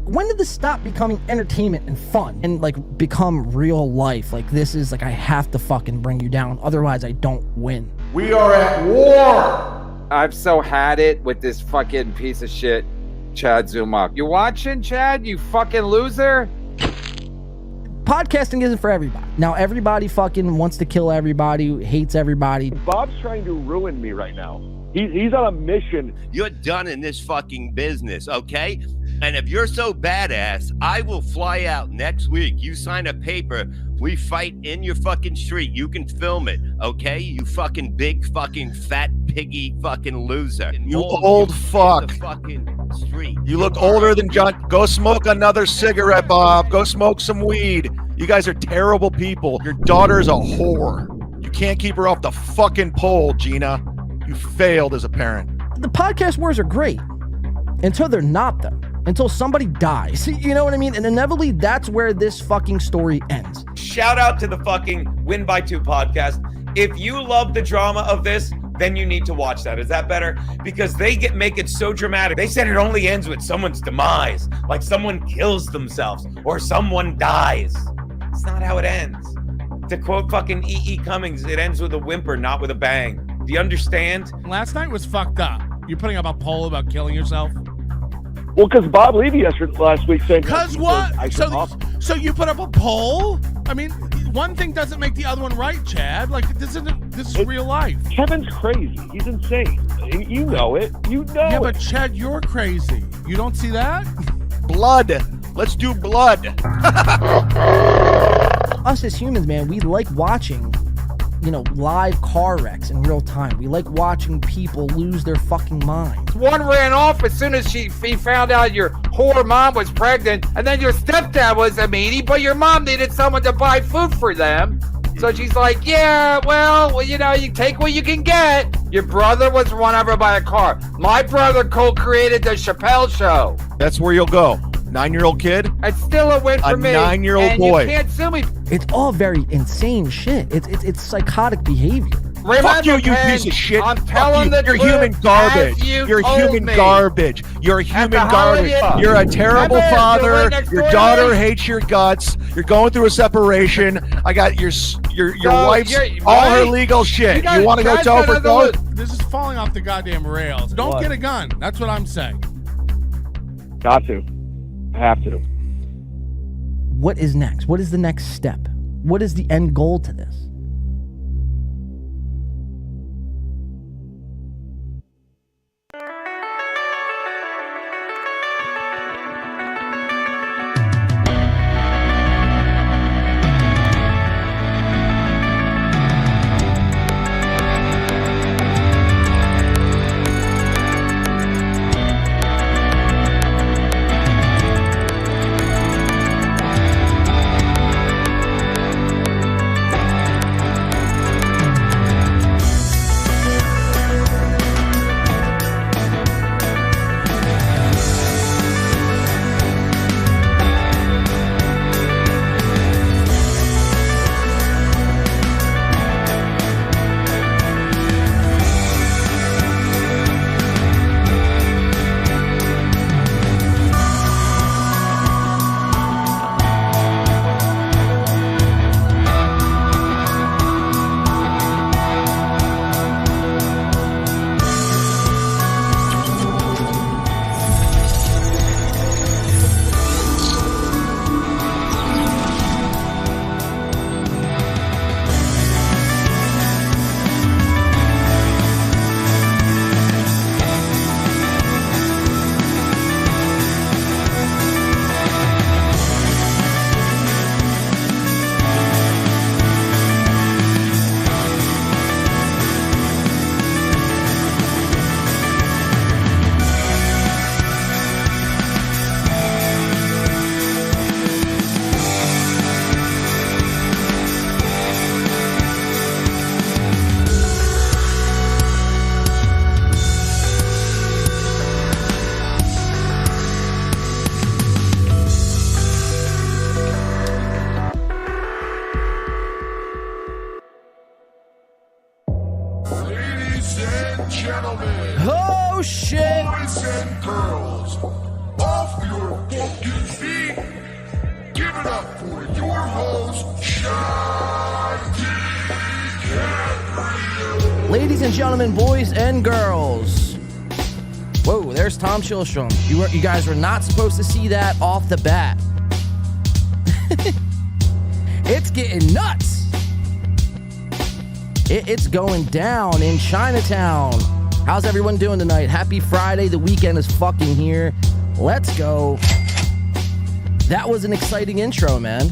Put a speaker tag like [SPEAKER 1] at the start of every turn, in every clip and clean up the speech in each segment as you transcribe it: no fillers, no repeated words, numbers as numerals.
[SPEAKER 1] When did this stop becoming entertainment and fun and like become real life? Like this is like I have to fucking bring you down, otherwise I don't win.
[SPEAKER 2] We are at war.
[SPEAKER 3] I've so had it with this fucking piece of shit, Chad Zumach. You watching, Chad? You fucking loser?
[SPEAKER 1] Podcasting isn't for everybody. Now everybody fucking wants to kill everybody, hates everybody.
[SPEAKER 4] Bob's trying to ruin me right now. He's on a mission.
[SPEAKER 5] You're done in this fucking business, okay? And if you're so badass, I will fly out next week. You sign a paper, we fight in your fucking street. You can film it, okay? You fucking big fucking fat piggy fucking loser.
[SPEAKER 2] You old fuck.
[SPEAKER 5] The fucking street.
[SPEAKER 2] You look older than John. Go smoke another cigarette, Bob. Go smoke some weed. You guys are terrible people. Your daughter's a whore. You can't keep her off the fucking pole, Gina. You failed as a parent.
[SPEAKER 1] The podcast wars are great until they're not, though. Until somebody dies. You know what I mean? And inevitably, that's where this fucking story ends.
[SPEAKER 6] Shout out to the fucking Win by Two podcast. If you love the drama of this, then you need to watch that. Is that better? Because they make it so dramatic. They said it only ends with someone's demise, like someone kills themselves or someone dies. It's not how it ends. To quote fucking E.E. Cummings, it ends with a whimper, not with a bang. Do you understand?
[SPEAKER 7] Last night was fucked up. You're putting up a poll about killing yourself?
[SPEAKER 4] Well, because Bob Levy last week saying...
[SPEAKER 7] Because what? So you put up a poll? I mean, one thing doesn't make the other one right, Chad. Like, this is real life.
[SPEAKER 4] Kevin's crazy. He's insane. You know it. You know
[SPEAKER 7] Yeah,
[SPEAKER 4] it.
[SPEAKER 7] but Chad, you're crazy. You don't see that?
[SPEAKER 2] Blood. Let's do blood.
[SPEAKER 1] Us as humans, man, we like watching, live car wrecks in real time. We like watching people lose their fucking minds.
[SPEAKER 3] One ran off as soon as he found out your whore mom was pregnant, and then your stepdad was a meanie, but your mom needed someone to buy food for them. So she's like, yeah, well, you take what you can get. Your brother was run over by a car. My brother co-created the Chappelle Show.
[SPEAKER 2] That's where you'll go. 9-year-old kid.
[SPEAKER 3] It's still a win for me.
[SPEAKER 2] A 9-year-old boy.
[SPEAKER 3] You can't sue me.
[SPEAKER 1] It's all very insane shit. It's psychotic behavior.
[SPEAKER 3] Remember,
[SPEAKER 2] Fuck you, you
[SPEAKER 3] Ken,
[SPEAKER 2] piece of shit.
[SPEAKER 3] I'm telling the
[SPEAKER 2] You're
[SPEAKER 3] truth
[SPEAKER 2] human garbage.
[SPEAKER 3] as you
[SPEAKER 2] You're
[SPEAKER 3] told
[SPEAKER 2] human
[SPEAKER 3] me.
[SPEAKER 2] garbage. You're human garbage.
[SPEAKER 3] holiday-
[SPEAKER 2] You're a terrible
[SPEAKER 3] Remember,
[SPEAKER 2] father.
[SPEAKER 3] you're right next
[SPEAKER 2] Your
[SPEAKER 3] door to
[SPEAKER 2] daughter
[SPEAKER 3] me.
[SPEAKER 2] hates your guts. You're going through a separation. I got your wife's
[SPEAKER 3] you're-
[SPEAKER 2] all her
[SPEAKER 3] right?
[SPEAKER 2] legal shit.
[SPEAKER 3] guys-
[SPEAKER 2] You want to go
[SPEAKER 3] guys
[SPEAKER 2] toe for
[SPEAKER 3] gotta
[SPEAKER 2] toe?
[SPEAKER 7] This is falling off the goddamn rails. Don't get a gun. That's what I'm saying.
[SPEAKER 4] Got to. I have to.
[SPEAKER 1] What is next? What is the next step? What is the end goal to this?
[SPEAKER 8] it up for your host, Chad DiCaprio.
[SPEAKER 1] Ladies and gentlemen, boys and girls. Whoa, there's Tom Chilstrom. You guys were not supposed to see that off the bat. It's getting nuts. It's going down in Chinatown. How's everyone doing tonight? Happy Friday. The weekend is fucking here. Let's go. That was an exciting intro, man.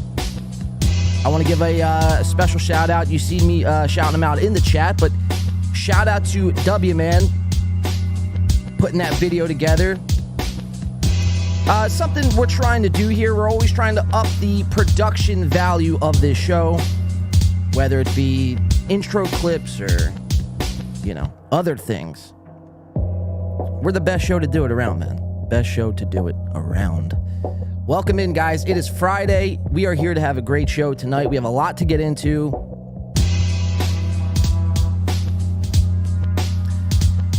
[SPEAKER 1] I want to give a special shout out. You see me shouting them out in the chat, but shout out to W, man, putting that video together. Something we're trying to do here. We're always trying to up the production value of this show, whether it be intro clips or, other things. We're the best show to do it around, man. Best show to do it around. Welcome in, guys. It is Friday. We are here to have a great show tonight. We have a lot to get into.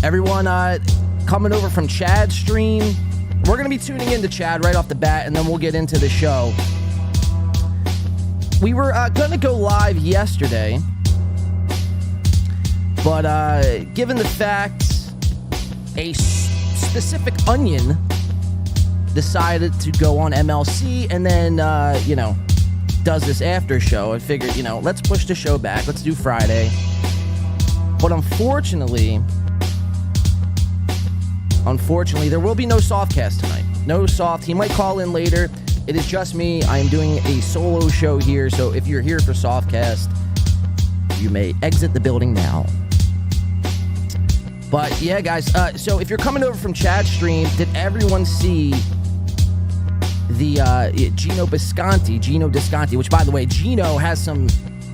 [SPEAKER 1] Everyone coming over from Chad's stream. We're going to be tuning into Chad right off the bat, and then we'll get into the show. We were going to go live yesterday, but given the fact a specific onion decided to go on MLC and then, does this after show, I figured, let's push the show back. Let's do Friday. But unfortunately, there will be no softcast tonight. No soft. He might call in later. It is just me. I am doing a solo show here, so if you're here for softcast, you may exit the building now. But yeah, guys, so if you're coming over from Chad's stream, did everyone see the Gino Bisconti, which, by the way, Gino has some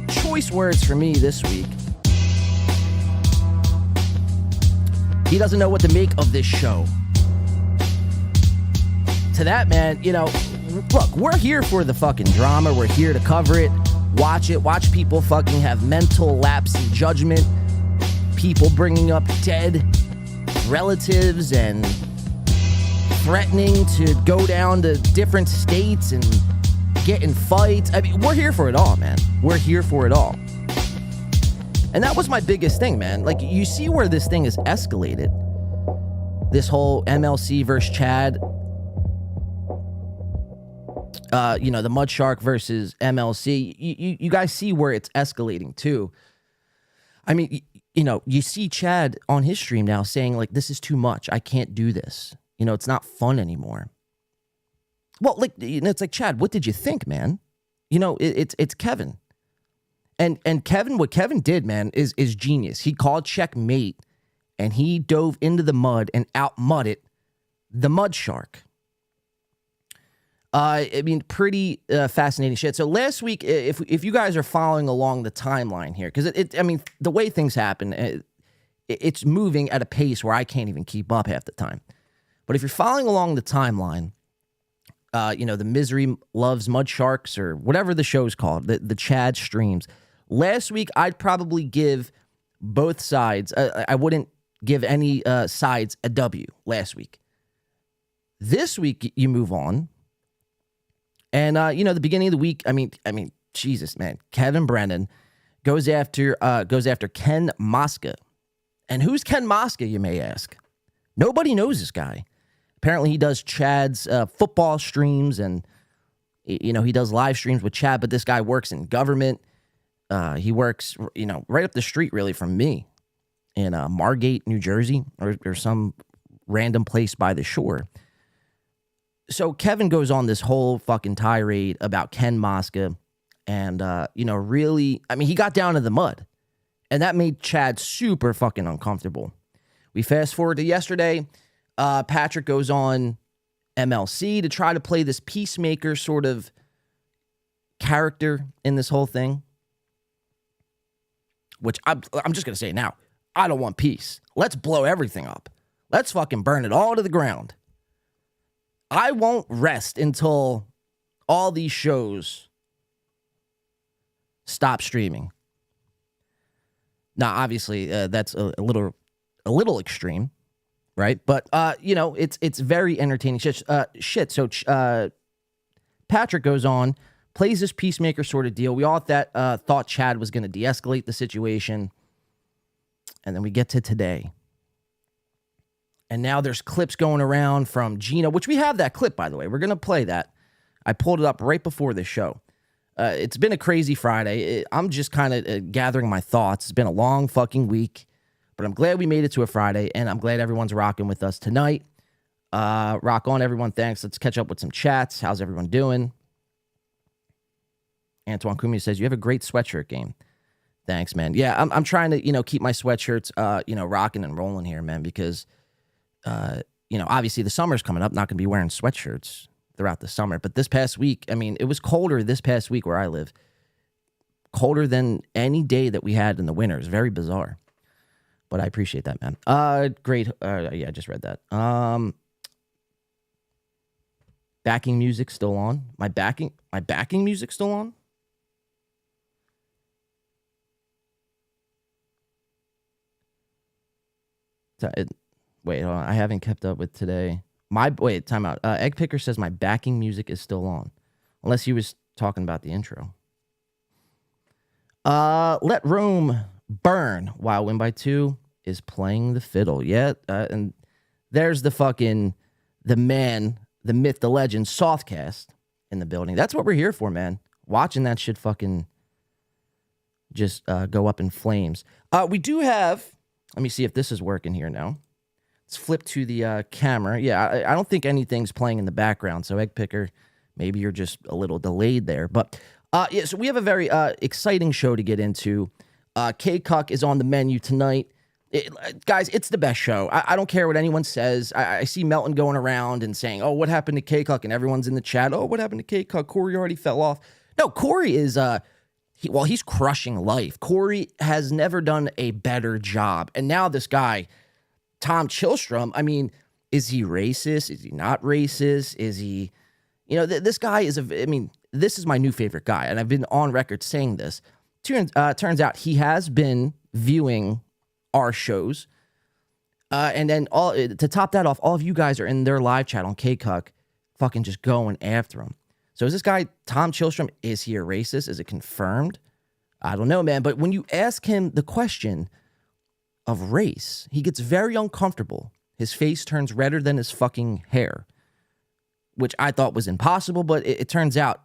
[SPEAKER 1] choice words for me this week. He doesn't know what to make of this show. To that, man, look, we're here for the fucking drama. We're here to cover it, watch people fucking have mental lapse in judgment, people bringing up dead relatives and threatening to go down to different states and get in fights. I mean, we're here for it all, man. We're here for it all. And that was my biggest thing, man. Like, you see where this thing has escalated. This whole MLC versus Chad. The Mud Shark versus MLC. You guys see where it's escalating too. I mean, you see Chad on his stream now saying, like, this is too much. I can't do this. It's not fun anymore. Well, like, it's like, Chad, what did you think, man? It's Kevin. And Kevin, what Kevin did, man, is genius. He called checkmate, and he dove into the mud and out-mudded the Mud Shark. Pretty fascinating shit. So last week, if you guys are following along the timeline here, because the way things happen, it's moving at a pace where I can't even keep up half the time. But if you're following along the timeline, the Misery Loves Mud Sharks or whatever the show's called, the Chad streams. Last week, I'd probably give both sides. I wouldn't give any sides a W last week. This week, you move on. And, the beginning of the week, I mean, Jesus, man. Kevin Brennan goes after Ken Mosca. And who's Ken Mosca, you may ask? Nobody knows this guy. Apparently, he does Chad's football streams, and, he does live streams with Chad, but this guy works in government. He works, right up the street, really, from me in Margate, New Jersey, or some random place by the shore. So Kevin goes on this whole fucking tirade about Ken Mosca and, really, he got down to the mud, and that made Chad super fucking uncomfortable. We fast forward to yesterday. Patrick goes on MLC to try to play this peacemaker sort of character in this whole thing, which I'm just going to say now, I don't want peace. Let's blow everything up. Let's fucking burn it all to the ground. I won't rest until all these shows stop streaming. Now, obviously, that's a little extreme, right? But it's very entertaining shit. So Patrick goes on, plays this peacemaker sort of deal. We all thought Chad was going to de-escalate the situation. And then we get to today. And now there's clips going around from Gino, which we have that clip, by the way. We're going to play that. I pulled it up right before this show. It's been a crazy Friday. I'm just kind of gathering my thoughts. It's been a long fucking week. But I'm glad we made it to a Friday, and I'm glad everyone's rocking with us tonight. Rock on, everyone. Thanks. Let's catch up with some chats. How's everyone doing? Antoine Cumia says, you have a great sweatshirt game. Thanks, man. Yeah, I'm trying to, keep my sweatshirts, rocking and rolling here, man, because, obviously the summer's coming up. Not going to be wearing sweatshirts throughout the summer. But this past week, it was colder this past week where I live. Colder than any day that we had in the winter. It's very bizarre. But I appreciate that, man. Great. Yeah, I just read that. Backing music still on. My backing music still on. Wait, hold on. I haven't kept up with today. Time out. Egg Picker says my backing music is still on, unless he was talking about the intro. Let Room Burn while Win by 2 is playing the fiddle. Yeah, and there's the man, the myth, the legend, Softcast in the building. That's what we're here for, man. Watching that shit fucking just go up in flames. We do have, let me see if this is working here now. Let's flip to the camera. Yeah, I don't think anything's playing in the background. So Egg Picker, maybe you're just a little delayed there. But yeah, so we have a very exciting show to get into. K-Cuck is on the menu tonight. Guys, it's the best show. I don't care what anyone says. I see Melton going around and saying, oh, what happened to K-Cuck? And everyone's in the chat, oh, what happened to K-Cuck? Corey already fell off. No, Corey is, he's crushing life. Corey has never done a better job. And now this guy, Tom Chilstrom, is he racist? Is he not racist? Is he, this guy is, this is my new favorite guy. And I've been on record saying this. Turns out he has been viewing our shows. And then to top that off, all of you guys are in their live chat on K-Cuck fucking just going after him. So is this guy, Tom Chilstrom, is he a racist? Is it confirmed? I don't know, man. But when you ask him the question of race, he gets very uncomfortable. His face turns redder than his fucking hair, which I thought was impossible, but it turns out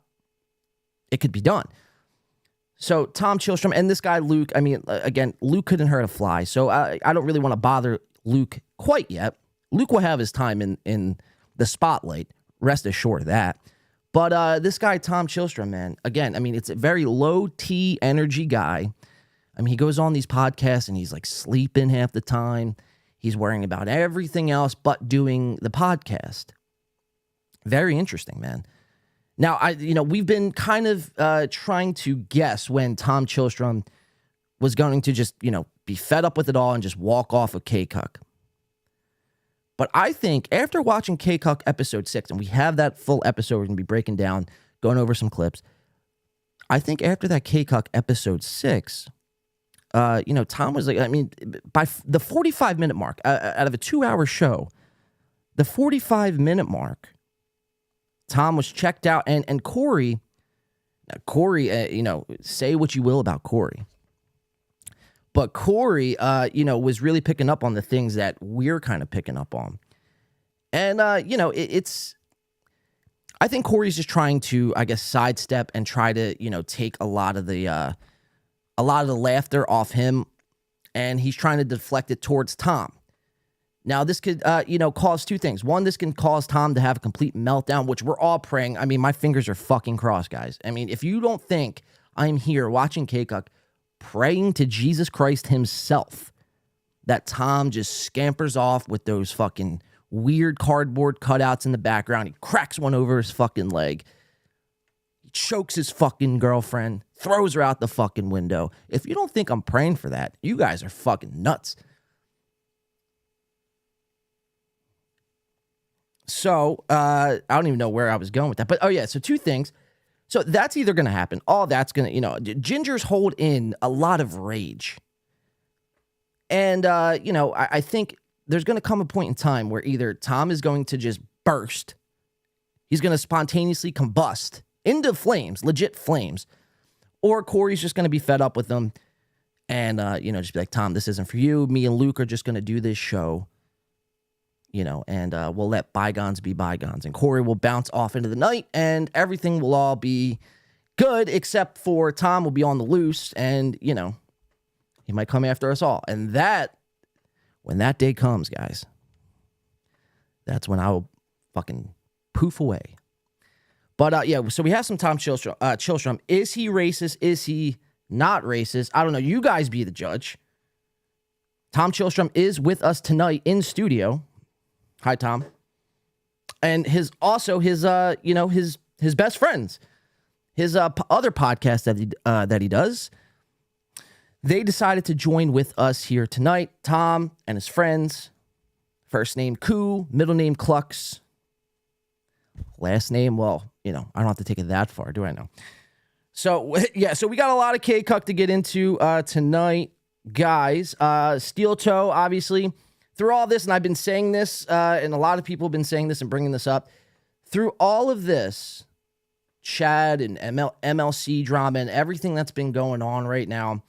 [SPEAKER 1] it could be done. So Tom Chilstrom and this guy, Luke, again, Luke couldn't hurt a fly. So I don't really want to bother Luke quite yet. Luke will have his time in the spotlight. Rest assured of that. But this guy, Tom Chilstrom, man, again, it's a very low T energy guy. He goes on these podcasts and he's like sleeping half the time. He's worrying about everything else but doing the podcast. Very interesting, man. Now, we've been kind of trying to guess when Tom Chilstrom was going to just, be fed up with it all and just walk off of K-Cuck. But I think after watching K-Cuck episode 6, and we have that full episode we're going to be breaking down, going over some clips. I think after that K-Cuck episode 6, Tom was like, by the 45-minute mark, out of a 2-hour show, the 45-minute mark, Tom was checked out, and Corey, say what you will about Corey, but Corey, was really picking up on the things that we're kind of picking up on, and I think Corey's just trying to, I guess, sidestep and try to, take a lot of the laughter off him, and he's trying to deflect it towards Tom. Now, this could, cause two things. One, this can cause Tom to have a complete meltdown, which we're all praying. My fingers are fucking crossed, guys. If you don't think I'm here watching K-Cuck praying to Jesus Christ himself that Tom just scampers off with those fucking weird cardboard cutouts in the background, he cracks one over his fucking leg, he chokes his fucking girlfriend, throws her out the fucking window. If you don't think I'm praying for that, you guys are fucking nuts. So, I don't even know where I was going with that. But, so two things. So, that's either going to happen. All that's going to, Gingers hold in a lot of rage. And, I think there's going to come a point in time where either Tom is going to just burst. He's going to spontaneously combust into flames, legit flames. Or Corey's just going to be fed up with them and, just be like, Tom, this isn't for you. Me and Luke are just going to do this show, and we'll let bygones be bygones. And Corey will bounce off into the night and everything will all be good, except for Tom will be on the loose and, he might come after us all. And when that day comes, guys, that's when I will fucking poof away. But, so we have some Tom Chillstrom. Is he racist? Is he not racist? I don't know. You guys be the judge. Tom Chillstrom is with us tonight in studio. Hi, Tom. And his best friends, his other podcast that he does, they decided to join with us here tonight. Tom and his friends, first name Koo, middle name Clux, last name, well, I don't have to take it that far, do I know? So, so we got a lot of K-Cuck to get into tonight, guys. Steel Toe, obviously, through all this, and I've been saying this, and a lot of people have been saying this and bringing this up, through all of this, Chad and MLC drama and everything that's been going on right now,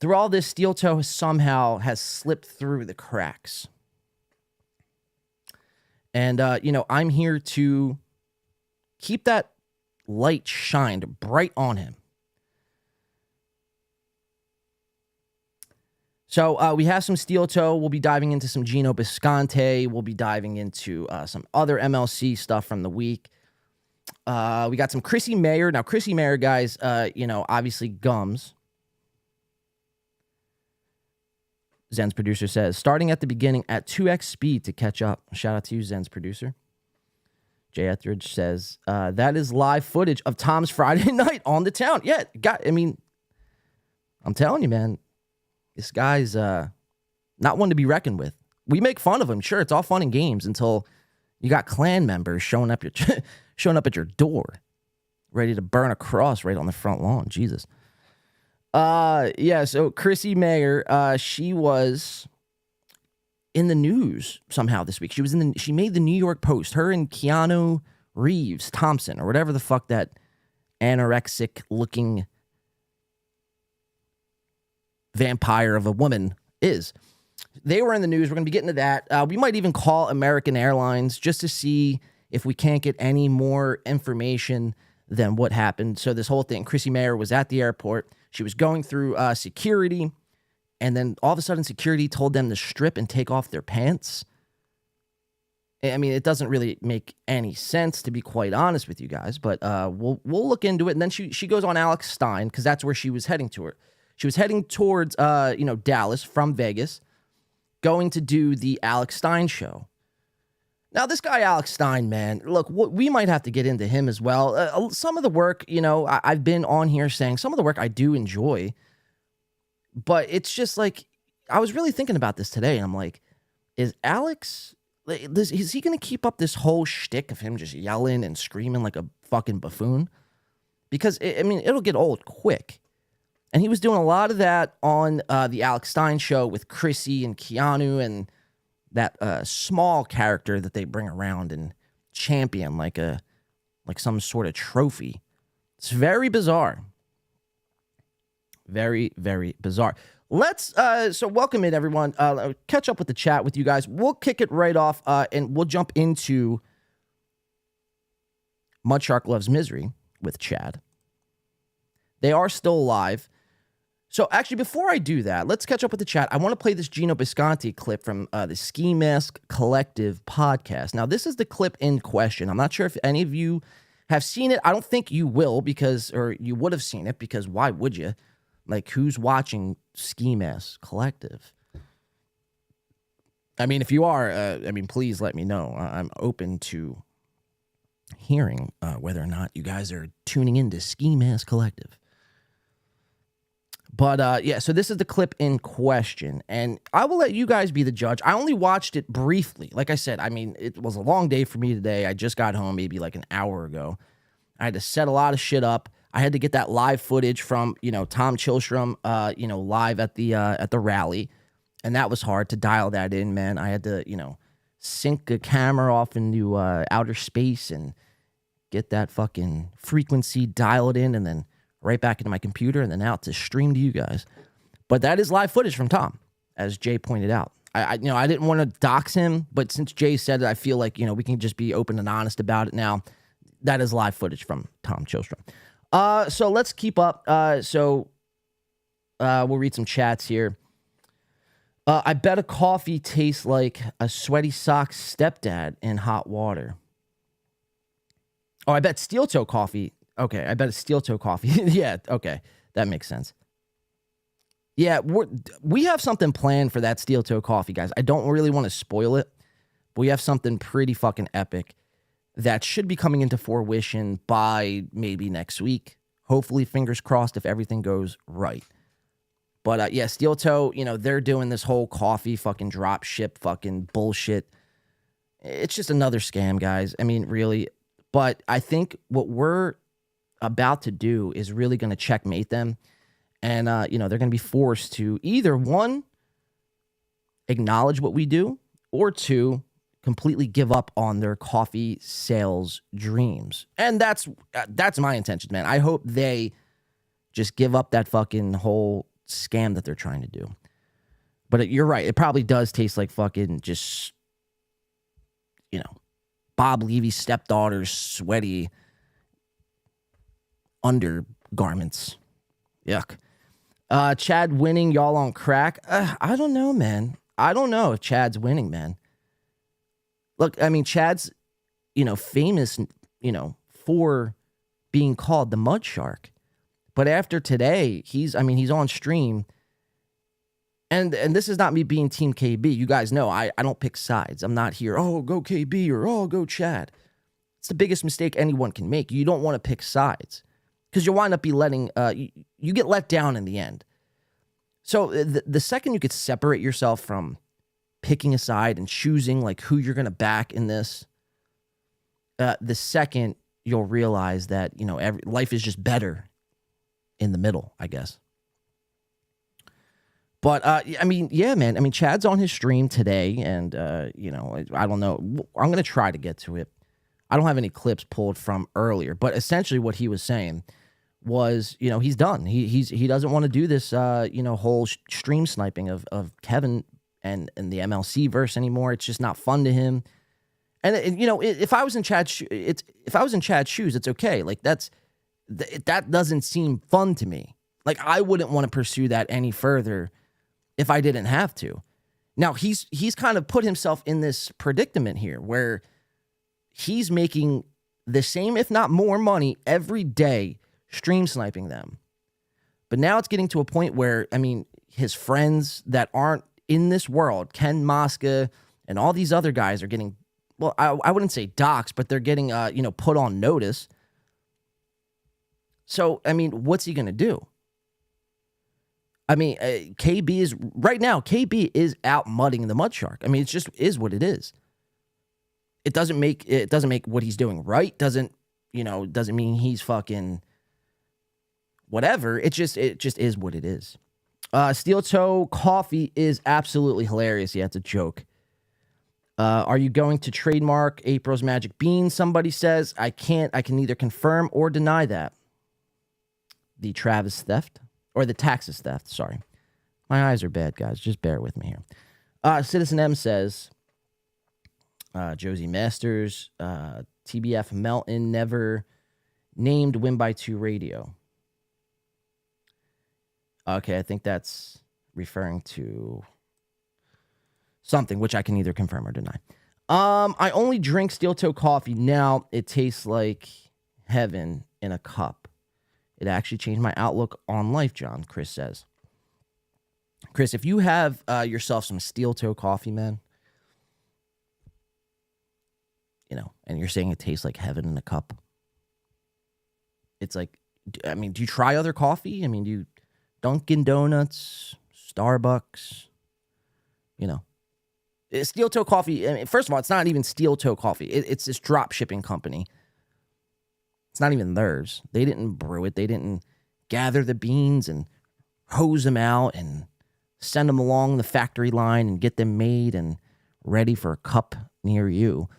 [SPEAKER 1] through all this, Steel Toe somehow has slipped through the cracks. And, I'm here to keep that light shined bright on him. So we have some Steel Toe. We'll be diving into some Gino Bisconte. We'll be diving into some other MLC stuff from the week. We got some Chrissy Mayer. Now, Chrissy Mayer, guys, obviously gums. Zen's producer says, starting at the beginning at 2x speed to catch up. Shout out to you, Zen's producer. Jay Etheridge says, that is live footage of Tom's Friday night on the town. Yeah, I'm telling you, man, this guy's not one to be reckoned with. We make fun of him. Sure, it's all fun and games until you got Klan members showing up at your door, ready to burn a cross right on the front lawn. Jesus. So Chrissy Mayer, she was in the news somehow this week. She made the New York Post, her and Keanu Reeves Thompson, or whatever the fuck that anorexic looking vampire of a woman is. They were in the news. We're going to be getting to that. We might even call American Airlines just to see if we can't get any more information than what happened. So this whole thing, Chrissy Mayer was at the airport. She was going through security, and then all of a sudden security told them to strip and take off their pants. I mean, it doesn't really make any sense, to be quite honest with you guys, but we'll look into it. And then she goes on Alex Stein, because that's where she was heading to her. She was heading towards Dallas from Vegas, going to do the Alex Stein show. Now, this guy, Alex Stein, man, look, we might have to get into him as well. Some of the work, I've been on here saying some of the work I do enjoy, but it's just like, I was really thinking about this today, and I'm like, is he going to keep up this whole shtick of him just yelling and screaming like a fucking buffoon? Because, it'll get old quick. And he was doing a lot of that on the Alex Stein show with Chrissy and Keanu and that small character that they bring around and champion like some sort of trophy. It's very bizarre. Very, very bizarre. Let's, so welcome in, everyone. Catch up with the chat with you guys. We'll kick it right off, and we'll jump into Mudshark Loves Misery with Chad. They are still alive. So actually, before I do that, let's catch up with the chat. I want to play this Gino Bisconte clip from the Ski Mask Collective podcast. Now, this is the clip in question. I'm not sure if any of you have seen it. I don't think you will, or you would have seen it, because why would you? Like, who's watching Ski Mask Collective? I mean, if you are, please let me know. I'm open to hearing whether or not you guys are tuning into Ski Mask Collective. But, so this is the clip in question, and I will let you guys be the judge. I only watched it briefly. Like I said, it was a long day for me today. I just got home maybe like an hour ago. I had to set a lot of shit up. I had to get that live footage from, Tom Chillstrom, live at the rally, and that was hard to dial that in, man. I had to, sync a camera off into outer space and get that fucking frequency, dial it in, and then right back into my computer and then out to stream to you guys. But that is live footage from Tom, as Jay pointed out. I didn't want to dox him, but since Jay said it, I feel like, we can just be open and honest about it now. That is live footage from Tom Chilstrom. So let's keep up. We'll read some chats here. I bet a coffee tastes like a sweaty sock stepdad in hot water. Oh, I bet steel toe coffee. Okay, I bet it's steel toe coffee. Yeah, okay. That makes sense. Yeah, we have something planned for that steel toe coffee, guys. I don't really want to spoil it, but we have something pretty fucking epic that should be coming into fruition by maybe next week. Hopefully, fingers crossed if everything goes right. But yeah, steel toe, they're doing this whole coffee fucking drop ship fucking bullshit. It's just another scam, guys. I mean, really. But I think what we're about to do is really going to checkmate them. And, they're going to be forced to either, one, acknowledge what we do, or two, completely give up on their coffee sales dreams. And that's my intention, man. I hope they just give up that fucking whole scam that they're trying to do. But you're right. It probably does taste like fucking just, Bob Levy's stepdaughter's sweaty undergarments. Yuck. Chad winning, y'all on crack. I don't know, man. I don't know if Chad's winning, man. Look, I mean, Chad's, famous, for being called the Mud Shark. But after today, he's on stream. And this is not me being Team KB. You guys know I don't pick sides. I'm not here, oh, go KB or oh, go Chad. It's the biggest mistake anyone can make. You don't want to pick sides because you'll wind up you get let down in the end. So the second you could separate yourself from picking a side and choosing like who you're going to back in this, the second you'll realize that, life is just better in the middle, I guess. But, yeah, man. I mean, Chad's on his stream today, and, I don't know. I'm going to try to get to it. I don't have any clips pulled from earlier, but essentially what he was saying was, he's done. He doesn't want to do this, whole stream sniping of Kevin and the MLC verse anymore. It's just not fun to him. And, if I was in Chad's shoes, it's okay. Like, that doesn't seem fun to me. Like, I wouldn't want to pursue that any further if I didn't have to. Now, he's kind of put himself in this predicament here where he's making the same, if not more money every day stream sniping them. But now it's getting to a point where, his friends that aren't in this world, Ken Mosca and all these other guys are getting, well, I wouldn't say doxxed, but they're getting, put on notice. So, what's he going to do? KB is out mudding the Mud Shark. It just is what it is. It doesn't make what he's doing right. Doesn't mean he's fucking whatever. It just is what it is. Steel toe coffee is absolutely hilarious. Yeah, it's a joke. Are you going to trademark April's Magic Bean? Somebody says. I can neither confirm or deny that. The Travis theft. Or the taxes theft, sorry. My eyes are bad, guys. Just bear with me here. Citizen M says, Josie Masters, TBF Melton never named Win by 2 Radio. Okay, I think that's referring to something, which I can either confirm or deny. I only drink steel toe coffee now. It tastes like heaven in a cup. It actually changed my outlook on life, John, Chris says. Chris, if you have yourself some steel toe coffee, man, and you're saying it tastes like heaven in a cup, it's like, do you try other coffee? Do you Dunkin' Donuts, Starbucks, Steel toe coffee, first of all, it's not even steel toe coffee. It's this drop shipping company. It's not even theirs. They didn't brew it. They didn't gather the beans and hose them out and send them along the factory line and get them made and ready for a cup near you.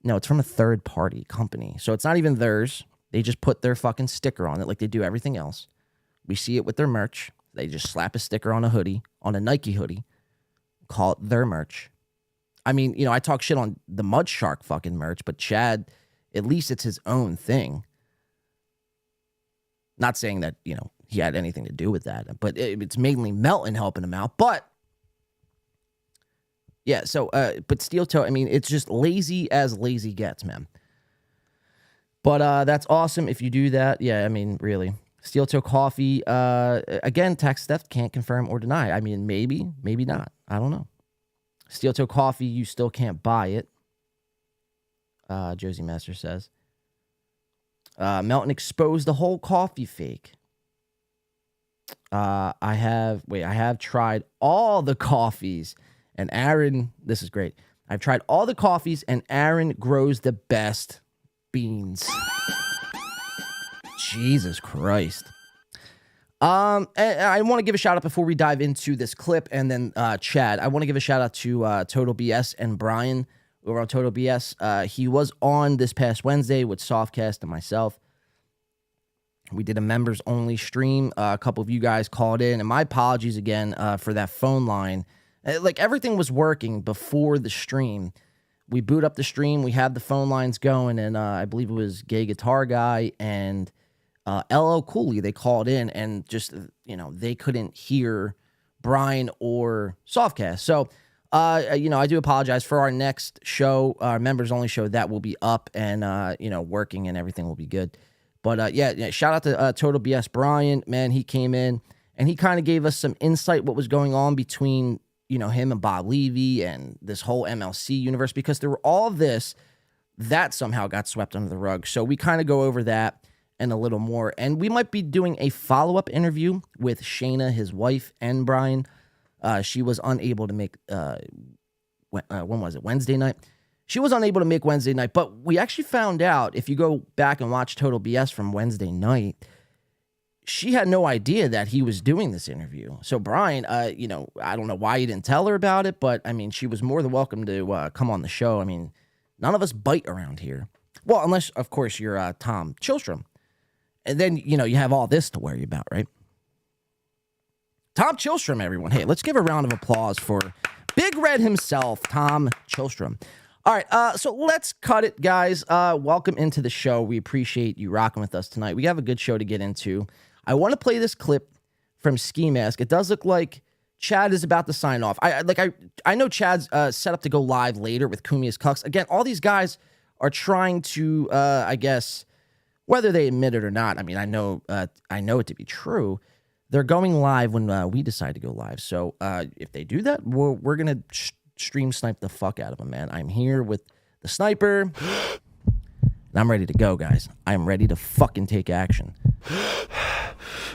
[SPEAKER 1] No, it's from a third-party company. So it's not even theirs. They just put their fucking sticker on it like they do everything else. We see it with their merch. They just slap a sticker on a hoodie, on a Nike hoodie, call it their merch. I mean, you know, I talk shit on the Mud Shark fucking merch, but Chad, at least it's his own thing. Not saying that, you know, he had anything to do with that, but it's mainly Melton helping him out. But yeah, so, but Steel Toe, I mean, it's just lazy as lazy gets, man. But that's awesome if you do that. Yeah, I mean, really. Steel Toe Coffee, again, tax theft, can't confirm or deny. I mean, maybe, maybe not. I don't know. Steel Toe Coffee, you still can't buy it. Josie Master says. Melton exposed the whole coffee fake. I have tried all the coffees, and Aaron, this is great. I've tried all the coffees, and Aaron grows the best beans. Jesus Christ. And I want to give a shout out before we dive into this clip, and then Chad. I want to give a shout out to Total BS and Brian over on Total BS. He was on this past Wednesday with Softcast and myself. We did a members only stream. A couple of you guys called in, and my apologies again for that phone line. Like, everything was working before the stream. We boot up the stream. We had the phone lines going, and I believe it was Gay Guitar Guy and LL Cooley. They called in, and just, you know, they couldn't hear Brian or Softcast. So, you know, I do apologize. For our next show, our members only show, that will be up and, you know, working, and everything will be good. But yeah, shout out to Total BS Brian. Man, he came in, and he kind of gave us some insight what was going on between, you know, him and Bob Levy and this whole MLC universe, because there were all this that somehow got swept under the rug. So we kind of go over that and a little more. And we might be doing a follow-up interview with Shayna, his wife, and Brian. She was unable to make, when was it? Wednesday night? She was unable to make Wednesday night, but we actually found out, if you go back and watch Total BS from Wednesday night, she had no idea that he was doing this interview. So Brian, you know, I don't know why you didn't tell her about it, but I mean, she was more than welcome to come on the show. I mean, none of us bite around here. Well, unless, of course, you're Tom Chilstrom. And then, you know, you have all this to worry about, right? Tom Chilstrom, everyone. Hey, let's give a round of applause for Big Red himself, Tom Chilstrom. All right, so let's cut it, guys. Welcome into the show. We appreciate you rocking with us tonight. We have a good show to get into. I want to play this clip from Ski Mask. It does look like Chad is about to sign off. I know Chad's set up to go live later with Cumia's Cucks. Again, all these guys are trying to, I guess, whether they admit it or not. I mean, I know it to be true. They're going live when we decide to go live. So if they do that, we're gonna stream snipe the fuck out of them, man. I'm here with the sniper, and I'm ready to go, guys. I'm ready to fucking take action.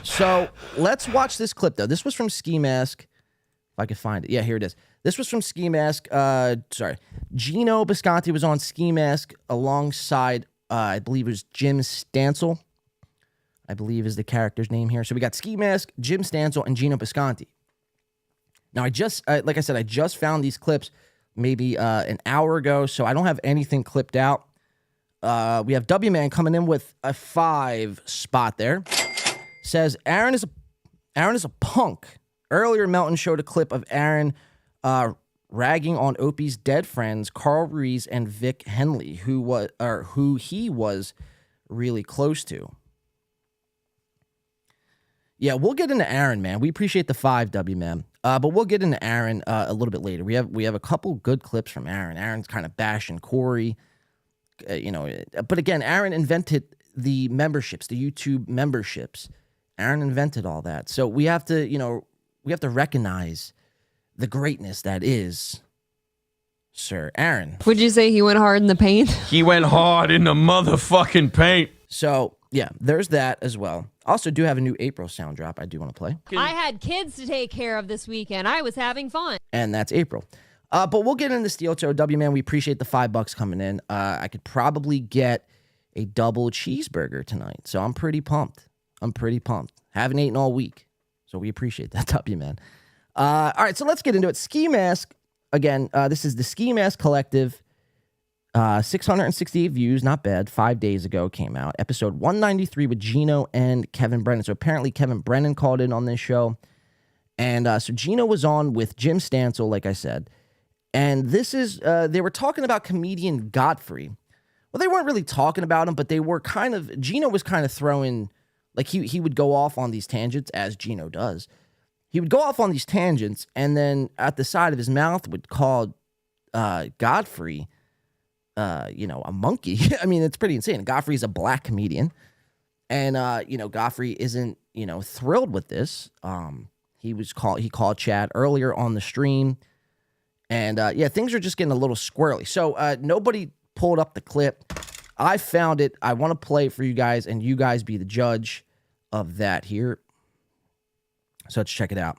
[SPEAKER 1] So let's watch this clip, though. This was from Ski Mask. If I could find it. Yeah, here it is. This was from Ski Mask. Gino Bisconti was on Ski Mask alongside, I believe it was Jim Stansel, I believe is the character's name here. So we got Ski Mask, Jim Stansel, and Gino Bisconti. Now, I just, like I said, I just found these clips maybe an hour ago, so I don't have anything clipped out. We have W-Man coming in with a 5 spot there. Says, Aaron is a punk. Earlier, Melton showed a clip of Aaron ragging on Opie's dead friends, Carl Ruiz and Vic Henley, who he was really close to. Yeah, we'll get into Aaron, man. We appreciate the 5, W-Man. But we'll get into Aaron a little bit later. We have a couple good clips from Aaron. Aaron's kind of bashing Corey, But again, Aaron invented the memberships, the YouTube memberships. Aaron invented all that. So we have to recognize the greatness that is Sir Aaron.
[SPEAKER 9] Would you say he went hard in the paint?
[SPEAKER 10] He went hard in the motherfucking paint.
[SPEAKER 1] So yeah, there's that as well. Also do have a new April sound drop I do want to play.
[SPEAKER 9] I had kids to take care of this weekend. I was having fun.
[SPEAKER 1] And that's April. But we'll get into Steel Toe. W-Man, we appreciate the $5 coming in. I could probably get a double cheeseburger tonight. So I'm pretty pumped. Haven't eaten all week. So we appreciate that, W-Man. All right, so let's get into it. Ski Mask again, this is the Ski Mask Collective. 668 views, not bad. 5 days ago came out. Episode 193 with Gino and Kevin Brennan. So apparently Kevin Brennan called in on this show. And so Gino was on with Jim Stansel, like I said. And this is, they were talking about comedian Godfrey. Well, they weren't really talking about him, but they were kind of, Gino was kind of throwing, like he would go off on these tangents, as Gino does. He would go off on these tangents, and then at the side of his mouth would call Godfrey, a monkey. I mean, it's pretty insane. Godfrey's a black comedian. And, Godfrey isn't, thrilled with this. He called Chad earlier on the stream. And, things are just getting a little squirrely. So, nobody pulled up the clip. I found it. I want to play it for you guys, and you guys be the judge of that here. So, let's check it out.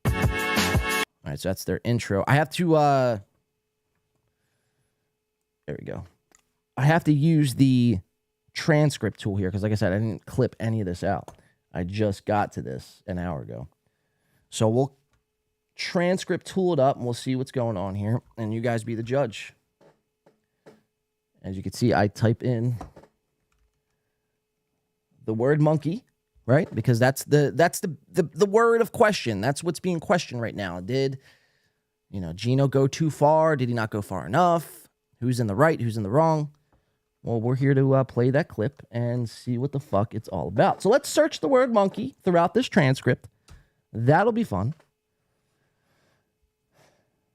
[SPEAKER 1] All right, so that's their intro. I have to, there we go. I have to use the transcript tool here because, like I said, I didn't clip any of this out. I just got to this an hour ago. So we'll transcript tool it up and we'll see what's going on here. And you guys be the judge. As you can see, I type in the word monkey, right? Because that's the word of question. That's what's being questioned right now. Did, Gino go too far? Did he not go far enough? Who's in the right? Who's in the wrong? Well, we're here to play that clip and see what the fuck it's all about. So let's search the word monkey throughout this transcript. That'll be fun.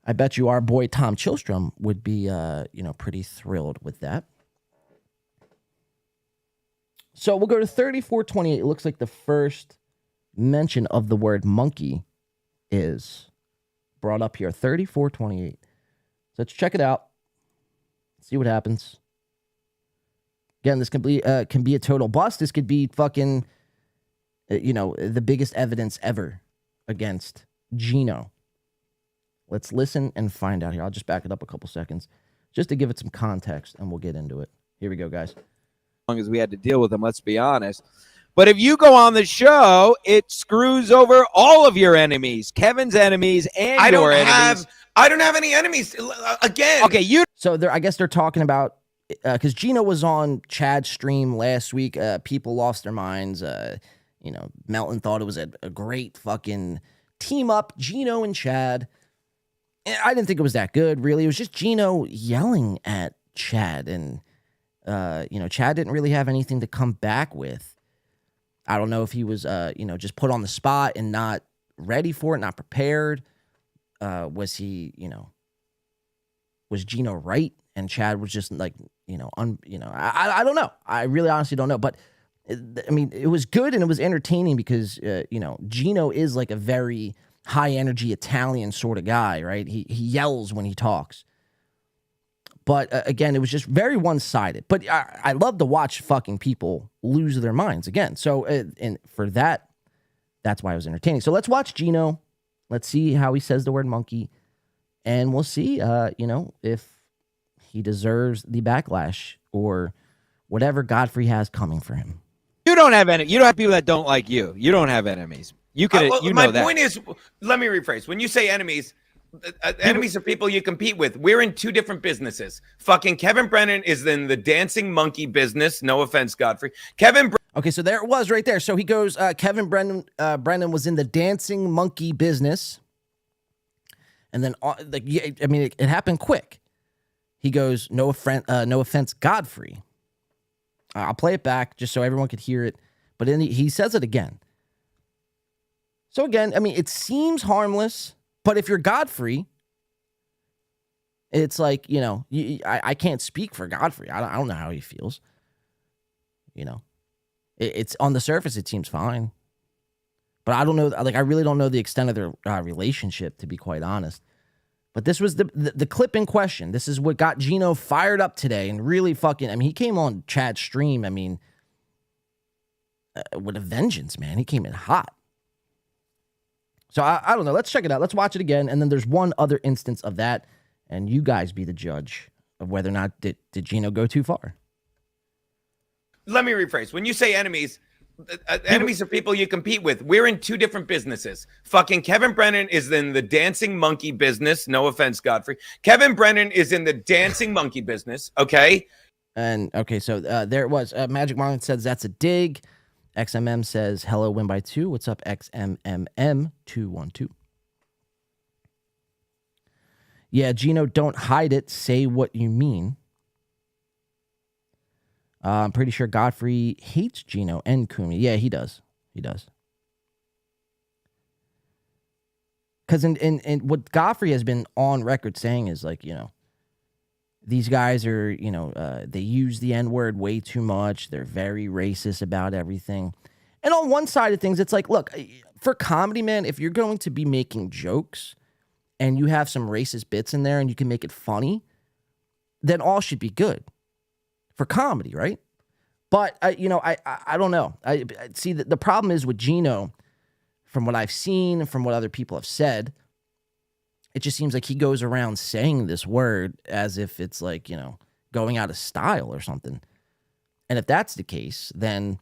[SPEAKER 1] I bet you our boy Tom Chilstrom would be, pretty thrilled with that. So we'll go to 3428. It looks like the first mention of the word monkey is brought up here. 3428. So let's check it out. See what happens. Again, this can be a total bust. This could be fucking, the biggest evidence ever against Gino. Let's listen and find out here. I'll just back it up a couple seconds just to give it some context, and we'll get into it. Here we go, guys.
[SPEAKER 11] As long as we had to deal with them, let's be honest. But if you go on the show, it screws over all of your enemies, Kevin's enemies and your enemies.
[SPEAKER 6] I don't have any enemies. Again.
[SPEAKER 11] Okay,
[SPEAKER 1] So I guess they're talking about, because Gino was on Chad's stream last week. People lost their minds. Melton thought it was a great fucking team up, Gino and Chad. And I didn't think it was that good, really. It was just Gino yelling at Chad. And, Chad didn't really have anything to come back with. I don't know if he was, just put on the spot and not ready for it, not prepared. Was he, was Gino right? And Chad was just like, I don't know. I really honestly don't know. But, it was good and it was entertaining because, Gino is like a very high energy Italian sort of guy, right? He yells when he talks. But again, it was just very one-sided. But I love to watch fucking people lose their minds again. So, and for that, that's why it was entertaining. So let's watch Gino. Let's see how he says the word monkey. And we'll see, if he deserves the backlash or whatever Godfrey has coming for him.
[SPEAKER 11] You don't have people that don't like you. You don't have enemies. You could,
[SPEAKER 6] my point is, let me rephrase. When you say enemies, enemies are people you compete with. We're in two different businesses. Fucking Kevin Brennan is in the dancing monkey business. No offense, Godfrey.
[SPEAKER 1] Okay, so there it was right there. So he goes, Kevin Brennan was in the dancing monkey business. And then, it happened quick. He goes, no offense, Godfrey. I'll play it back just so everyone could hear it. But then he says it again. So again, it seems harmless. But if you're Godfrey, it's like, I can't speak for Godfrey. I don't know how he feels. It's on the surface, it seems fine. But I don't know, I really don't know the extent of their relationship, to be quite honest. But this was the clip in question. This is what got Gino fired up today and really fucking, he came on Chad's stream, with a vengeance, man. He came in hot. So I don't know. Let's check it out. Let's watch it again. And then there's one other instance of that. And you guys be the judge of whether or not did Gino go too far.
[SPEAKER 6] Let me rephrase. When you say enemies, Enemies are people you compete with. We're in two different businesses. Fucking Kevin Brennan is in the dancing monkey business. No offense, Godfrey. Kevin Brennan is in the dancing monkey business. Okay.
[SPEAKER 1] And okay, so there it was. Magic Marlin says that's a dig. XMM says hello, win by 2. What's up, XMMM212? Yeah, Gino, don't hide it. Say what you mean. I'm pretty sure Godfrey hates Gino and Cumia. Yeah, he does. He does. Because in what Godfrey has been on record saying is like, these guys are, they use the N-word way too much. They're very racist about everything. And on one side of things, it's like, look, for comedy, man, if you're going to be making jokes and you have some racist bits in there and you can make it funny, then all should be good. For comedy, right? But, I don't know. I see, the problem is with Gino, from what I've seen and from what other people have said, it just seems like he goes around saying this word as if it's like, going out of style or something. And if that's the case, then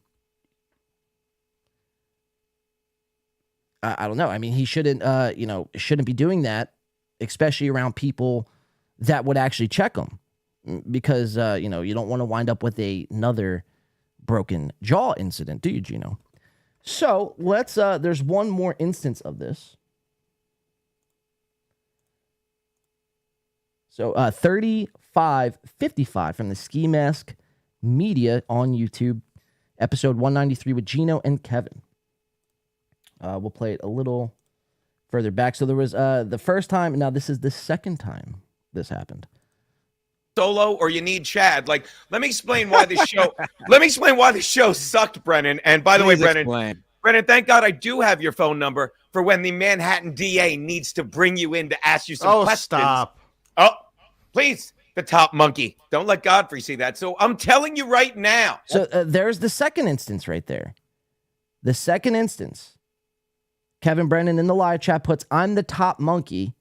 [SPEAKER 1] I don't know. I mean, he shouldn't be doing that, especially around people that would actually check him. Because, you don't want to wind up with another broken jaw incident, do you, Gino? So let's, there's one more instance of this. So 3555 from the Ski Mask Media on YouTube, episode 193 with Gino and Kevin. We'll play it a little further back. So there was the first time, now this is the second time this happened.
[SPEAKER 6] Solo, or you need Chad. Like, let me explain why this show. Let me explain why this show sucked, Brennan. And by the way, Brennan, thank God I do have your phone number for when the Manhattan DA needs to bring you in to ask you some questions.
[SPEAKER 2] Stop.
[SPEAKER 6] Oh, please, the top monkey. Don't let Godfrey see that. So I'm telling you right now.
[SPEAKER 1] So there's the second instance right there. The second instance. Kevin Brennan in the live chat puts, I'm the top monkey,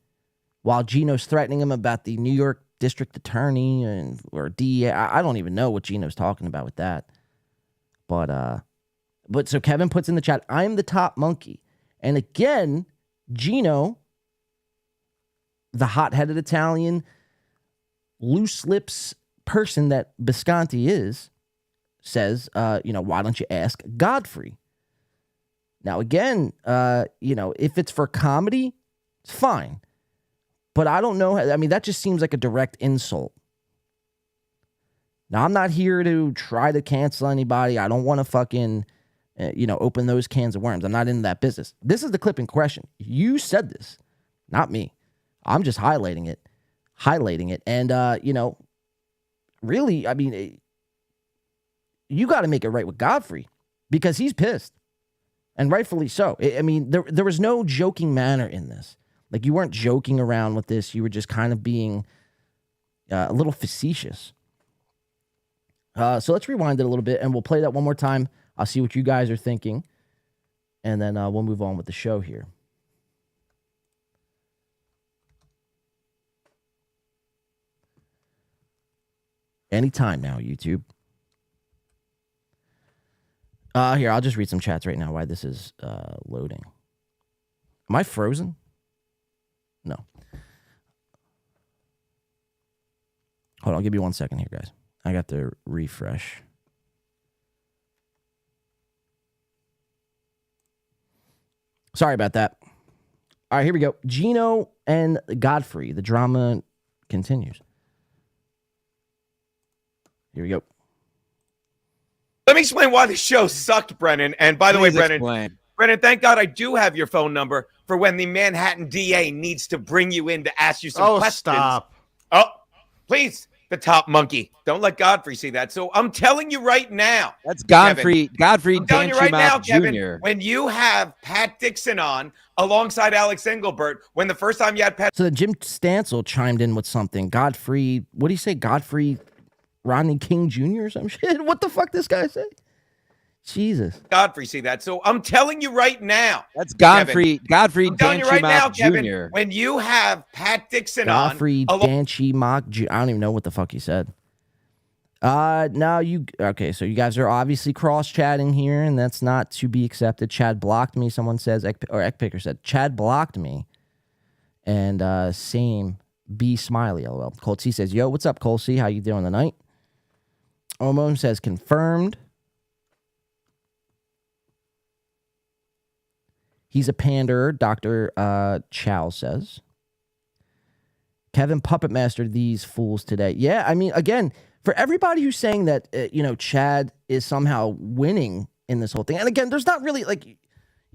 [SPEAKER 1] while Gino's threatening him about the New York district attorney or DA. I don't even know what Gino's talking about with that. But so Kevin puts in the chat, I'm the top monkey. And again, Gino, the hot-headed Italian, loose lips person that Bisconti is, says, why don't you ask Godfrey? Now, again, if it's for comedy, it's fine. But I don't know. I mean, that just seems like a direct insult. Now, I'm not here to try to cancel anybody. I don't want to fucking, open those cans of worms. I'm not in that business. This is the clip in question. You said this, not me. I'm just highlighting it. And, really, I mean, you got to make it right with Godfrey because he's pissed. And rightfully so. I mean, there was no joking manner in this. Like, you weren't joking around with this. You were just kind of being a little facetious. So let's rewind it a little bit, and we'll play that one more time. I'll see what you guys are thinking, and then we'll move on with the show here. Anytime now, YouTube. Here, I'll just read some chats right now while this is loading. Am I frozen? No. Hold on, give me 1 second here, guys. I got to refresh. Sorry about that. All right, here we go. Gino and Godfrey. The drama continues. Here we go.
[SPEAKER 6] Let me explain why the show sucked, Brennan. And by the way, Brennan, thank God I do have your phone number for when the Manhattan DA needs to bring you in to ask you some questions.
[SPEAKER 2] Stop.
[SPEAKER 6] Oh, please, the top monkey. Don't let Godfrey see that. So I'm telling you right now.
[SPEAKER 11] That's Godfrey.
[SPEAKER 6] Kevin,
[SPEAKER 11] Godfrey
[SPEAKER 6] I'm telling you right now, Kevin,
[SPEAKER 11] Jr.
[SPEAKER 6] when you have Pat Dixon on alongside Alex Engelbert, when the first time you had Pat.
[SPEAKER 1] So Jim Stansel chimed in with something. Godfrey, what do you say? Godfrey Rodney King Jr. or some shit? What the fuck this guy say? Jesus.
[SPEAKER 6] Godfrey see that. So I'm telling you right now.
[SPEAKER 11] That's Godfrey.
[SPEAKER 6] Kevin,
[SPEAKER 11] Godfrey
[SPEAKER 6] I'm telling you right now, Kevin,
[SPEAKER 11] Jr.
[SPEAKER 6] when you have Pat Dixon
[SPEAKER 1] Godfrey
[SPEAKER 6] on.
[SPEAKER 1] Danchi Mock. I don't even know what the fuck he said. Now okay, so you guys are obviously cross-chatting here, and that's not to be accepted. Chad blocked me, someone says, Ekpicker said, Chad blocked me. And same, B Smiley, LOL. Colt C says, yo, what's up, Colt C? How you doing tonight? Omo says, confirmed. He's a panderer, Dr. Chow says. Kevin Puppet Mastered these fools today. Yeah, I mean, again, for everybody who's saying that, Chad is somehow winning in this whole thing. And again, there's not really, like, you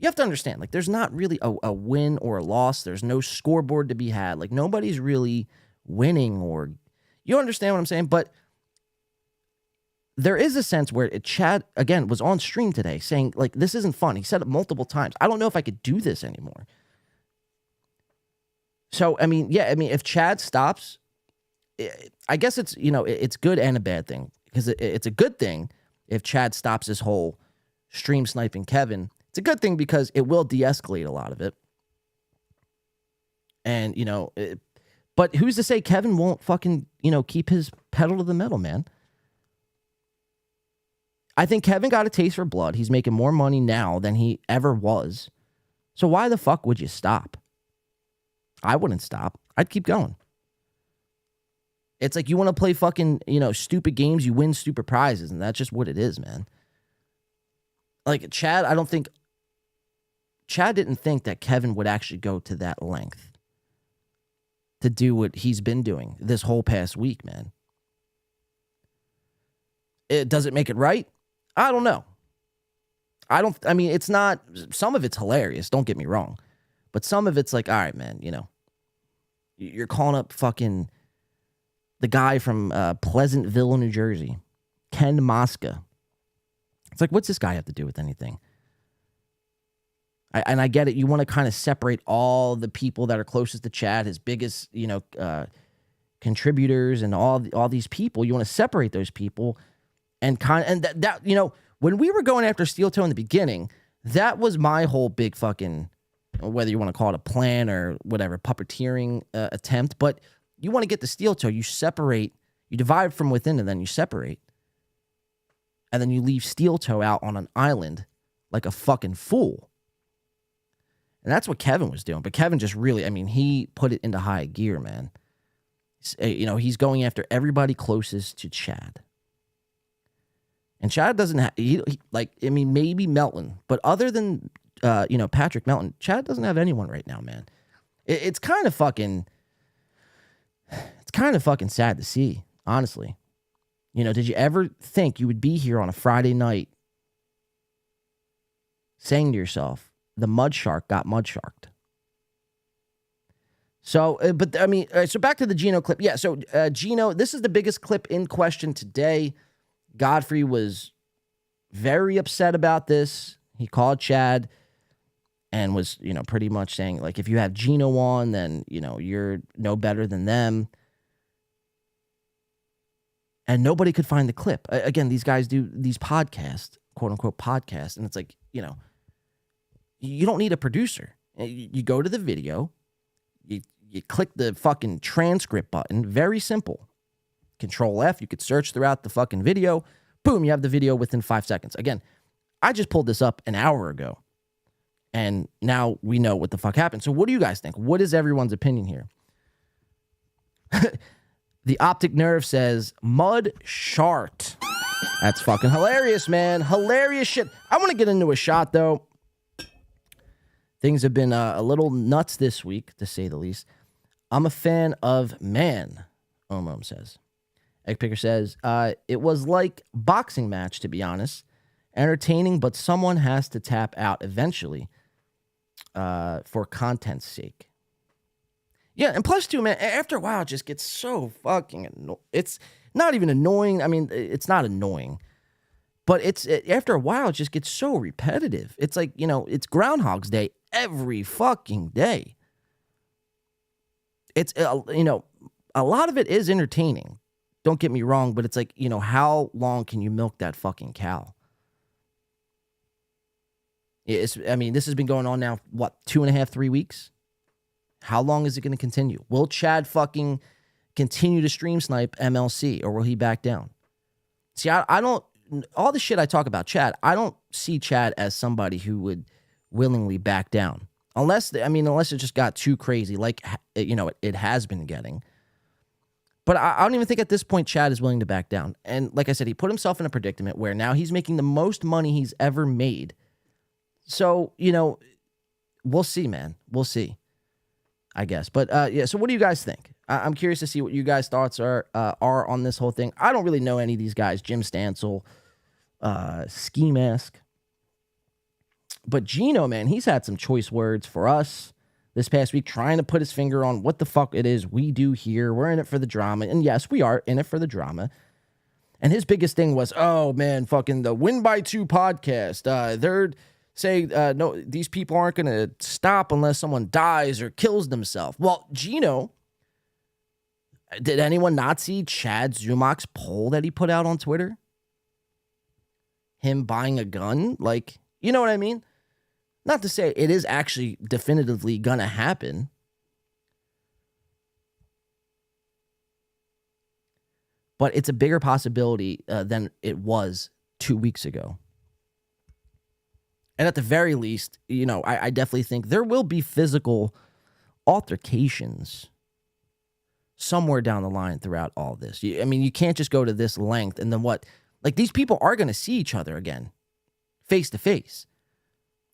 [SPEAKER 1] have to understand, like, there's not really a win or a loss. There's no scoreboard to be had. Like, nobody's really winning or, you understand what I'm saying? But there is a sense where Chad, again, was on stream today saying, like, this isn't fun. He said it multiple times. I don't know if I could do this anymore. So, I mean, if Chad stops, I guess it's, it's good and a bad thing. Because it's a good thing if Chad stops his whole stream sniping Kevin. It's a good thing because it will de-escalate a lot of it. And, but who's to say Kevin won't fucking, keep his pedal to the metal, man? I think Kevin got a taste for blood. He's making more money now than he ever was. So why the fuck would you stop? I wouldn't stop. I'd keep going. It's like you want to play fucking, stupid games, you win stupid prizes, and that's just what it is, man. Like, Chad didn't think that Kevin would actually go to that length to do what he's been doing this whole past week, man. Does it make it right? I don't know. It's not, some of it's hilarious, don't get me wrong. But some of it's like, all right, man, you're calling up fucking the guy from Pleasantville, New Jersey, Ken Mosca. It's like, what's this guy have to do with anything? I get it. You want to kind of separate all the people that are closest to Chad, his biggest, contributors and all these people. You want to separate those people. And that when we were going after Steel Toe in the beginning, that was my whole big fucking, whether you want to call it a plan or whatever, puppeteering attempt. But you want to get the Steel Toe, you separate, you divide from within, and then you separate. And then you leave Steel Toe out on an island like a fucking fool. And that's what Kevin was doing. But Kevin just really, he put it into high gear, man. He's going after everybody closest to Chad. And Chad doesn't have, maybe Melton, but other than, Patrick Melton, Chad doesn't have anyone right now, man. It's kind of fucking sad to see, honestly. Did you ever think you would be here on a Friday night saying to yourself, the mud shark got mud sharked? So, so back to the Gino clip. Yeah, so Gino, this is the biggest clip in question today. Godfrey was very upset about this. He called Chad and was, pretty much saying, like, if you have Gino on, then, you're no better than them. And nobody could find the clip. Again, these guys do these podcasts, quote unquote podcasts. And it's like, you don't need a producer. You go to the video, you click the fucking transcript button. Very simple. Control F, you could search throughout the fucking video. Boom, you have the video within 5 seconds. Again, I just pulled this up an hour ago. And now we know what the fuck happened. So what do you guys think? What is everyone's opinion here? The Optic Nerve says, mud shart. That's fucking hilarious, man. Hilarious shit. I want to get into a shot, though. Things have been a little nuts this week, to say the least. I'm a fan of man, Omom says. Eggpicker says, it was like boxing match, to be honest. Entertaining, but someone has to tap out eventually for content's sake. Yeah, and plus, too, man, after a while, it just gets so fucking annoying. It's not even annoying. It's not annoying. But after a while, it just gets so repetitive. It's like, it's Groundhog's Day every fucking day. It's, a lot of it is entertaining. Don't get me wrong, but it's like, how long can you milk that fucking cow? This has been going on now, 2.5, 3 weeks? How long is it going to continue? Will Chad fucking continue to stream snipe MLC, or will he back down? See, I don't, all the shit I talk about Chad, I don't see Chad as somebody who would willingly back down. Unless it just got too crazy, like, it has been getting. But I don't even think at this point Chad is willing to back down. And like I said, he put himself in a predicament where now he's making the most money he's ever made. So, we'll see, man. We'll see, I guess. But so what do you guys think? I'm curious to see what you guys' thoughts are on this whole thing. I don't really know any of these guys. Jim Stansel, Ski Mask. But Gino, man, he's had some choice words for us this past week, trying to put his finger on what the fuck it is we do here. We're in it for the drama. And yes, we are in it for the drama. And his biggest thing was, oh, man, fucking the Win by 2 podcast. They're saying, no, these people aren't going to stop unless someone dies or kills themselves. Well, Gino, did anyone not see Chad Zumach's poll that he put out on Twitter? Him buying a gun? Like, you know what I mean? Not to say it is actually definitively going to happen. But it's a bigger possibility than it was 2 weeks ago. And at the very least, I definitely think there will be physical altercations somewhere down the line throughout all this. You can't just go to this length and then what? Like, these people are going to see each other again, face to face.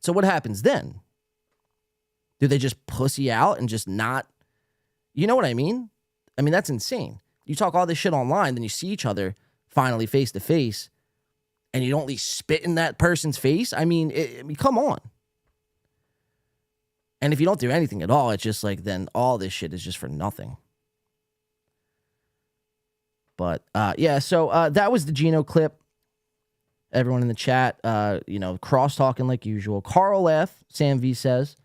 [SPEAKER 1] So what happens then? Do they just pussy out and just not? You know what I mean? That's insane. You talk all this shit online, then you see each other finally face to face, and you don't at least spit in that person's face? Come on. And if you don't do anything at all, it's just like, then all this shit is just for nothing. But, so that was the Gino clip. Everyone in the chat, cross-talking like usual. Carl laugh, Sam V says.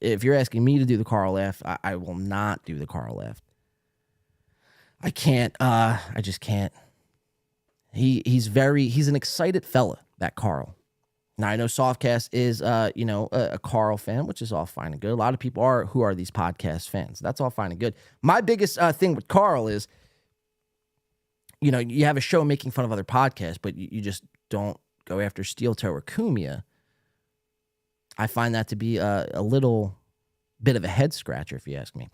[SPEAKER 1] If you're asking me to do the Carl laugh, I will not do the Carl laugh. I can't. I just can't. He's an excited fella, that Carl. Now, I know Softcast is, a Carl fan, which is all fine and good. A lot of people who are these podcast fans. That's all fine and good. My biggest thing with Carl is, you have a show making fun of other podcasts, but you just don't go after Steel Toe or Cumia. I find that to be a little bit of a head scratcher, if you ask me.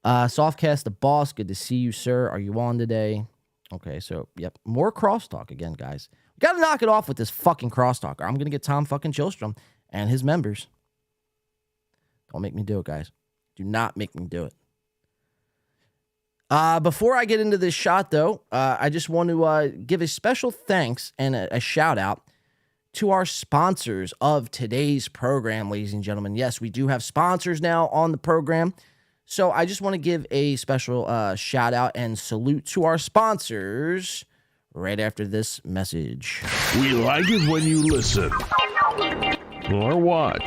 [SPEAKER 1] Softcast, the boss, good to see you, sir. Are you on today? Okay, so, yep, more crosstalk again, guys. We got to knock it off with this fucking crosstalk, or I'm going to get Tom fucking Chillstrom and his members. Don't make me do it, guys. Do not make me do it. Before I get into this shot, though, I just want to give a special thanks and a shout out to our sponsors of today's program, ladies and gentlemen. Yes, we do have sponsors now on the program. So I just want to give a special shout out and salute to our sponsors right after this message.
[SPEAKER 8] We like it when you listen or watch.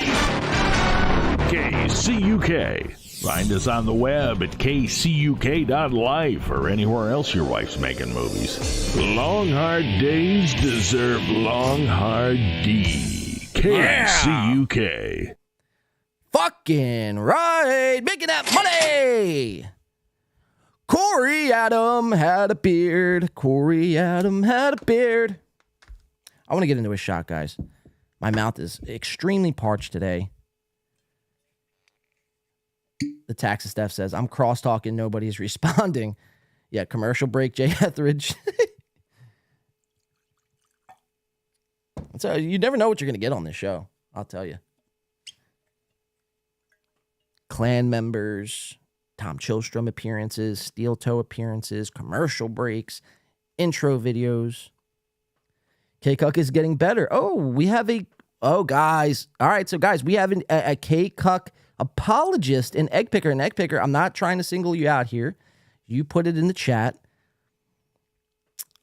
[SPEAKER 8] KCUK. Find us on the web at kcuk.life or anywhere else your wife's making movies. Long, hard days deserve long, hard D. KCUK.
[SPEAKER 1] Fucking right. Making that money. Corey Adam had a beard. Corey Adam had a beard. I want to get into a shot, guys. My mouth is extremely parched today. The taxi staff says, I'm cross-talking, nobody's responding. Yeah, commercial break, Jay Etheridge. So you never know what you're going to get on this show, I'll tell you. Clan members, Tom Chillstrom appearances, Steel Toe appearances, commercial breaks, intro videos. K-Cuck is getting better. Guys. All right, so guys, we have a K-Cuck apologist and egg picker. An egg picker, I'm not trying to single you out here. You put it in the chat.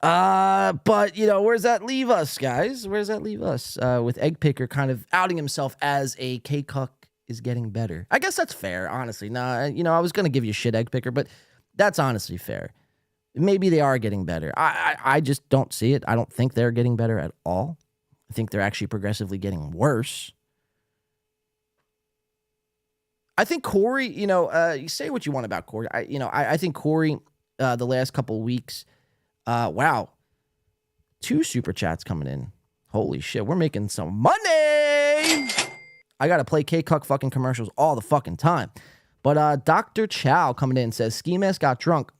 [SPEAKER 1] But, where's that leave us, guys? Where's that leave us? With egg picker kind of outing himself as a K-Cuck is getting better. I guess that's fair, honestly. I was going to give you shit, egg picker, but that's honestly fair. Maybe they are getting better. I just don't see it. I don't think they're getting better at all. I think they're actually progressively getting worse. I think Corey, you say what you want about Corey. I think Corey, the last couple of weeks, wow. 2 super chats coming in. Holy shit, we're making some money. I got to play K-Cuck fucking commercials all the fucking time. But Dr. Chow coming in says, Ski Mask got drunk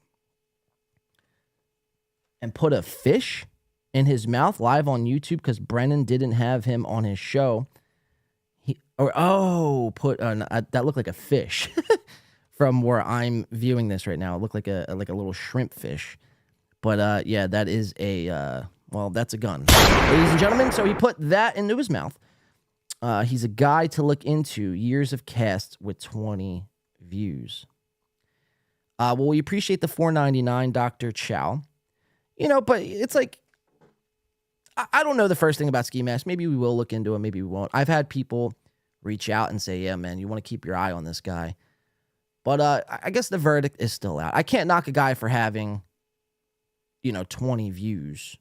[SPEAKER 1] and put a fish in his mouth live on YouTube because Brennan didn't have him on his show. That looked like a fish from where I'm viewing this right now. It looked like a little shrimp fish. But yeah, that is that's a gun. Ladies and gentlemen, so he put that into his mouth. He's a guy to look into. Years of casts with 20 views. Well, we appreciate the $4.99, Dr. Chow. But it's like, I don't know the first thing about Ski Mask. Maybe we will look into it. Maybe we won't. I've had people reach out and say, yeah, man, you want to keep your eye on this guy. But I guess the verdict is still out. I can't knock a guy for having, 20 views.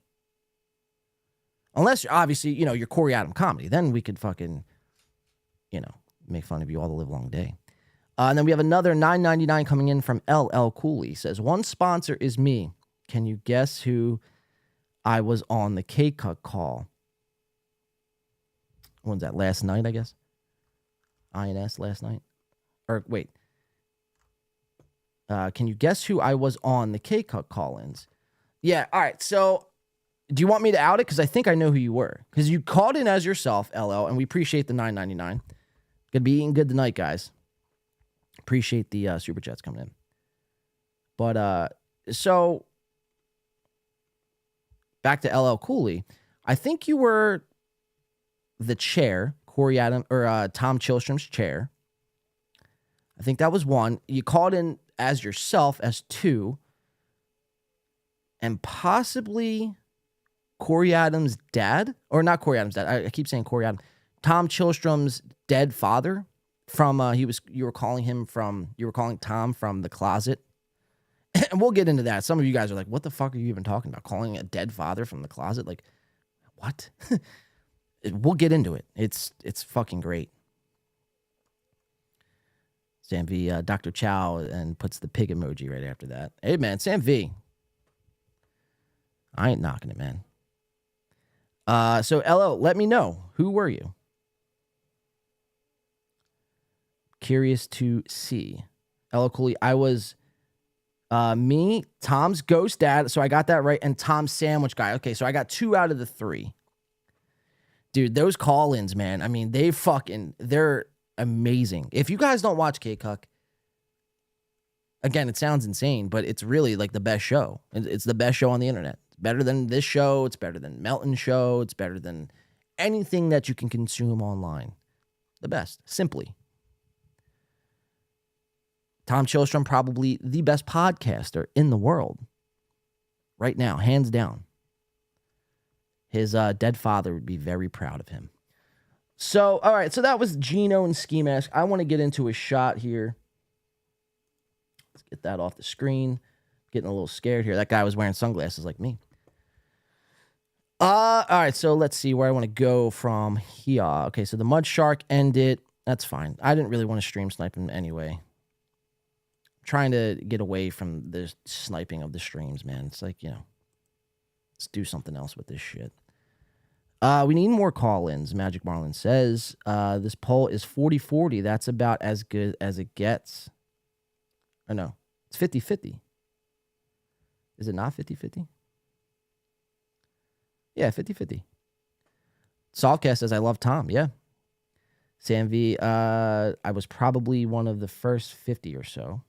[SPEAKER 1] Unless, obviously, you're Corey Adam Comedy. Then we could fucking, make fun of you all the live long day. And then we have another $9.99 coming in from LL Cooley. Says, one sponsor is me. Can you guess who I was on the K-Cuck call? When's that? Last night, I guess? INS last night? Or wait. Can you guess who I was on the K-Cuck call-ins? Yeah, all right. So do you want me to out it? Because I think I know who you were. Because you called in as yourself, LL, and we appreciate the $9.99. Gonna be eating good tonight, guys. Appreciate the Super Chats coming in. But, so back to LL Cooley. I think you were the chair, Corey Adam, or Tom Chilstrom's chair. I think that was one. You called in as yourself as 2. And possibly Corey Adams' dad, or not Corey Adams' dad. I keep saying Corey Adams. Tom Chilstrom's dead father from you were calling Tom from the closet. And we'll get into that. Some of you guys are like, what the fuck are you even talking about? Calling a dead father from the closet? Like, what? We'll get into it. It's fucking great. Sam V, Dr. Chow, and puts the pig emoji right after that. Hey, man, Sam V. I ain't knocking it, man. So, LO, let me know. Who were you? Curious to see. LO Cooley, I was me, Tom's ghost dad, so I got that right, and Tom's sandwich guy. Okay, so I got 2 out of the 3. Dude, those call-ins, man, I mean, they're amazing. If you guys don't watch K-Cuck, again, it sounds insane, but it's really like the best show. It's the best show on the internet. It's better than this show. It's better than Melton's show. It's better than anything that you can consume online. The best, simply. Tom Chilstrom, probably the best podcaster in the world right now, hands down. His dead father would be very proud of him. So, all right, so that was Gino and Ski Mask. I want to get into a shot here. Let's get that off the screen. Getting a little scared here. That guy was wearing sunglasses like me. All right, so let's see where I want to go from here. Okay, so the Mud Shark ended. That's fine. I didn't really want to stream snipe him anyway. I'm trying to get away from the sniping of the streams, man. It's like, let's do something else with this shit. We need more call-ins, Magic Marlin says. This poll is 40-40. That's about as good as it gets. Or no, it's 50-50. Is it not 50-50? Yeah, 50-50. Saltcast says, I love Tom. Yeah. Sam V, I was probably one of the first 50 or so.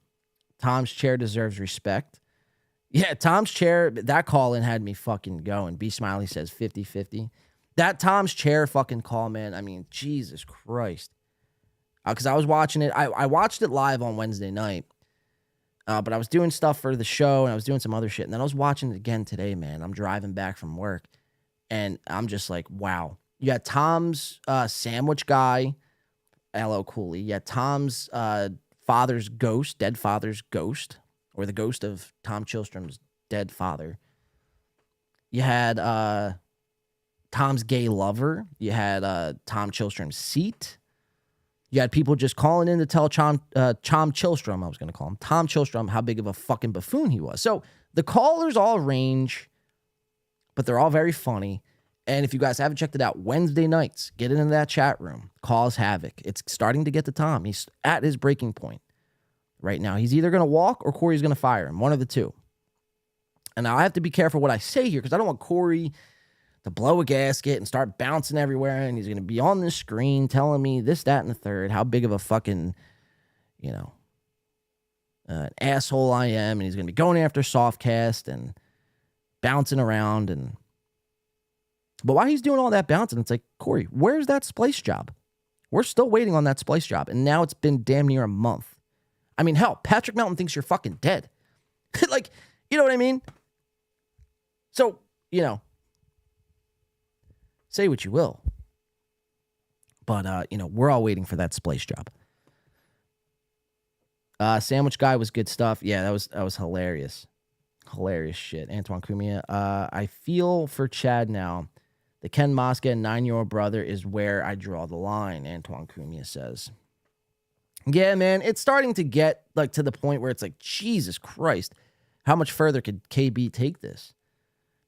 [SPEAKER 1] Tom's chair deserves respect. Yeah, Tom's chair, that call-in had me fucking going. B Smiley says 50-50. That Tom's chair fucking call, man, I mean, Jesus Christ. Because I was watching it. I watched it live on Wednesday night. But I was doing stuff for the show, and I was doing some other shit. And then I was watching it again today, man. I'm driving back from work, and I'm just like, wow. You got Tom's sandwich guy, LL Cooley. You got Tom's father's ghost, dead father's ghost, or the ghost of Tom Chilstrom's dead father. You had Tom's gay lover. You had Tom Chilstrom's seat. You had people just calling in to tell Tom Chilstrom, I was going to call him, Tom Chilstrom, how big of a fucking buffoon he was. So the callers all range but they're all very funny. And if you guys haven't checked it out, Wednesday nights, get into that chat room, cause havoc. It's starting to get to Tom. He's at his breaking point right now. He's either going to walk or Corey's going to fire him, one of the two. And now I have to be careful what I say here because I don't want Corey to blow a gasket and start bouncing everywhere. And he's going to be on the screen telling me this, that, and the third, how big of a fucking, an asshole I am. And he's going to be going after Softcast and bouncing around. But while he's doing all that bouncing, it's like, Corey, where's that splice job? We're still waiting on that splice job. And now it's been damn near a month. I mean, hell, Patrick Melton thinks you're fucking dead. Like, you know what I mean? So, say what you will. But, we're all waiting for that splice job. Sandwich Guy was good stuff. Yeah, that was hilarious. Hilarious shit. Antoine Cumia. I feel for Chad now. The Ken Mosca and 9-year-old brother is where I draw the line, Antoine Cumia says. Yeah, man, it's starting to get like to the point where it's like, Jesus Christ, how much further could KB take this?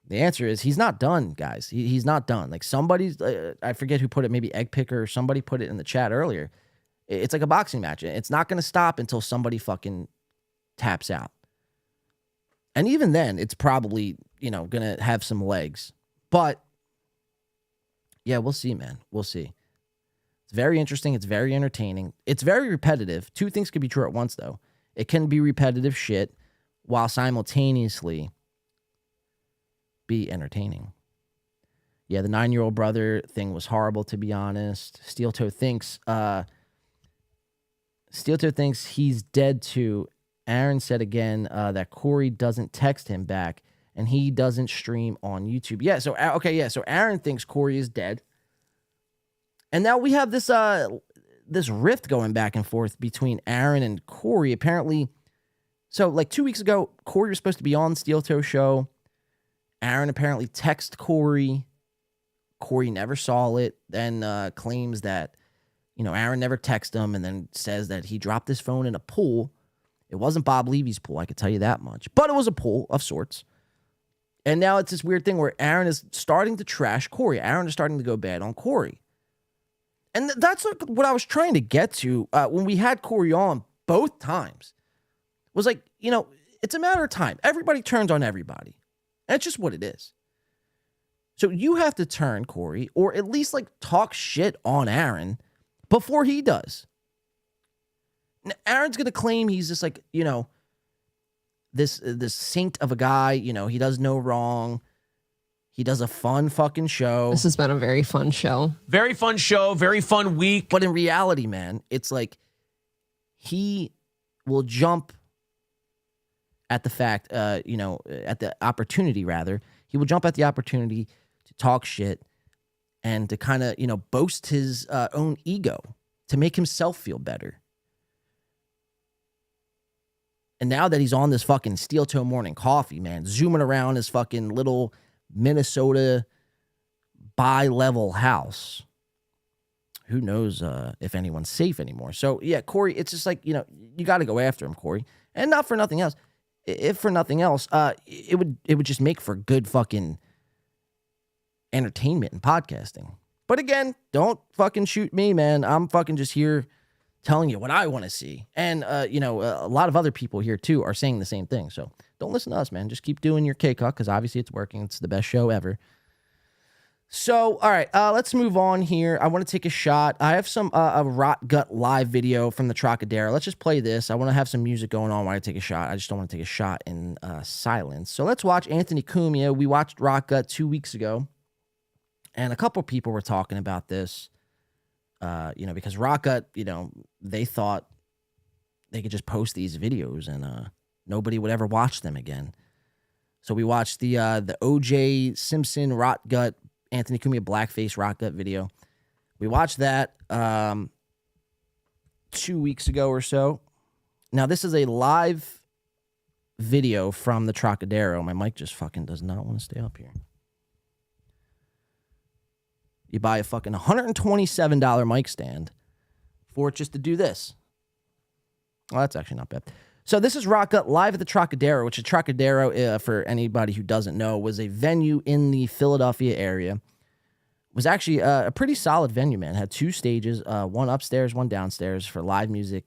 [SPEAKER 1] The answer is he's not done, guys. He's not done. Like somebody's, I forget who put it, maybe Egg Picker or somebody put it in the chat earlier. It's like a boxing match. It's not going to stop until somebody fucking taps out. And even then, it's probably, going to have some legs. But, yeah, we'll see, man. We'll see. It's very interesting. It's very entertaining. It's very repetitive. Two things can be true at once, though. It can be repetitive shit while simultaneously be entertaining. Yeah, the 9-year-old brother thing was horrible, to be honest. Steel Toe thinks he's dead too. Aaron said again that Corey doesn't text him back and he doesn't stream on YouTube. Yeah, so so Aaron thinks Corey is dead. And now we have this this rift going back and forth between Aaron and Corey. Apparently, so like 2 weeks ago, Corey was supposed to be on Steel Toe show. Aaron apparently texted Corey. Corey never saw it. Then claims that, Aaron never texted him, and then says that he dropped his phone in a pool. It wasn't Bob Levy's pool, I could tell you that much. But it was a pool of sorts. And now it's this weird thing where Aaron is starting to trash Corey. Aaron is starting to go bad on Corey. And that's like what I was trying to get to when we had Corey on both times. Was like, it's a matter of time. Everybody turns on everybody. That's just what it is. So you have to turn Corey, or at least like talk shit on Aaron before he does. Now, Aaron's gonna claim he's just like, this saint of a guy. He does no wrong. He does a fun fucking show.
[SPEAKER 12] This has been a very fun show.
[SPEAKER 10] Very fun show. Very fun week.
[SPEAKER 1] But in reality, man, it's like he will jump at the fact, at the opportunity, rather. He will jump at the opportunity to talk shit and to kind of, boast his own ego to make himself feel better. And now that he's on this fucking Steel Toe Morning Coffee, man, zooming around his fucking little Minnesota bi-level house, who knows if anyone's safe anymore. So, yeah, Corey, it's just like, you got to go after him, Corey. And not for nothing else. If for nothing else, it would just make for good fucking entertainment and podcasting. But again, don't fucking shoot me, man. I'm fucking just here telling you what I want to see. And, a lot of other people here, too, are saying the same thing. So don't listen to us, man. Just keep doing your K-Cuck because obviously it's working. It's the best show ever. So, all right, let's move on here. I want to take a shot. I have some a Rot Gut live video from the Trocadero. Let's just play this. I want to have some music going on while I take a shot. I just don't want to take a shot in silence. So let's watch Anthony Cumia. We watched Rot Gut 2 weeks ago, and a couple people were talking about this, because Rot Gut, they thought they could just post these videos and nobody would ever watch them again. So we watched the O.J. Simpson Rot Gut Anthony Cumia blackface Rot Gut video. We watched that 2 weeks ago or so. Now, this is a live video from the Trocadero. My mic just fucking does not want to stay up here. You buy a fucking $127 mic stand for it just to do this. Well, that's actually not bad. So this is Rock Gut live at the Trocadero, which is Trocadero, for anybody who doesn't know, was a venue in the Philadelphia area. It was actually a pretty solid venue, man. It had 2 stages, one upstairs, one downstairs for live music.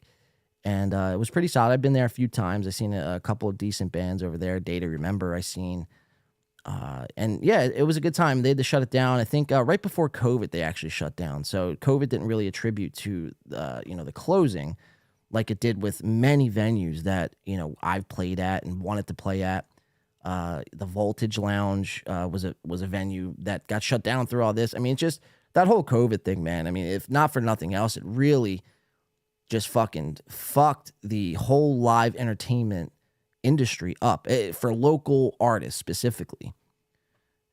[SPEAKER 1] And it was pretty solid. I've been there a few times. I've seen a couple of decent bands over there. Day to Remember I seen. And yeah, it was a good time. They had to shut it down. I think right before COVID, they actually shut down. So COVID didn't really attribute to the closing like it did with many venues that, I've played at and wanted to play at. The Voltage Lounge was a venue that got shut down through all this. I mean, just that whole COVID thing, man. I mean, if not for nothing else, it really just fucking fucked the whole live entertainment industry up for local artists specifically.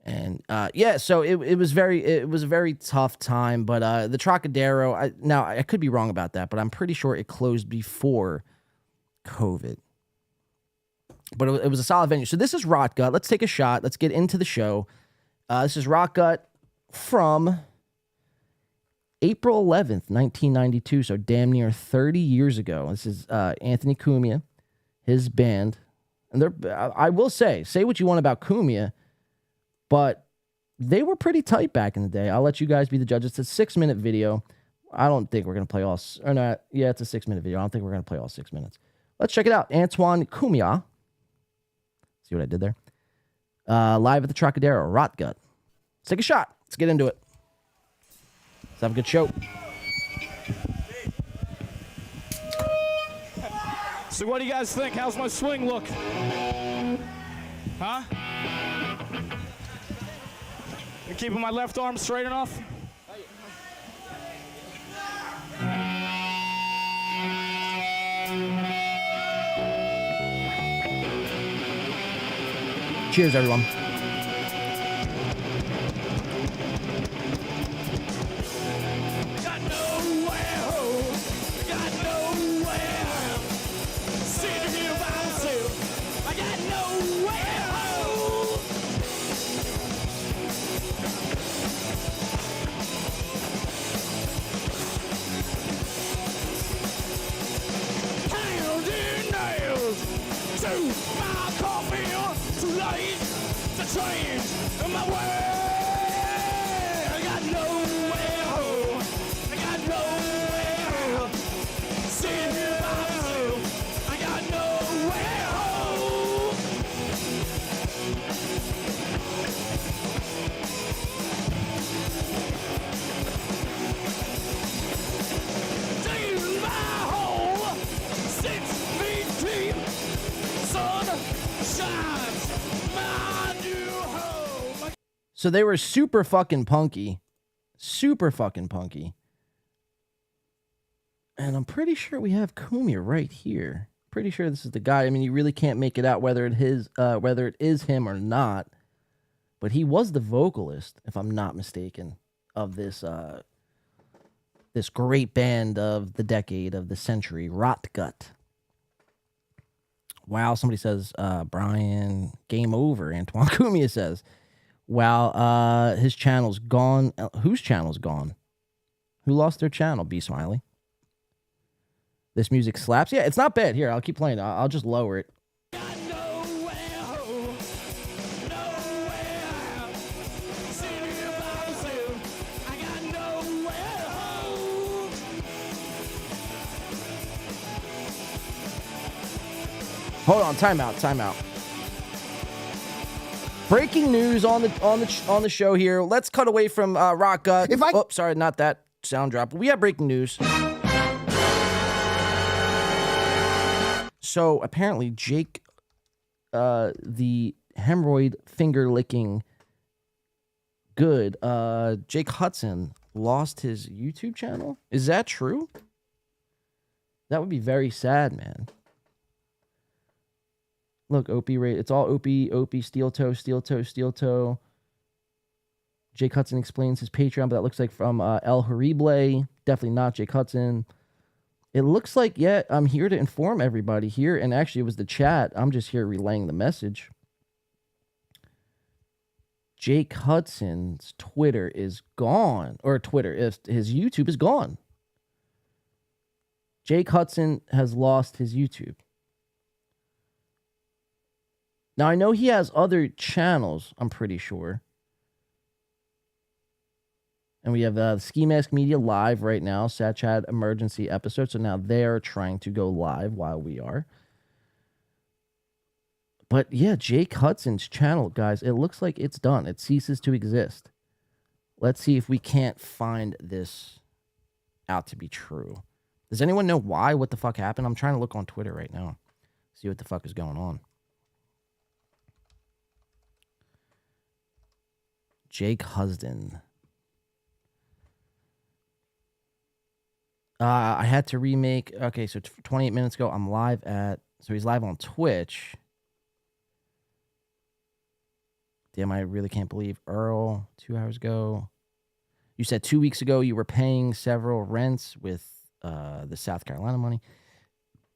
[SPEAKER 1] And so it was a very tough time. But the Trocadero, I could be wrong about that, but I'm pretty sure it closed before COVID. But it was a solid venue. So this is Rot Gut. Let's take a shot. Let's get into the show. This is Rot Gut from April 11th, 1992. So damn near 30 years ago. This is Anthony Cumia, his band. And I will say what you want about Cumia, but they were pretty tight back in the day. I'll let you guys be the judges. It's a 6-minute video. I don't think we're going to play all... Or not. Yeah, it's a 6-minute video. I don't think we're going to play all 6 minutes. Let's check it out. Antoine Cumia. See what I did there? Live at the Trocadero. Rot Gut. Let's take a shot. Let's get into it. Let's have a good show.
[SPEAKER 12] So what do you guys think? How's my swing look? Huh? You keeping my left arm straight enough?
[SPEAKER 1] Cheers, everyone. So they were super fucking punky. And I'm pretty sure we have Cumia right here. Pretty sure this is the guy. I mean, you really can't make it out whether it is him or not. But he was the vocalist, if I'm not mistaken, of this this great band of the decade, of the century, Rot Gut. Wow, somebody says, Brian, game over, Antoine Cumia says. Wow, his channel's gone. Whose channel's gone? Who lost their channel? B Smiley. This music slaps. Yeah, it's not bad. Here, I'll keep playing. I'll just lower it. Hold on, time out. Breaking news on the show here. Let's cut away from Rock Gut. Sorry, not that sound drop. We have breaking news. So apparently Jake, the hemorrhoid finger licking good, Jake Hudson lost his YouTube channel. Is that true? That would be very sad, man. Look, Opie rate. It's all Opie, steel toe. Jake Hudson explains his Patreon, but that looks like from El Horrible. Definitely not Jake Hudson. It looks like, yeah, I'm here to inform everybody here. And actually, it was the chat. I'm just here relaying the message. Jake Hudson's Twitter is gone. Or his YouTube is gone. Jake Hudson has lost his YouTube. Now, I know he has other channels, I'm pretty sure. And we have Ski Mask Media live right now, Sat Chat emergency episode. So now they're trying to go live while we are. But yeah, Jake Hudson's channel, guys, it looks like it's done. It ceases to exist. Let's see if we can't find this out to be true. Does anyone know why? What the fuck happened? I'm trying to look on Twitter right now. See what the fuck is going on. Jake Husden. I had to remake. Okay, so 28 minutes ago, I'm live at. So he's live on Twitch. Damn, I really can't believe Earl 2 hours ago. You said 2 weeks ago you were paying several rents with the South Carolina money.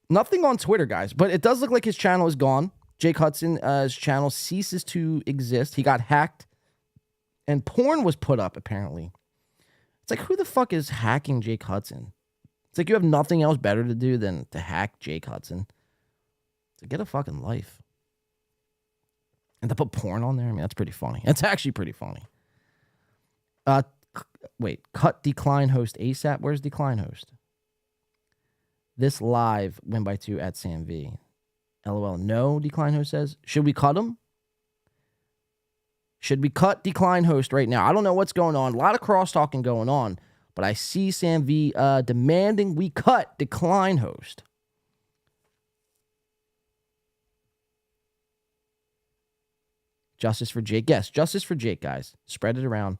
[SPEAKER 1] Nothing on Twitter, guys, but it does look like his channel is gone. Jake Hudson's channel ceases to exist. He got hacked, and porn was put up, apparently. It's like, who the fuck is hacking Jake Hudson? It's like you have nothing else better to do than to hack Jake Hudson. So get a fucking life. And to put porn on there, I mean, that's pretty funny. That's actually pretty funny. Wait, cut decline host ASAP. Where's decline host? This live win by 2 at Sam V. LOL. No, decline host says. Should we cut him? Should we cut decline host right now? I don't know what's going on. A lot of cross-talking going on. But I see Sam V demanding we cut decline host. Justice for Jake. Yes, justice for Jake, guys. Spread it around.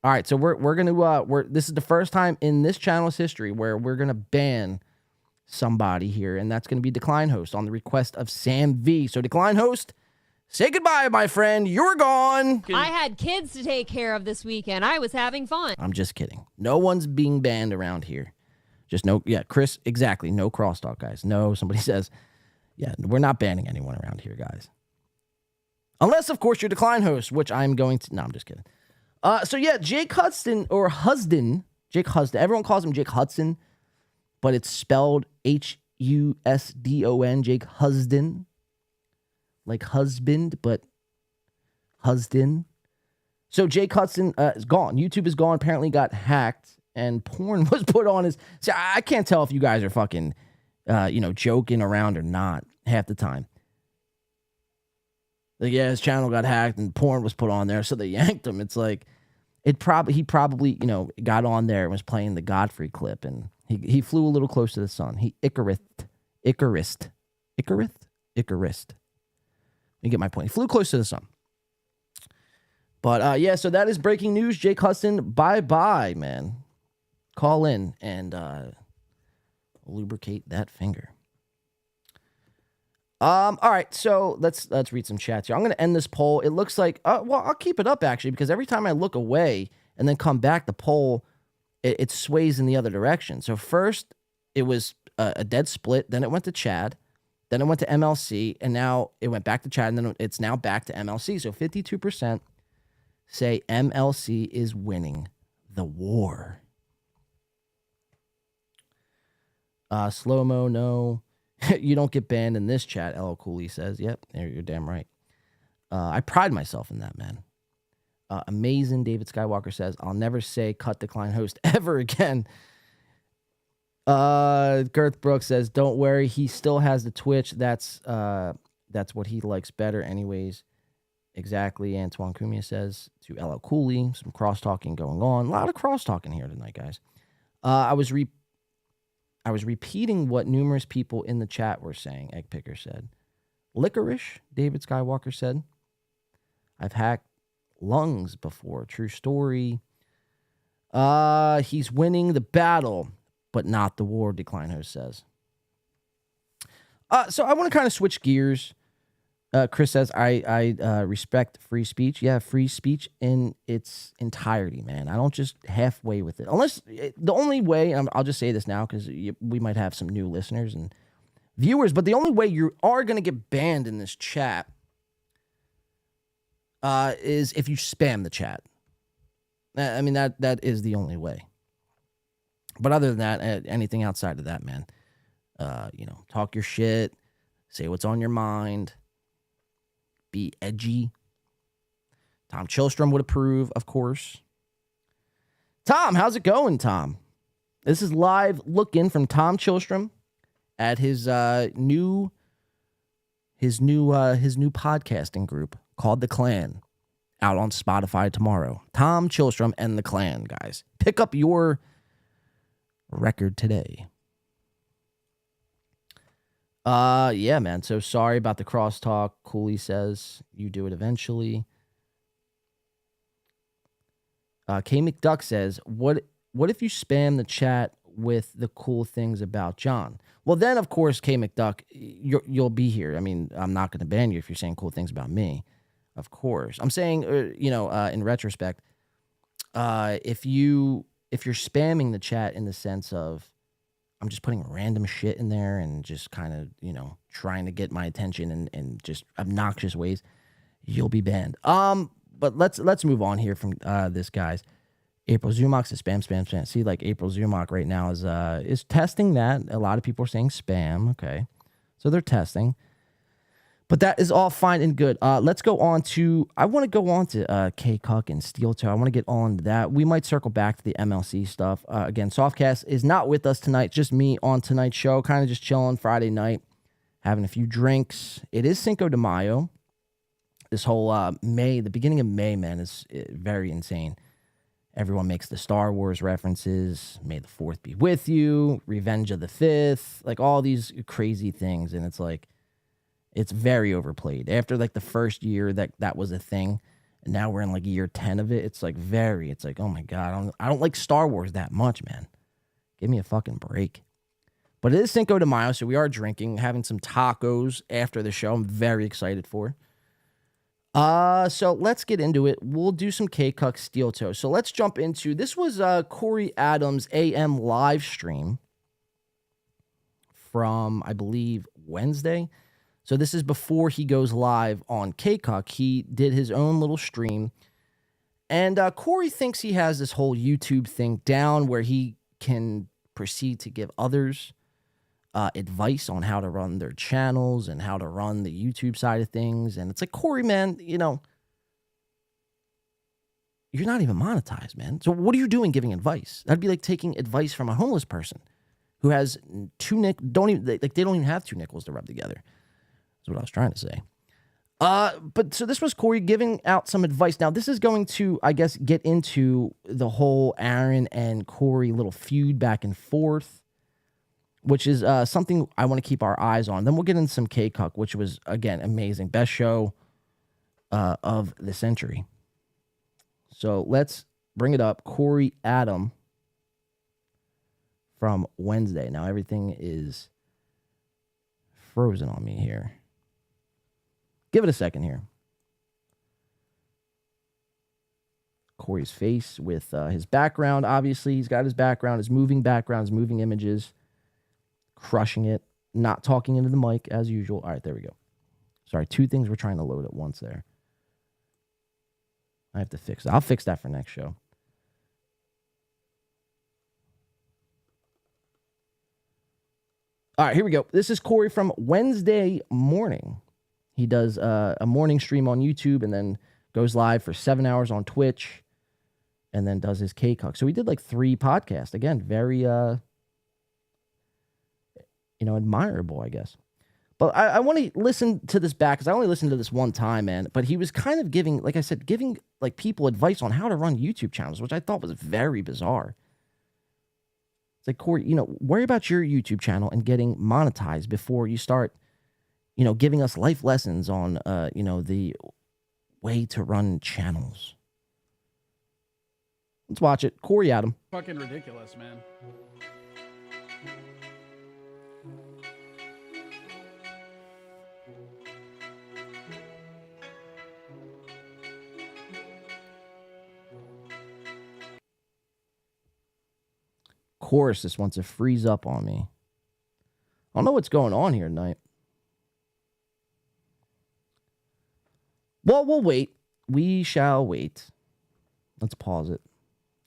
[SPEAKER 1] All right, so we're gonna this is the first time in this channel's history where we're gonna ban somebody here, and that's gonna be decline host on the request of Sam V. So decline host, say goodbye, my friend. You're gone.
[SPEAKER 9] I had kids to take care of this weekend. I was having fun.
[SPEAKER 1] I'm just kidding. No one's being banned around here. Just no, yeah, Chris, exactly. No crosstalk, guys. No, somebody says, yeah, we're not banning anyone around here, guys. Unless, of course, you're decline host, which I'm going to. No, I'm just kidding. So yeah, Jake Hudson or Husden, Jake Husden. Everyone calls him Jake Hudson, but it's spelled Husdon, Jake Husden. Like husband, but Husden. So Jake Hudson is gone. YouTube is gone. Apparently got hacked, and porn was put on his. See, I can't tell if you guys are fucking, joking around or not half the time. Like, yeah, his channel got hacked and porn was put on there, so they yanked him. It's like he probably got on there and was playing the Godfrey clip, and he flew a little close to the sun. He Icarist. You get my point. He flew close to the sun. But yeah, so that is breaking news. Jake Hudson, bye-bye, man. Call in and lubricate that finger. All right, so let's read some chats here. I'm gonna end this poll. It looks like I'll keep it up actually, because every time I look away and then come back, the poll it sways in the other direction. So first it was a dead split, then it went to Chad. Then it went to MLC, and now it went back to Chad, and then it's now back to MLC. So 52% say MLC is winning the war. Slow-mo, no. You don't get banned in this chat, LL Cooley says. Yep, you're damn right. I pride myself in that, man. Amazing, David Skywalker says, I'll never say cut decline host ever again. Girth Brooks says, don't worry, he still has the Twitch. That's what he likes better anyways. Exactly. Antoine Cumia says to LL Cooley, some cross-talking going on. A lot of cross-talking here tonight, guys. I was repeating what numerous people in the chat were saying, Egg Picker said. Licorice, David Skywalker said. I've hacked lungs before. True story. He's winning the battle, but not the war, Decline Host says. So I want to kind of switch gears. Chris says, I respect free speech. Yeah, free speech in its entirety, man. I don't just halfway with it. Unless, the only way, I'll just say this now because we might have some new listeners and viewers, but the only way you are going to get banned in this chat is if you spam the chat. I mean, that is the only way. But other than that, anything outside of that, man, talk your shit, say what's on your mind. be edgy. Tom Chilstrom would approve, of course. Tom, how's it going, Tom? This is live look-in from Tom Chilstrom at his new podcasting group called The Clan, out on Spotify tomorrow. Tom Chilstrom and The Clan, guys. Pick up your record today. Yeah, man. So sorry about the crosstalk. Cooley says you do it eventually. K McDuck says, what if you spam the chat with the cool things about John? Well, then, of course, K McDuck, you'll be here. I mean, I'm not going to ban you if you're saying cool things about me. Of course. I'm saying, in retrospect, if you're spamming the chat in the sense of I'm just putting random shit in there and just kind of, trying to get my attention in just obnoxious ways, you'll be banned. But let's move on here from this, guys. April Zumach says spam. See, like April Zumach right now is testing that. A lot of people are saying spam. Okay, so they're testing. But that is all fine and good. Let's go on to, I want to go on to K Cuck and Steel Toe. I want to get on to that. We might circle back to the MLC stuff. Again, Softcast is not with us tonight. Just me on tonight's show. Kind of just chilling Friday night, having a few drinks. It is Cinco de Mayo. This whole May, the beginning of May, man, is very insane. Everyone makes the Star Wars references. May the 4th be with you. Revenge of the 5th. Like all these crazy things. And it's like, it's very overplayed. After like the first year that was a thing, and now we're in like year 10 of it, it's like oh my God, I don't like Star Wars that much, man. Give me a fucking break. But it is Cinco de Mayo, so we are drinking, having some tacos after the show. I'm very excited for. So let's get into it. We'll do some K-Cuck Steel Toe. So let's jump into, this was Corey Adams' AM live stream from, I believe, Wednesday. So this is before he goes live on K-Cuck. He did his own little stream. And Corey thinks he has this whole YouTube thing down where he can proceed to give others advice on how to run their channels and how to run the YouTube side of things. And it's like, Corey, man, you're not even monetized, man. So what are you doing giving advice? That'd be like taking advice from a homeless person who has they don't even have 2 nickels to rub together. That's what I was trying to say. But so this was Corey giving out some advice. Now, this is going to, I guess, get into the whole Aaron and Corey little feud back and forth, which is something I want to keep our eyes on. Then we'll get into some K-Cuck, which was, again, amazing. Best show of the century. So let's bring it up. Corey Adam from Wednesday. Now, everything is frozen on me here. Give it a second here. Corey's face with his background. Obviously, he's got his background, his moving backgrounds, moving images, crushing it, not talking into the mic as usual. All right, there we go. Sorry, 2 things we're trying to load at once there. I have to fix that. I'll fix that for next show. All right, here we go. This is Corey from Wednesday morning. He does a morning stream on YouTube and then goes live for 7 hours on Twitch and then does his K-Cuck. So he did like 3 podcasts. Again, very, admirable, I guess. But I want to listen to this back because I only listened to this one time, man. But he was kind of giving like people advice on how to run YouTube channels, which I thought was very bizarre. It's like, Corey, worry about your YouTube channel and getting monetized before you start giving us life lessons on, the way to run channels. Let's watch it. Corey Adam.
[SPEAKER 12] Fucking ridiculous, man.
[SPEAKER 1] Course, this wants to freeze up on me. I don't know what's going on here tonight. Well, we'll wait. We shall wait. Let's pause it.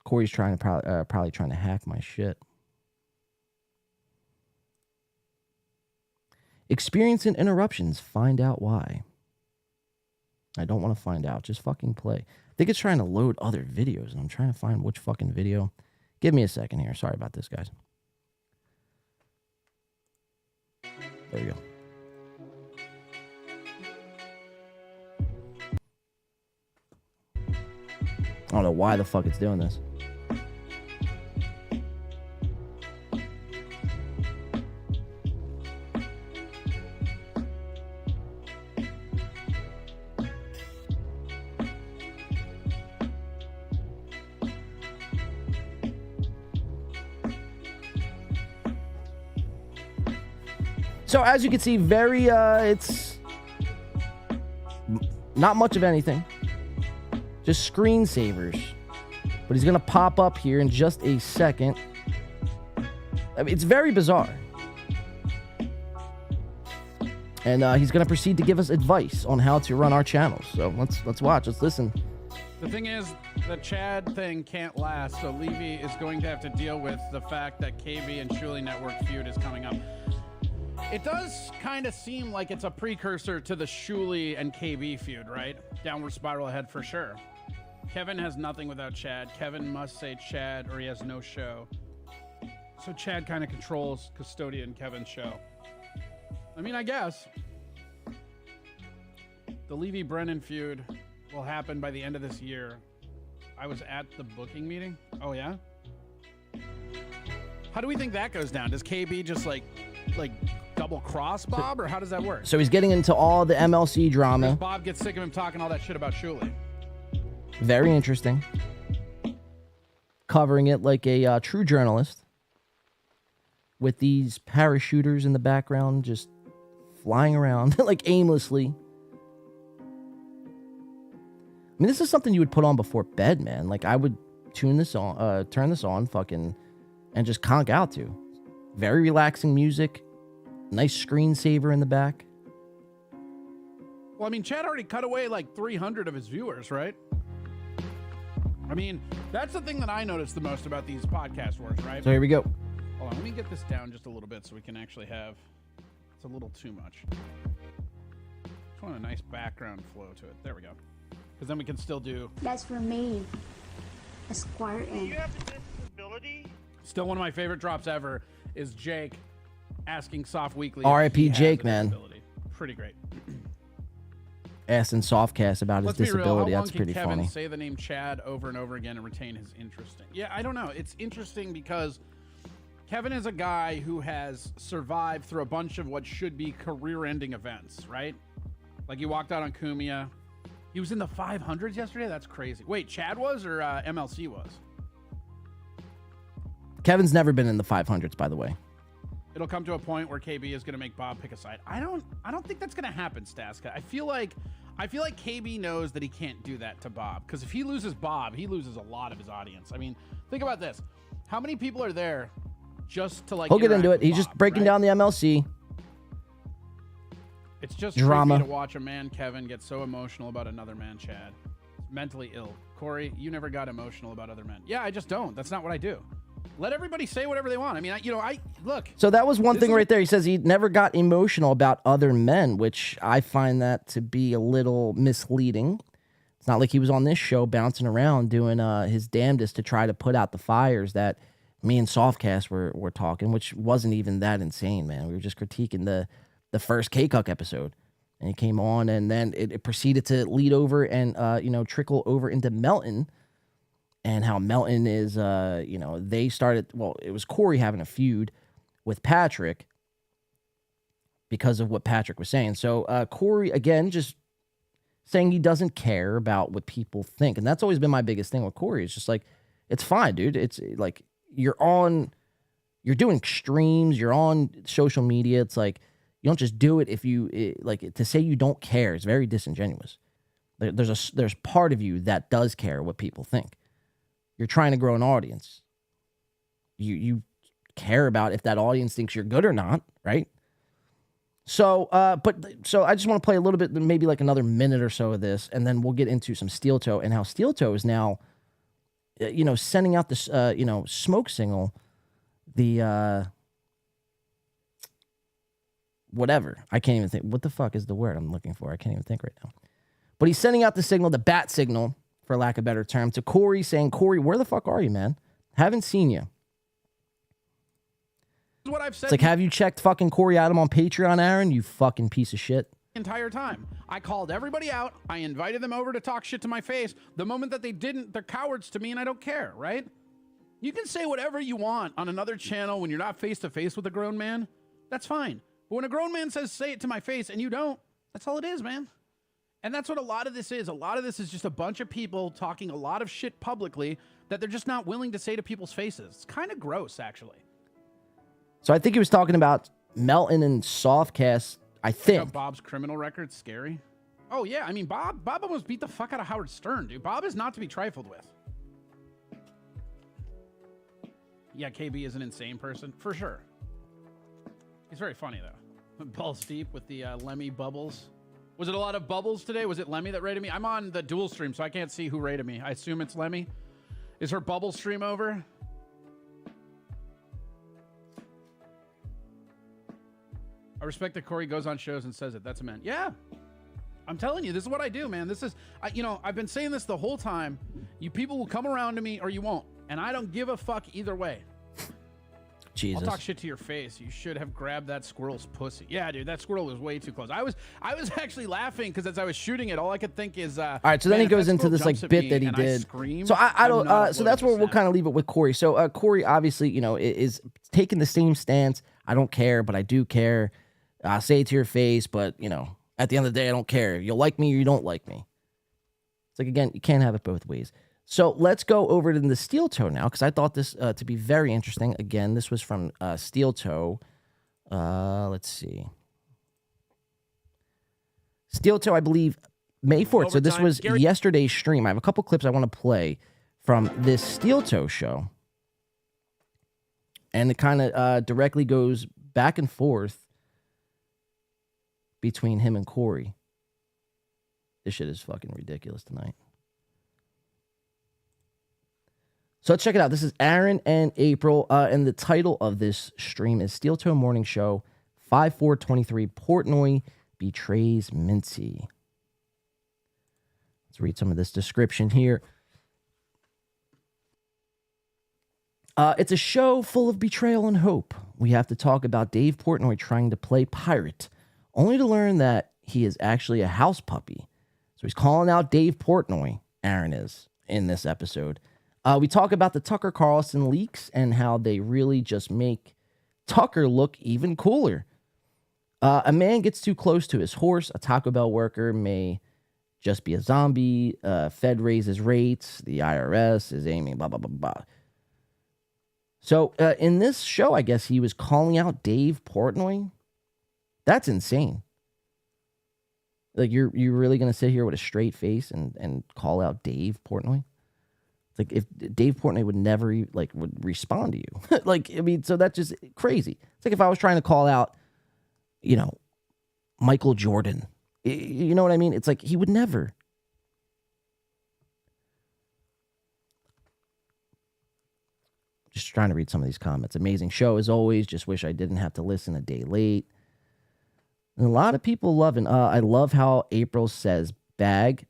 [SPEAKER 1] Corey's trying to probably trying to hack my shit. Experiencing interruptions. Find out why. I don't want to find out. Just fucking play. I think it's trying to load other videos, and I'm trying to find which fucking video. Give me a second here. Sorry about this, guys. There we go. I don't know why the fuck it's doing this. So as you can see, very, it's not much of anything. Just screensavers. But he's going to pop up here in just a second. I mean, it's very bizarre. And he's going to proceed to give us advice on how to run our channels. So let's watch. Let's listen.
[SPEAKER 12] The thing is, the Chad thing can't last, so Levy is going to have to deal with the fact that KB and Shuli Network feud is coming up. It does kind of seem like it's a precursor to the Shuli and KB feud, right? Downward spiral ahead for sure. Kevin has nothing without Chad. Kevin must say Chad or he has no show. So Chad kind of controls Custodian Kevin's show. I mean, I guess. The Levy-Brennan feud will happen by the end of this year. I was at the booking meeting. Oh, yeah? How do we think that goes down? Does KB just like double cross Bob, or how does that work?
[SPEAKER 1] So he's getting into all the MLC drama.
[SPEAKER 12] Does Bob gets sick of him talking all that shit about Shuli?
[SPEAKER 1] Very interesting. Covering it like a true journalist. With these parachuters in the background just flying around like aimlessly. I mean, this is something you would put on before bed, man. Like, I would turn this on, fucking, and just conk out to. Very relaxing music. Nice screensaver in the back.
[SPEAKER 12] Well, I mean, Chad already cut away like 300 of his viewers, right? I mean, that's the thing that I noticed the most about these podcast wars, right?
[SPEAKER 1] So here we go.
[SPEAKER 12] Hold on, let me get this down just a little bit so we can actually have... It's a little too much. Just want a nice background flow to it. There we go. Because then we can still do...
[SPEAKER 13] That's for me. A squirt.
[SPEAKER 14] Do you have a disability?
[SPEAKER 12] Still one of my favorite drops ever is Jake asking Soft Weekly.
[SPEAKER 1] R.I.P. Jake, man.
[SPEAKER 12] Pretty great.
[SPEAKER 1] Asking Softcast about his
[SPEAKER 12] Let's be real.
[SPEAKER 1] disability.
[SPEAKER 12] How long
[SPEAKER 1] That's
[SPEAKER 12] can
[SPEAKER 1] pretty
[SPEAKER 12] Kevin
[SPEAKER 1] funny.
[SPEAKER 12] say the name Chad over and over again and retain his interesting? Yeah, I don't know. It's interesting because Kevin is a guy who has survived through a bunch of what should be career-ending events, right? Like he walked out on Cumia. He was in the 500s yesterday? That's crazy. Wait, Chad was or MLC was?
[SPEAKER 1] Kevin's never been in the 500s, by the way.
[SPEAKER 12] It'll come to a point where KB is going to make Bob pick a side. I don't think that's going to happen, Staska. I feel like KB knows that he can't do that to Bob, because if he loses Bob, he loses a lot of his audience. I mean, think about this. How many people are there just to like
[SPEAKER 1] He'll get into it. He's
[SPEAKER 12] Bob,
[SPEAKER 1] just breaking
[SPEAKER 12] right?
[SPEAKER 1] down the MLC.
[SPEAKER 12] It's just
[SPEAKER 1] drama
[SPEAKER 12] creepy to watch a man, Kevin, get so emotional about another man, Chad. Mentally ill. Corey, you never got emotional about other men. Yeah, I just don't. That's not what I do. Let everybody say whatever they want. I mean, I look.
[SPEAKER 1] So that was one thing right there. He says he never got emotional about other men, which I find that to be a little misleading. It's not like he was on this show bouncing around doing his damnedest to try to put out the fires that me and Softcast were talking, which wasn't even that insane, man. We were just critiquing the first K-Cuck episode. And he came on, and then it proceeded to lead over and, trickle over into Melton. And how Melton is, they started, well, it was Corey having a feud with Patrick because of what Patrick was saying. So Corey, again, just saying he doesn't care about what people think. And that's always been my biggest thing with Corey. It's just like, it's fine, dude. It's like, you're doing streams, you're on social media. It's like, you don't just do it if you, to say you don't care is very disingenuous. There's part of you that does care what people think. You're trying to grow an audience. You care about if that audience thinks you're good or not, right? So, so I just want to play a little bit, maybe like another minute or so of this, and then we'll get into some Steel Toe and how Steel Toe is now, sending out this, smoke signal, the, whatever. I can't even think. What the fuck is the word I'm looking for? I can't even think right now. But he's sending out the signal, the bat signal, for lack of a better term, to Corey, saying, Corey, where the fuck are you, man? Haven't seen you.
[SPEAKER 12] What I've said.
[SPEAKER 1] It's like, have you checked fucking Corey Adam on Patreon, Aaron? You fucking piece of shit.
[SPEAKER 12] Entire time. I called everybody out. I invited them over to talk shit to my face. The moment that they didn't, they're cowards to me, and I don't care, right? You can say whatever you want on another channel when you're not face to face with a grown man. That's fine. But when a grown man says, say it to my face, and you don't, that's all it is, man. And that's what a lot of this is. A lot of this is just a bunch of people talking a lot of shit publicly that they're just not willing to say to people's faces. It's kind of gross, actually.
[SPEAKER 1] So I think he was talking about Melton and Softcast, I think.
[SPEAKER 12] Bob's criminal record's scary. Oh, yeah. I mean, Bob almost beat the fuck out of Howard Stern, dude. Bob is not to be trifled with. Yeah, KB is an insane person, for sure. He's very funny, though. Balls deep with the Lemmy bubbles. Was it a lot of bubbles today? Was it Lemmy that rated me? I'm on the dual stream, so I can't see who rated me. I assume it's Lemmy. Is her bubble stream over? I respect that Corey goes on shows and says it. That's a man. Yeah. I'm telling you, this is what I do, man. This is, I've been saying this the whole time. You people will come around to me or you won't. And I don't give a fuck either way.
[SPEAKER 1] Jesus.
[SPEAKER 12] I'll talk shit to your face. You should have grabbed that squirrel's pussy. Yeah, dude, that squirrel was way too close. I was actually laughing because as I was shooting it, all I could think is,
[SPEAKER 1] all right, so then he goes into this like bit that he did. So I don't. So that's where we'll kind of leave it with Corey. So Corey obviously, is taking the same stance. I don't care, but I do care. I'll say it to your face, but at the end of the day, I don't care. You'll like me or you don't like me. It's like, again, you can't have it both ways. So let's go over to the Steel Toe now, because I thought this to be very interesting. Again, this was from Steel Toe. Let's see. Steel Toe, I believe, May 4th. So this was yesterday's stream. I have a couple clips I want to play from this Steel Toe show. And it kind of directly goes back and forth between him and Corey. This shit is fucking ridiculous tonight. So let's check it out. This is Aaron and April, and the title of this stream is Steel Toe Morning Show 5423 Portnoy betrays Mincy. Let's read some of this description here. It's a show full of betrayal and hope. We have to talk about Dave Portnoy trying to play pirate, only to learn that he is actually a house puppy. So he's calling out Dave Portnoy, Aaron is, in this episode. We talk about the Tucker Carlson leaks and how they really just make Tucker look even cooler. A man gets too close to his horse. A Taco Bell worker may just be a zombie. Fed raises rates. The IRS is aiming, blah, blah, blah, blah. So in this show, I guess he was calling out Dave Portnoy. That's insane. Like, you're really going to sit here with a straight face and call out Dave Portnoy? Like, if Dave Portnoy would never would respond to you. Like, I mean, so that's just crazy. It's like if I was trying to call out, Michael Jordan. You know what I mean? It's like he would never. Just trying to read some of these comments. Amazing show as always. Just wish I didn't have to listen a day late. And a lot of people loving. I love how April says bag.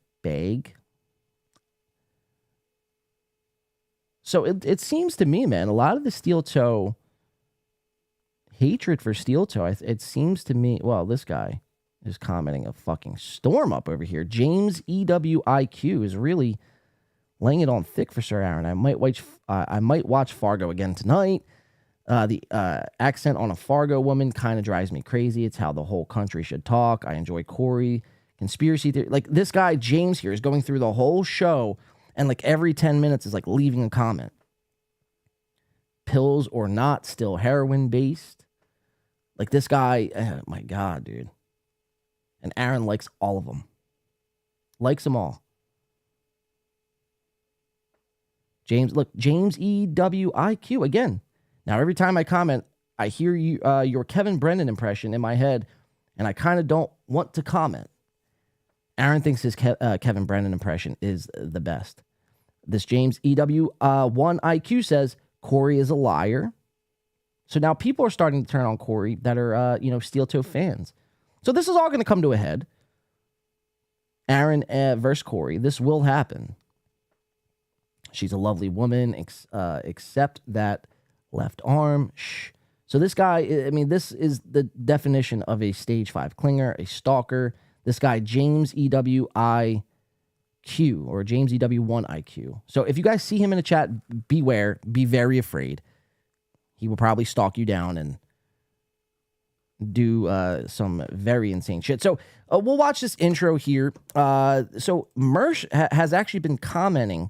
[SPEAKER 1] So it seems to me, man, a lot of the Steel Toe hatred for Steel Toe, it seems to me, well, this guy is commenting a fucking storm up over here. James EWIQ is really laying it on thick for Sir Aaron. I might watch Fargo again tonight. The accent on a Fargo woman kind of drives me crazy. It's how the whole country should talk. I enjoy Corey. Conspiracy theory. Like, this guy, James, here is going through the whole show, and like every 10 minutes is like leaving a comment. Pills or not, still heroin based. Like, this guy, oh my God, dude. And Aaron likes all of them. Likes them all. James EWIQ again. Now, every time I comment, I hear your Kevin Brennan impression in my head, and I kind of don't want to comment. Aaron thinks his Kevin Brennan impression is the best. This James EW1IQ says Corey is a liar. So now people are starting to turn on Corey that are Steel Toe fans. So this is all going to come to a head. Aaron versus Corey. This will happen. She's a lovely woman, except that left arm. Shh. So this guy, I mean, this is the definition of a stage 5 clinger, a stalker. This guy, James EWIQ, or James EW1IQ. So if you guys see him in the chat, beware, be very afraid. He will probably stalk you down and do some very insane shit. So we'll watch this intro here. So Mersh has actually been commenting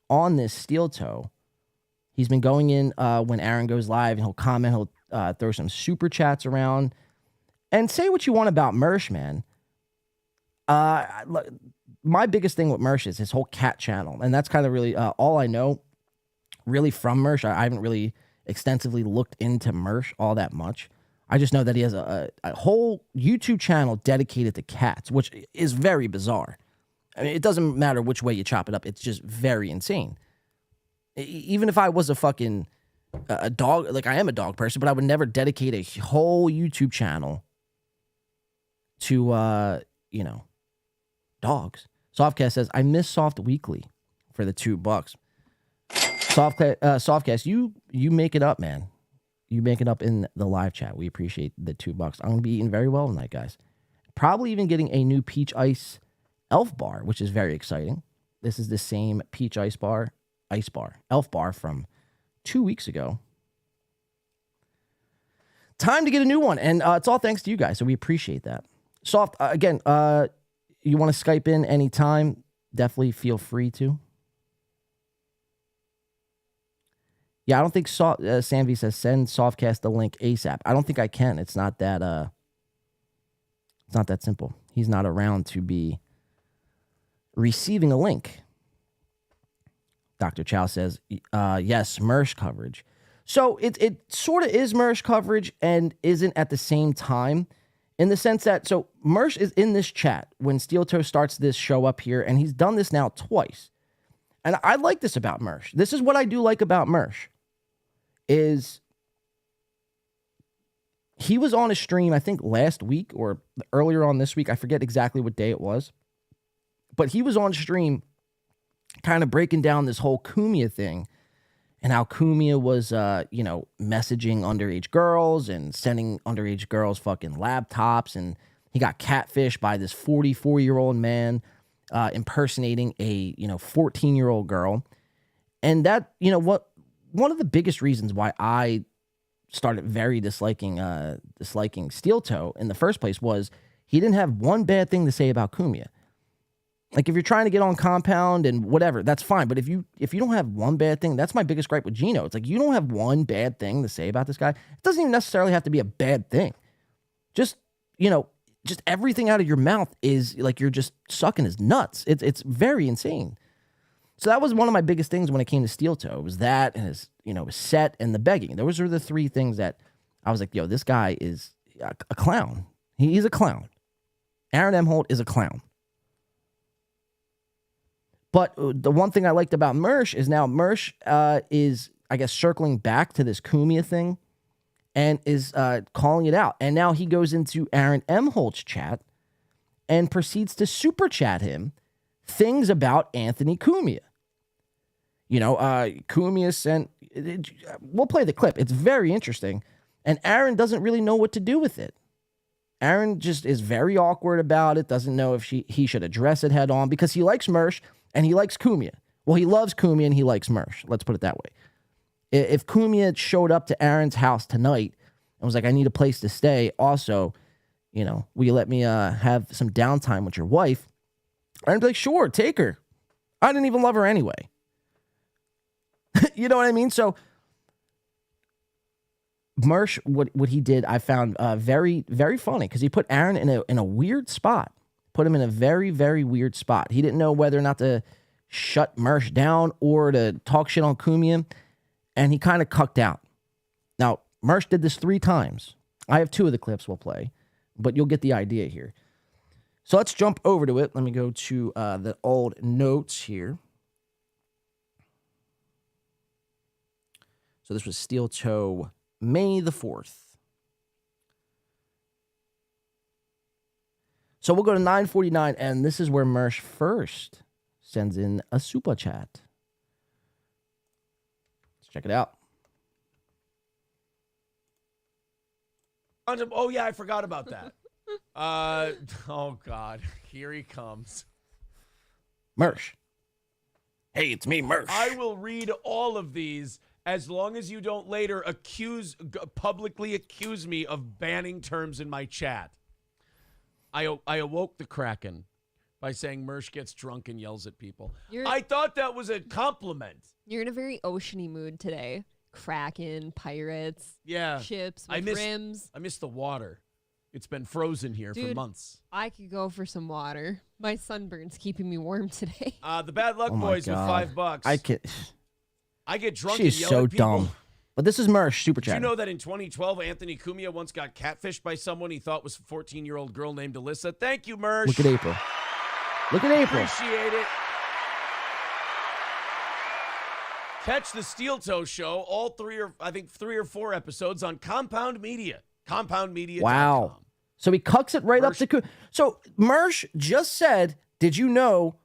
[SPEAKER 1] on this steel toe. He's been going in when Aaron goes live, and he'll comment, he'll throw some super chats around, and say what you want about Mersh, man. My biggest thing with Mersh is his whole cat channel, and that's kind of really all I know really from Mersh. I haven't really extensively looked into Mersh all that much. I just know that he has a whole YouTube channel dedicated to cats, which is very bizarre. I mean, it doesn't matter which way you chop it up. It's just very insane. Even if I was a dog, like I am a dog person, but I would never dedicate a whole YouTube channel to, dogs. Softcast says, I miss Soft Weekly for the $2. Softcast, you make it up, man. You make it up in the live chat. We appreciate the $2. I'm going to be eating very well tonight, guys. Probably even getting a new peach ice elf bar, which is very exciting. This is the same peach elf bar from 2 weeks ago. Time to get a new one, and it's all thanks to you guys, so we appreciate that. Soft, again, you want to Skype in anytime, definitely feel free to. Yeah, I don't think Sanvi says send Softcast the link ASAP. I don't think I can. It's not that simple. He's not around to be receiving a link. Dr. Chow says, yes, Mersh coverage. So it sort of is Mersh coverage and isn't at the same time, in the sense that, so Mersh is in this chat when Steel Toe starts this show up here, and he's done this now twice. And I like this about Mersh. This is what I do like about Mersh, is he was on a stream, I think last week or earlier on this week. I forget exactly what day it was, but he was on stream kind of breaking down this whole Cumia thing and how Cumia was, messaging underage girls and sending underage girls fucking laptops. And he got catfished by this 44-year-old man impersonating a, 14-year-old girl. And that, one of the biggest reasons why I started very disliking Steel Toe in the first place was he didn't have one bad thing to say about Cumia. Like, if you're trying to get on Compound and whatever, that's fine. But if you don't have one bad thing, that's my biggest gripe with Gino. It's like, you don't have one bad thing to say about this guy. It doesn't even necessarily have to be a bad thing. Just everything out of your mouth is like you're just sucking his nuts. It's very insane. So that was one of my biggest things when it came to Steel Toe. It was that and his set and the begging. Those are the three things that I was like, yo, this guy is a clown. He's a clown. Aaron Emholt is a clown. But the one thing I liked about Mersh is now Mersh is, I guess, circling back to this Cumia thing and is calling it out. And now he goes into Aaron Emholt's chat and proceeds to super chat him things about Anthony Cumia. Cumia sent... We'll play the clip. It's very interesting. And Aaron doesn't really know what to do with it. Aaron just is very awkward about it, doesn't know if he should address it head on, because he likes Mersh and he likes Cumia. Well, he loves Cumia and he likes Mersh. Let's put it that way. If Cumia showed up to Aaron's house tonight and was like, I need a place to stay, also, will you let me have some downtime with your wife? Aaron'd be like, sure, take her. I didn't even love her anyway. You know what I mean? So Mersh, what he did, I found very, very funny, because he put Aaron in a weird spot. Put him in a very, very weird spot. He didn't know whether or not to shut Mersh down or to talk shit on Cumia, and he kind of cucked out. Now, Mersh did this 3 times. I have 2 of the clips we'll play, but you'll get the idea here. So let's jump over to it. Let me go to the old notes here. So this was Steel Toe, May the 4th. So we'll go to 949, and this is where Mersh first sends in a super chat. Let's check it out.
[SPEAKER 10] Oh, yeah, I forgot about that. Oh, God. Here he comes.
[SPEAKER 1] Mersh. Hey, it's me, Mersh.
[SPEAKER 10] I will read all of these as long as you don't later publicly accuse me of banning terms in my chat. I awoke the Kraken by saying Mersh gets drunk and yells at people. I thought that was a compliment.
[SPEAKER 9] You're in a very oceany mood today. Kraken, pirates,
[SPEAKER 10] yeah,
[SPEAKER 9] ships with rims.
[SPEAKER 10] I miss the water. It's been frozen here for months.
[SPEAKER 9] I could go for some water. My sunburn's keeping me warm today.
[SPEAKER 10] The Bad Luck Boys with $5. I get drunk
[SPEAKER 1] She's
[SPEAKER 10] and yell
[SPEAKER 1] so
[SPEAKER 10] at people.
[SPEAKER 1] dumb. But this is Mersh, super chat.
[SPEAKER 10] Did you know that in 2012, Anthony Cumia once got catfished by someone he thought was a 14-year-old girl named Alyssa? Thank you, Mersh.
[SPEAKER 1] Look at April. Look at April.
[SPEAKER 10] Appreciate it. Catch the Steel Toe Show, all three or four episodes on Compound Media. CompoundMedia.com.
[SPEAKER 1] Wow. So he cucks it right up to So Mersh just said, did you know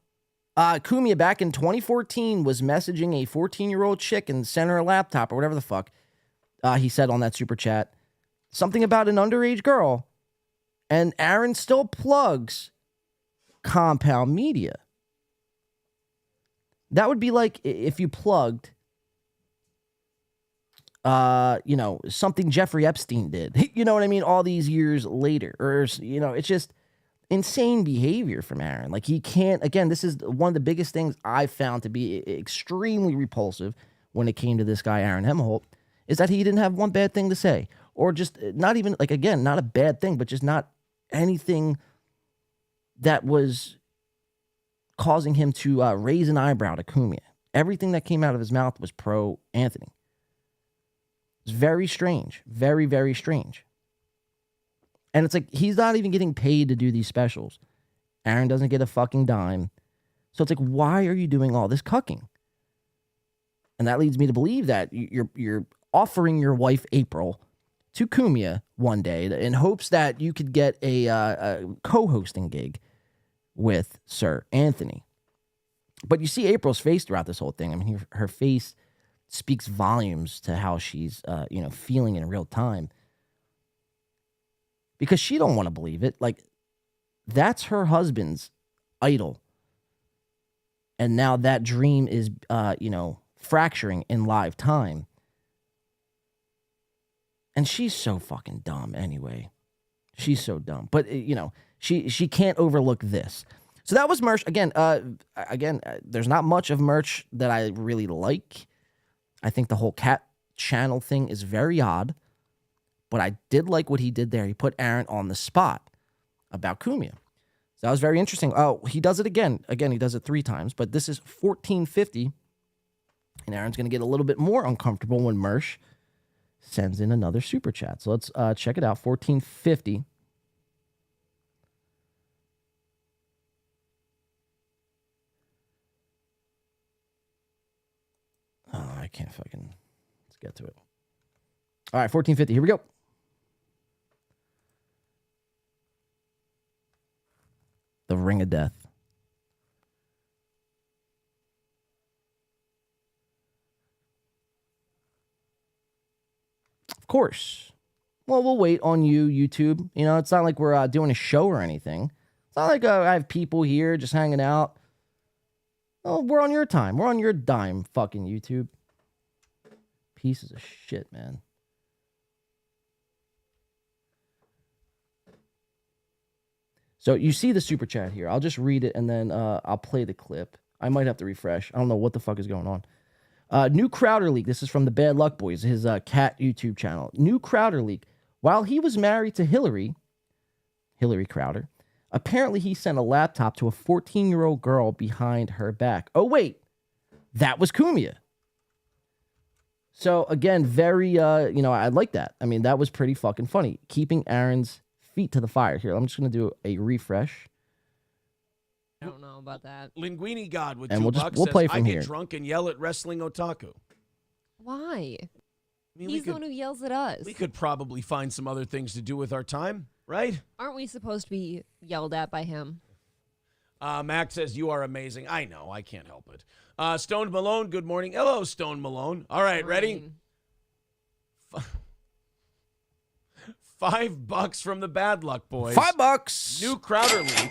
[SPEAKER 1] Cumia back in 2014 was messaging a 14-year-old chick and sent her a laptop or whatever the fuck he said on that super chat. Something about an underage girl. And Aaron still plugs Compound Media. That would be like if you plugged, something Jeffrey Epstein did. You know what I mean? All these years later. Or, it's just insane behavior from Aaron. Like, he can't, again, this is one of the biggest things I found to be extremely repulsive when it came to this guy, Aaron Hemholt, is that he didn't have one bad thing to say. Or just not even, like, again, not a bad thing, but just not anything that was causing him to raise an eyebrow to Cumia. Everything that came out of his mouth was pro Anthony. It's very strange. Very, very strange. And it's like, he's not even getting paid to do these specials. Aaron doesn't get a fucking dime. So it's like, why are you doing all this cucking? And that leads me to believe that you're offering your wife, April, to Cumia one day in hopes that you could get a co-hosting gig with Sir Anthony. But you see April's face throughout this whole thing. I mean, her face speaks volumes to how she's, feeling in real time. Because she don't want to believe it. Like, that's her husband's idol. And now that dream is, fracturing in live time. And she's so fucking dumb anyway. She's so dumb. But, she can't overlook this. So that was Merch. Again, there's not much of Merch that I really like. I think the whole cat channel thing is very odd. But I did like what he did there. He put Aaron on the spot about Cumia. So that was very interesting. Oh, he does it again. Again, he does it 3 times. But this is 1450. And Aaron's going to get a little bit more uncomfortable when Mersh sends in another super chat. So let's check it out. 1450. Oh, I can't fucking... Let's get to it. All right, 1450. Here we go. The Ring of Death. Of course. Well, we'll wait on you, YouTube. It's not like we're doing a show or anything. It's not like I have people here just hanging out. Oh, we're on your time. We're on your dime, fucking YouTube. Pieces of shit, man. So you see the super chat here. I'll just read it and then I'll play the clip. I might have to refresh. I don't know what the fuck is going on. New Crowder leak. This is from the Bad Luck Boys, his cat YouTube channel. New Crowder leak. While he was married to Hillary Crowder, apparently he sent a laptop to a 14-year-old girl behind her back. Oh, wait. That was Cumia. So, again, very, I like that. I mean, that was pretty fucking funny. Keeping Aaron's feet to the fire. Here, I'm just going to do a refresh.
[SPEAKER 9] I don't know about that.
[SPEAKER 10] Linguini God with
[SPEAKER 1] and
[SPEAKER 10] $2
[SPEAKER 1] we'll
[SPEAKER 10] says,
[SPEAKER 1] play from
[SPEAKER 10] I get
[SPEAKER 1] here.
[SPEAKER 10] drunk and yell at wrestling otaku.
[SPEAKER 9] Why?
[SPEAKER 10] I mean,
[SPEAKER 9] He's the one who yells at us.
[SPEAKER 10] We could probably find some other things to do with our time. right?
[SPEAKER 9] Aren't we supposed to be yelled at by him?
[SPEAKER 10] Max says, you are amazing. I know. I can't help it. Stone Malone, good morning. Hello, Stone Malone. All right, ready? $5 from the Bad Luck Boys.
[SPEAKER 1] $5.
[SPEAKER 10] New Crowder leak.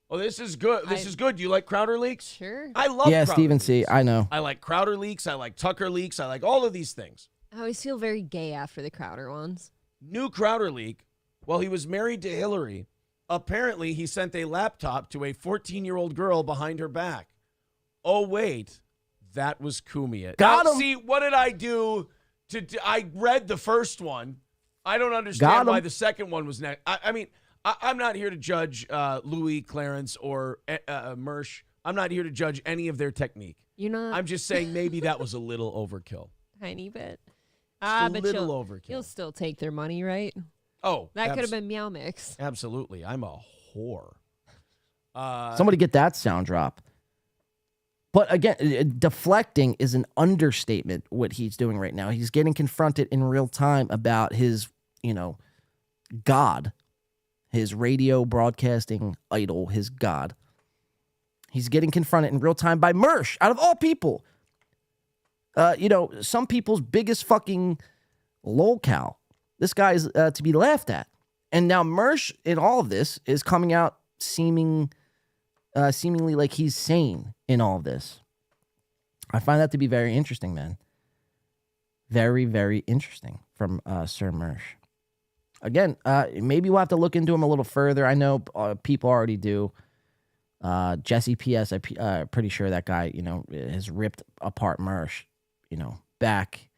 [SPEAKER 10] Oh, this is good. This is good. Do you like Crowder leaks?
[SPEAKER 9] Sure.
[SPEAKER 10] I love
[SPEAKER 1] Yeah,
[SPEAKER 10] Crowder
[SPEAKER 1] Steven
[SPEAKER 10] leaks.
[SPEAKER 1] C. I know.
[SPEAKER 10] I like Crowder leaks. I like Tucker leaks. I like all of these things.
[SPEAKER 9] I always feel very gay after the Crowder ones.
[SPEAKER 10] New Crowder leak. While he was married to Hillary, apparently he sent a laptop to a 14-year-old girl behind her back. Oh, wait. That was Cumia.
[SPEAKER 1] Got
[SPEAKER 10] Now,
[SPEAKER 1] him.
[SPEAKER 10] see, what did I do? I read the first one. I don't understand why the second one was next. I mean, I'm not here to judge Louis, Clarence, or Mersh. I'm not here to judge any of their technique.
[SPEAKER 9] You're not.
[SPEAKER 10] I'm just saying maybe that was a little overkill.
[SPEAKER 9] Tiny bit.
[SPEAKER 10] A
[SPEAKER 9] but
[SPEAKER 10] little overkill.
[SPEAKER 9] You'll still take their money, right?
[SPEAKER 10] Oh,
[SPEAKER 9] that could have been Meow Mix.
[SPEAKER 10] Absolutely. I'm a whore.
[SPEAKER 1] Somebody get that sound drop. But again, deflecting is an understatement, what he's doing right now. He's getting confronted in real time about his, God, his radio broadcasting idol, his God. He's getting confronted in real time by Mersh, out of all people. Some people's biggest fucking lolcow. This guy is to be laughed at. And now Mersh, in all of this, is coming out seemingly like he's sane in all of this. I find that to be very interesting, man. Very, very interesting from Sir Mersh. Again, maybe we'll have to look into him a little further. I know people already do. Jesse P.S., I'm pretty sure that guy, has ripped apart Mersh, back.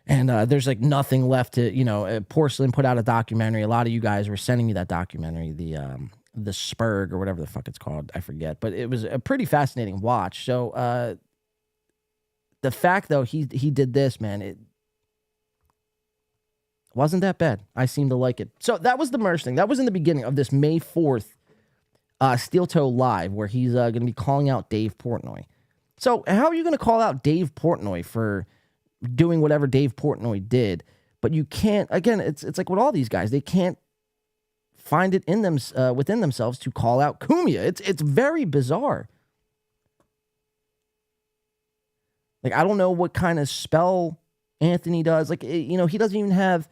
[SPEAKER 1] And there's like nothing left to, Porcelain put out a documentary. A lot of you guys were sending me that documentary, the Spurg or whatever the fuck it's called. I forget. But it was a pretty fascinating watch. So the fact, though, he did this, man, it wasn't that bad. I seem to like it. So that was the Mersh thing. That was in the beginning of this May 4th Steel Toe Live, where he's going to be calling out Dave Portnoy. So how are you going to call out Dave Portnoy for doing whatever Dave Portnoy did? But you can't, again, it's like with all these guys, they can't find it in them within themselves to call out Cumia. It's very bizarre. Like, I don't know what kind of spell Anthony does. Like, he doesn't even have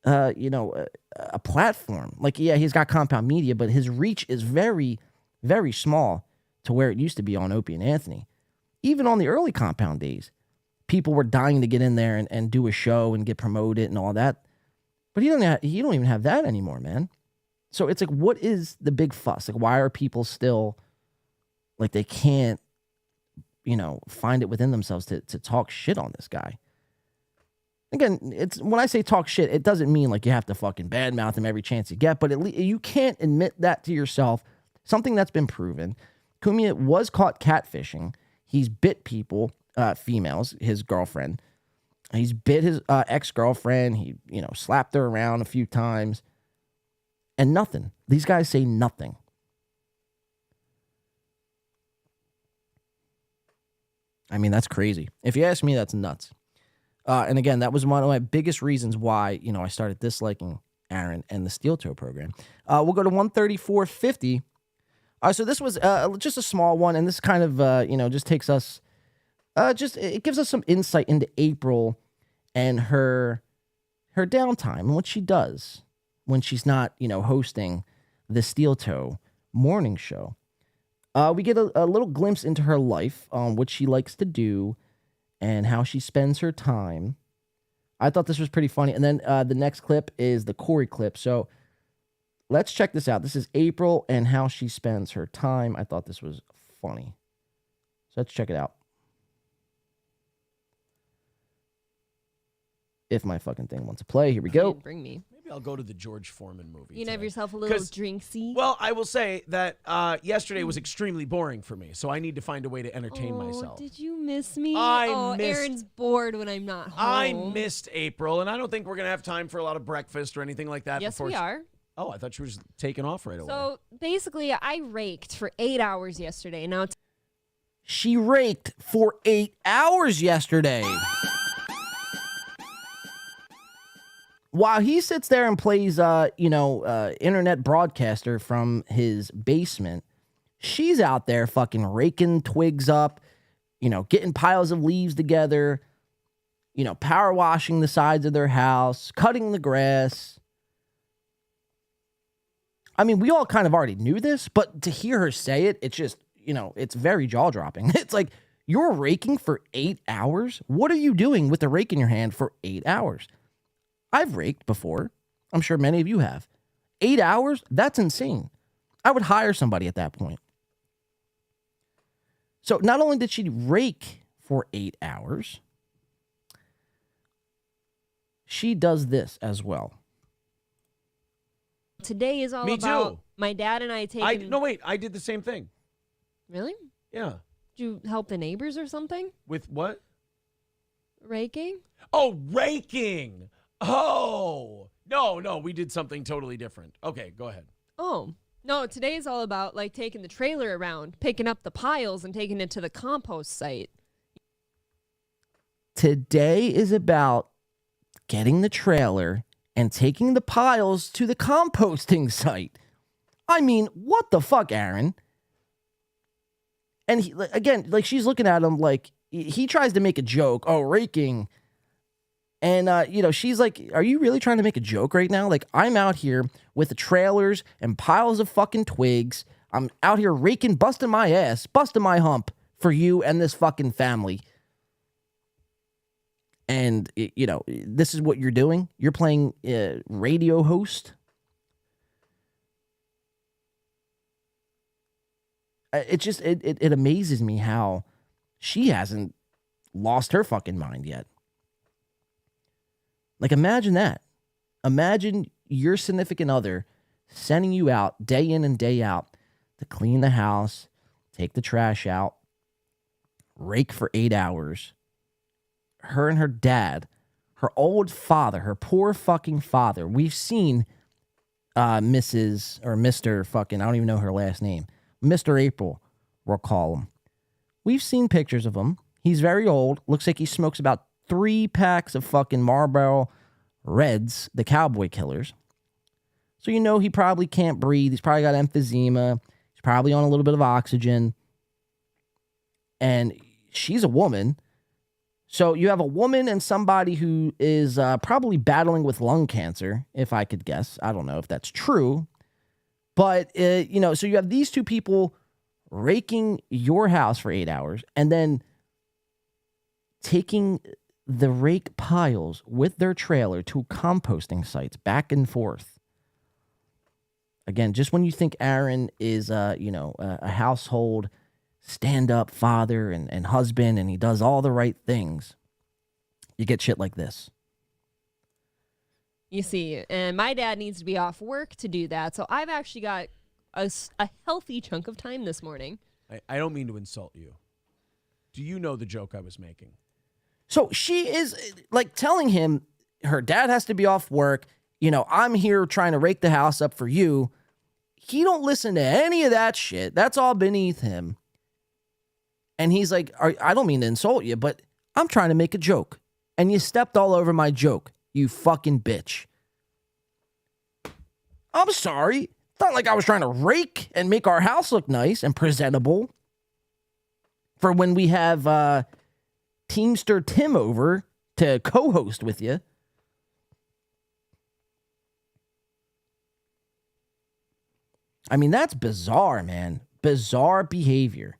[SPEAKER 1] a platform. Like, yeah, he's got Compound Media, but his reach is very, very small to where it used to be on Opie and Anthony. Even on the early Compound days, people were dying to get in there and do a show and get promoted and all that. But he don't even have that anymore, man. So it's like, what is the big fuss? Like, why are people still, like, they can't, find it within themselves to talk shit on this guy? Again, it's when I say talk shit, it doesn't mean like you have to fucking badmouth him every chance you get, but at least you can't admit that to yourself. Something that's been proven. Cumia was caught catfishing. He's bit people, females, his girlfriend. He's bit his ex-girlfriend. He, slapped her around a few times. And nothing. These guys say nothing. I mean, that's crazy. If you ask me, that's nuts. And again, that was one of my biggest reasons why, I started disliking Aaron and the Steel Toe program. We'll go to 134.50. So this was just a small one, and this kind of, just takes us, it gives us some insight into April and her downtime and what she does when she's not, hosting the Steel Toe morning show. We get a little glimpse into her life, what she likes to do, and how she spends her time. I thought this was pretty funny. And then the next clip is the Corey clip. So let's check this out. This is April and how she spends her time. I thought this was funny. So let's check it out. If my fucking thing wants to play. Here we go.
[SPEAKER 9] Bring me.
[SPEAKER 10] Maybe I'll go to the George Foreman movie.
[SPEAKER 9] You can have yourself a little drinksy.
[SPEAKER 10] Well, I will say that yesterday was extremely boring for me, so I need to find a way to entertain myself.
[SPEAKER 9] Did you miss me?
[SPEAKER 10] I missed-
[SPEAKER 9] Aaron's bored when I'm not home.
[SPEAKER 10] I missed April, and I don't think we're going to have time for a lot of breakfast or anything like that.
[SPEAKER 9] Yes, we are.
[SPEAKER 10] Oh, I thought you were just taking off right away.
[SPEAKER 9] So basically, I raked for 8 hours yesterday. Now
[SPEAKER 1] She raked for 8 hours yesterday. while he sits there and plays, internet broadcaster from his basement, she's out there fucking raking twigs up, getting piles of leaves together, power washing the sides of their house, cutting the grass. I mean, we all kind of already knew this, but to hear her say it, it's just, it's very jaw-dropping. It's like, you're raking for 8 hours? What are you doing with the rake in your hand for 8 hours? I've raked before. I'm sure many of you have. 8 hours? That's insane. I would hire somebody at that point. So not only did she rake for 8 hours, she does this as well.
[SPEAKER 9] Today is all
[SPEAKER 10] Me
[SPEAKER 9] about
[SPEAKER 10] too.
[SPEAKER 9] my dad and I taking...
[SPEAKER 10] No, wait. I did the same thing.
[SPEAKER 9] Really?
[SPEAKER 10] Yeah.
[SPEAKER 9] Did you help the neighbors or something?
[SPEAKER 10] With what?
[SPEAKER 9] Raking?
[SPEAKER 10] Oh, raking. Oh. No. We did something totally different. Okay, go ahead.
[SPEAKER 9] Oh. No, today is all about, taking the trailer around, picking up the piles, and taking it to the compost site.
[SPEAKER 1] Today is about getting the trailer and taking the piles to the composting site. I mean, what the fuck, Aaron? And she's looking at him like he tries to make a joke. Oh, raking. And, she's like, are you really trying to make a joke right now? Like, I'm out here with the trailers and piles of fucking twigs. I'm out here raking, busting my ass, busting my hump for you and this fucking family. And, this is what you're doing. You're playing radio host. It amazes me how she hasn't lost her fucking mind yet. Like, imagine that. Imagine your significant other sending you out day in and day out to clean the house, take the trash out, rake for 8 hours. Her and her dad, her old father, her poor fucking father. We've seen Mrs. or Mr. fucking, I don't even know her last name. Mr. April, we'll call him. We've seen pictures of him. He's very old. Looks like he smokes about 3 packs of fucking Marlboro Reds, the cowboy killers. So he probably can't breathe. He's probably got emphysema. He's probably on a little bit of oxygen. And she's a woman. So you have a woman and somebody who is probably battling with lung cancer, if I could guess. I don't know if that's true. But, so you have these two people raking your house for 8 hours and then taking the rake piles with their trailer to composting sites back and forth. Again, just when you think Aaron is, a household stand-up father and husband and he does all the right things, you get shit like this.
[SPEAKER 9] You see, and my dad needs to be off work to do that, so I've actually got a healthy chunk of time this morning.
[SPEAKER 10] I don't mean to insult you. Do you know the joke I was making?
[SPEAKER 1] So she is telling him her dad has to be off work. I'm here trying to rake the house up for you. He don't listen to any of that shit. That's all beneath him. And he's like, I don't mean to insult you, but I'm trying to make a joke. And you stepped all over my joke, you fucking bitch. I'm sorry. It's not like I was trying to rake and make our house look nice and presentable for when we have Teamster Tim over to co-host with you. I mean, that's bizarre, man. Bizarre behavior.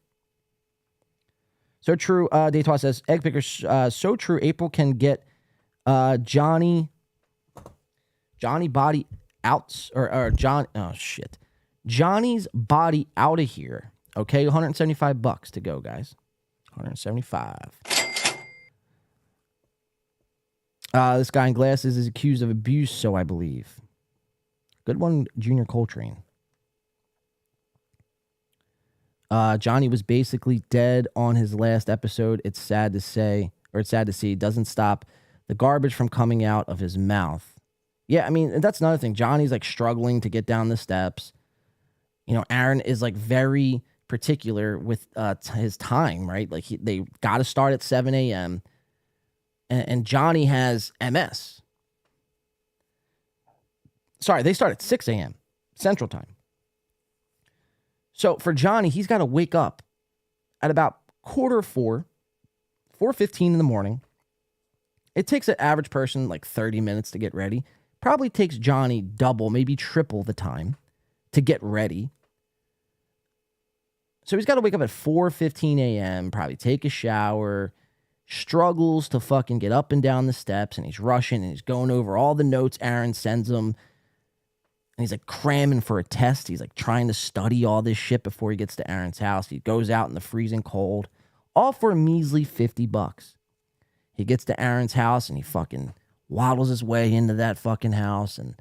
[SPEAKER 1] So true. Daytwa says, Egg Pickers, so true. April can get Johnny body out, or John. Oh, shit. Johnny's body out of here. Okay, $175 to go, guys. 175. This guy in glasses is accused of abuse, so I believe. Good one, Junior Coltrane. Johnny was basically dead on his last episode. It's sad to say, or it's sad to see. It doesn't stop the garbage from coming out of his mouth. Yeah, I mean, that's another thing. Johnny's struggling to get down the steps. Aaron is very particular with his time, right? They got to start at 7 a.m. And Johnny has MS. Sorry, they start at 6 a.m. Central Time. So for Johnny, he's got to wake up at about 4:15, 4:15 in the morning. It takes an average person like 30 minutes to get ready. Probably takes Johnny double, maybe triple the time to get ready. So he's got to wake up at 4:15 a.m., probably take a shower, struggles to fucking get up and down the steps, and he's rushing and he's going over all the notes Aaron sends him. And he's like cramming for a test. He's like trying to study all this shit before he gets to Aaron's house. He goes out in the freezing cold, all for a measly $50. He gets to Aaron's house and he fucking waddles his way into that fucking house, and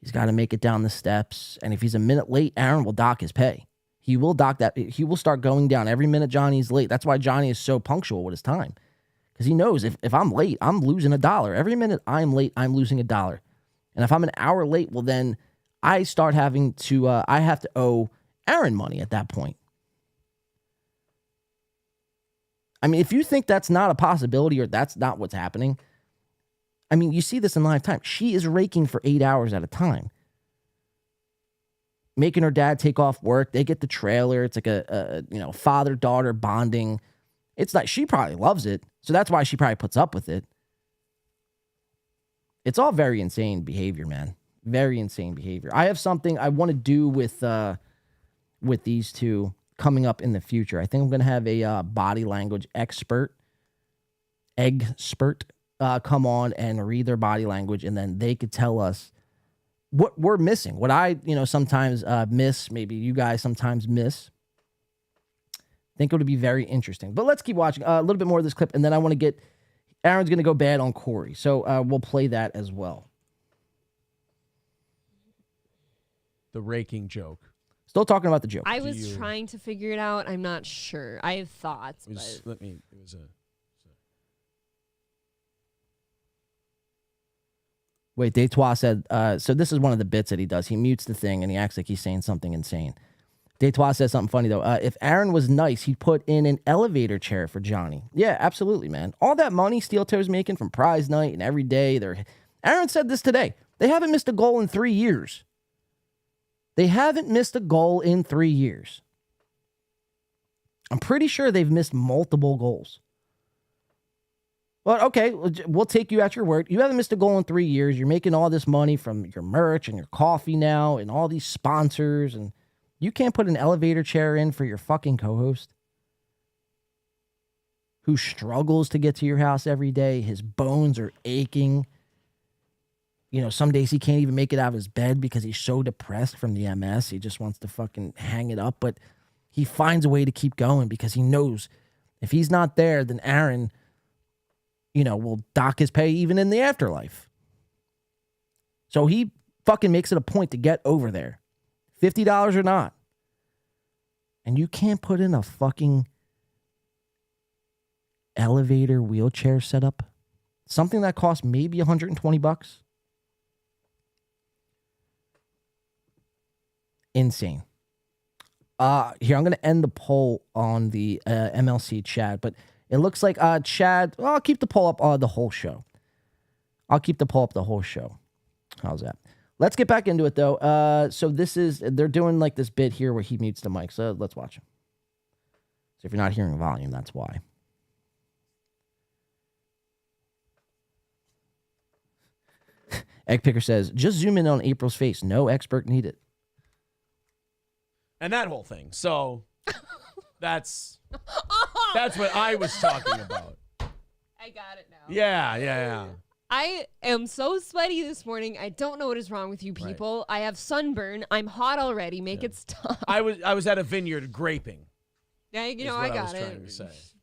[SPEAKER 1] he's got to make it down the steps. And if he's a minute late, Aaron will dock his pay. He will dock that. He will start going down every minute Johnny's late. That's why Johnny is so punctual with his time, because he knows if I'm late, I'm losing $1. Every minute I'm late, I'm losing $1. And if I'm an hour late, well, then I start having to, I have to owe Aaron money at that point. I mean, if you think that's not a possibility or that's not what's happening, I mean, you see this in live time. She is raking for 8 hours at a time, making her dad take off work. They get the trailer. It's like a father-daughter bonding. It's like, she probably loves it. So that's why she probably puts up with it. It's all very insane behavior, man. Very insane behavior. I have something I want to do with these two coming up in the future. I think I'm going to have a body language expert come on and read their body language, and then they could tell us what we're missing, what I sometimes miss, maybe you guys sometimes miss. I think it would be very interesting. But let's keep watching a little bit more of this clip, and then I want to get Aaron's going to go bad on Corey. So we'll play that as well.
[SPEAKER 10] The raking joke.
[SPEAKER 1] Still talking about the joke.
[SPEAKER 9] I was trying to figure it out. I'm not sure. I have thoughts.
[SPEAKER 1] Wait, Deitois said, so this is one of the bits that he does. He mutes the thing and he acts like he's saying something insane. Deitois says something funny, though. If Aaron was nice, he'd put in an elevator chair for Johnny. Yeah, absolutely, man. All that money Steel Toe's making from prize night and every day. Aaron said this today. They haven't missed a goal in 3 years. They haven't missed a goal in 3 years. I'm pretty sure they've missed multiple goals. Well, okay, we'll take you at your word. You haven't missed a goal in 3 years. You're making all this money from your merch and your coffee now and all these sponsors, and you can't put an elevator chair in for your fucking co-host who struggles to get to your house every day. His bones are aching. Some days he can't even make it out of his bed because he's so depressed from the MS. He just wants to fucking hang it up. But he finds a way to keep going because he knows if he's not there, then Aaron, will dock his pay even in the afterlife. So he fucking makes it a point to get over there, $50 or not. And you can't put in a fucking elevator wheelchair setup. Something that costs maybe $120. Insane. Here, I'm going to end the poll on the MLC Chad, but it looks like Chad, I'll keep the poll up the whole show. How's that? Let's get back into it, though. So they're doing like this bit here where he mutes the mic. So let's watch him. So if you're not hearing volume, that's why. Egg Picker says, just zoom in on April's face. No expert needed.
[SPEAKER 10] And that whole thing. So that's what I was talking about.
[SPEAKER 9] I got it now.
[SPEAKER 10] Yeah.
[SPEAKER 9] I am so sweaty this morning. I don't know what is wrong with you people. Right. I have sunburn. I'm hot already. Make it stop.
[SPEAKER 10] I was at a vineyard graping.
[SPEAKER 9] Yeah, I got it.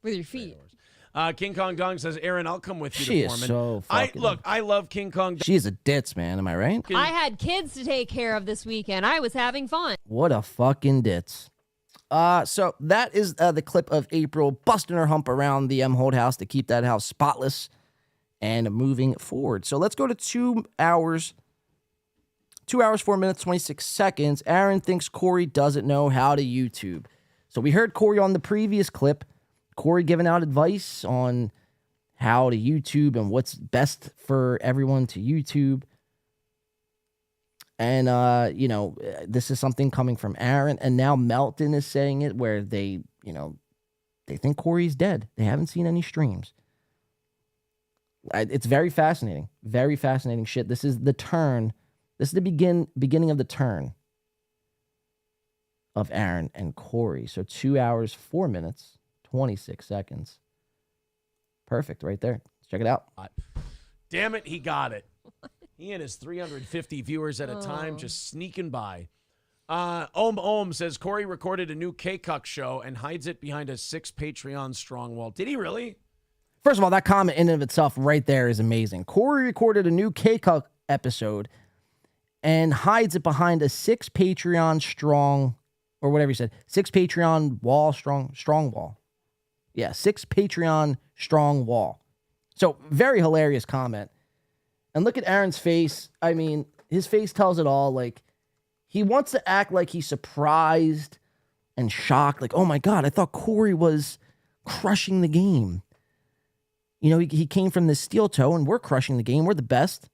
[SPEAKER 9] With your feet.
[SPEAKER 10] King Kong Dong says, Aaron, I'll come with you
[SPEAKER 1] she
[SPEAKER 10] to Foreman.
[SPEAKER 1] Is so fucking...
[SPEAKER 10] I love King Kong.
[SPEAKER 1] She is a ditz, man. Am I right?
[SPEAKER 9] I had kids to take care of this weekend. I was having fun.
[SPEAKER 1] What a fucking ditz. So that is the clip of April busting her hump around the Holt house to keep that house spotless and moving forward. So let's go to 2 hours. 2 hours, 4 minutes, 26 seconds. Aaron thinks Corey doesn't know how to YouTube. So we heard Corey on the previous clip. Corey giving out advice on how to YouTube and what's best for everyone to YouTube. And, this is something coming from Aaron. And now Melton is saying it where they think Corey's dead. They haven't seen any streams. It's very fascinating. Very fascinating shit. This is the turn. This is the beginning of the turn of Aaron and Corey. So 2 hours, 4 minutes, 26 seconds. Perfect right there. Let's check it out.
[SPEAKER 10] Damn it, he got it. He and his 350 viewers at a time just sneaking by. Ohm says Corey recorded a new K-Cuck show and hides it behind a 6 Patreon strong wall. Did he really?
[SPEAKER 1] First of all, that comment in and of itself right there is amazing. Corey recorded a new K-Cuck episode and hides it behind a 6 Patreon strong, or whatever he said, 6 Patreon wall, strong wall. Yeah, 6 Patreon strong wall. So very hilarious comment. And look at Aaron's face. I mean, his face tells it all. Like, he wants to act like he's surprised and shocked. Like, oh my God, I thought Corey was crushing the game. He came from this steel toe and we're crushing the game. We're the best.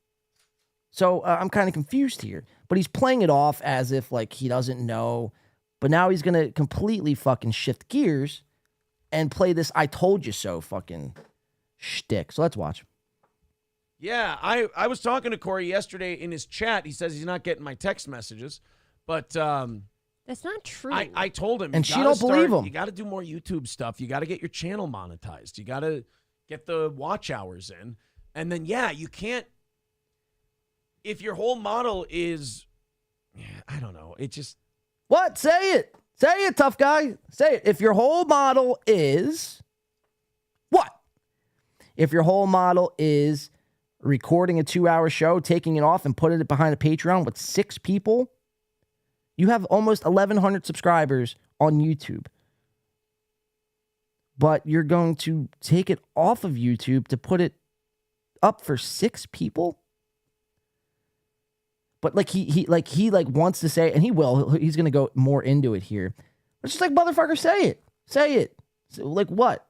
[SPEAKER 1] So I'm kind of confused here. But he's playing it off as if like he doesn't know. But now he's going to completely fucking shift gears and play this I told you so fucking shtick. So let's watch.
[SPEAKER 10] Yeah, I was talking to Corey yesterday in his chat. He says he's not getting my text messages, but
[SPEAKER 9] that's not true.
[SPEAKER 10] I told him,
[SPEAKER 1] and she don't believe him.
[SPEAKER 10] You got to do more YouTube stuff. You got to get your channel monetized. You got to get the watch hours in, and then you can't. If your whole model is, I don't know. It just
[SPEAKER 1] what? Say it, tough guy. Say it. If your whole model is what? If your whole model is recording a 2-hour show, taking it off and putting it behind a Patreon with 6 people, you have almost 1,100 subscribers on YouTube. But you're going to take it off of YouTube to put it up for 6 people? But he wants to say, and he will, he's going to go more into it here. It's just like, motherfucker, say it. Say it. So, like what?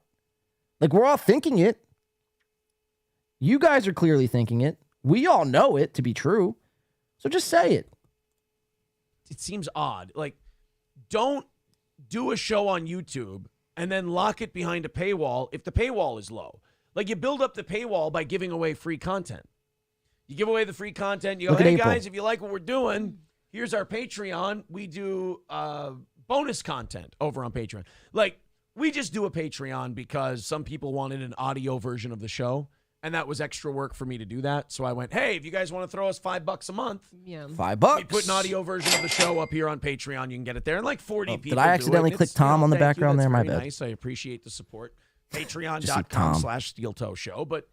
[SPEAKER 1] Like we're all thinking it. You guys are clearly thinking it. We all know it to be true. So just say it.
[SPEAKER 10] It seems odd. Like, don't do a show on YouTube and then lock it behind a paywall if the paywall is low. Like, you build up the paywall by giving away free content. You give away the free content. You go, hey, guys, if you like what we're doing, here's our Patreon. We do bonus content over on Patreon. Like, we just do a Patreon because some people wanted an audio version of the show. And that was extra work for me to do that. So I went, hey, if you guys want to throw us $5 a month,
[SPEAKER 1] $5.
[SPEAKER 10] We put an audio version of the show up here on Patreon. You can get it there. And like 40 people.
[SPEAKER 1] Did I accidentally click Tom on the background there? My bad.
[SPEAKER 10] Nice. I appreciate the support. Patreon.com/SteelToe Show. But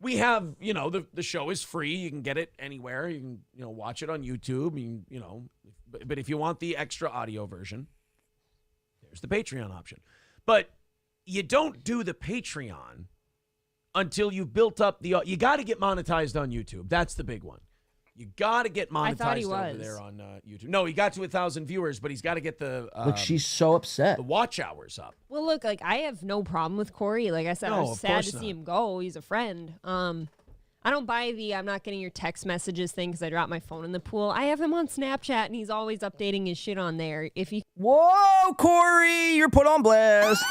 [SPEAKER 10] we have, the show is free. You can get it anywhere. You can, watch it on YouTube. But if you want the extra audio version, there's the Patreon option. But you don't do the Patreon until you've built up you got to get monetized on YouTube. That's the big one. You got to get monetized over there on YouTube. No, he got to 1,000 viewers, but he's got to get the
[SPEAKER 1] look, she's so upset.
[SPEAKER 10] The watch hours up.
[SPEAKER 9] Well, look, like I have no problem with Corey. Like I said, I was sad to see him go. He's a friend. I don't buy the I'm not getting your text messages thing because I dropped my phone in the pool. I have him on Snapchat and he's always updating his shit on there.
[SPEAKER 1] Whoa, Corey, you're put on blast.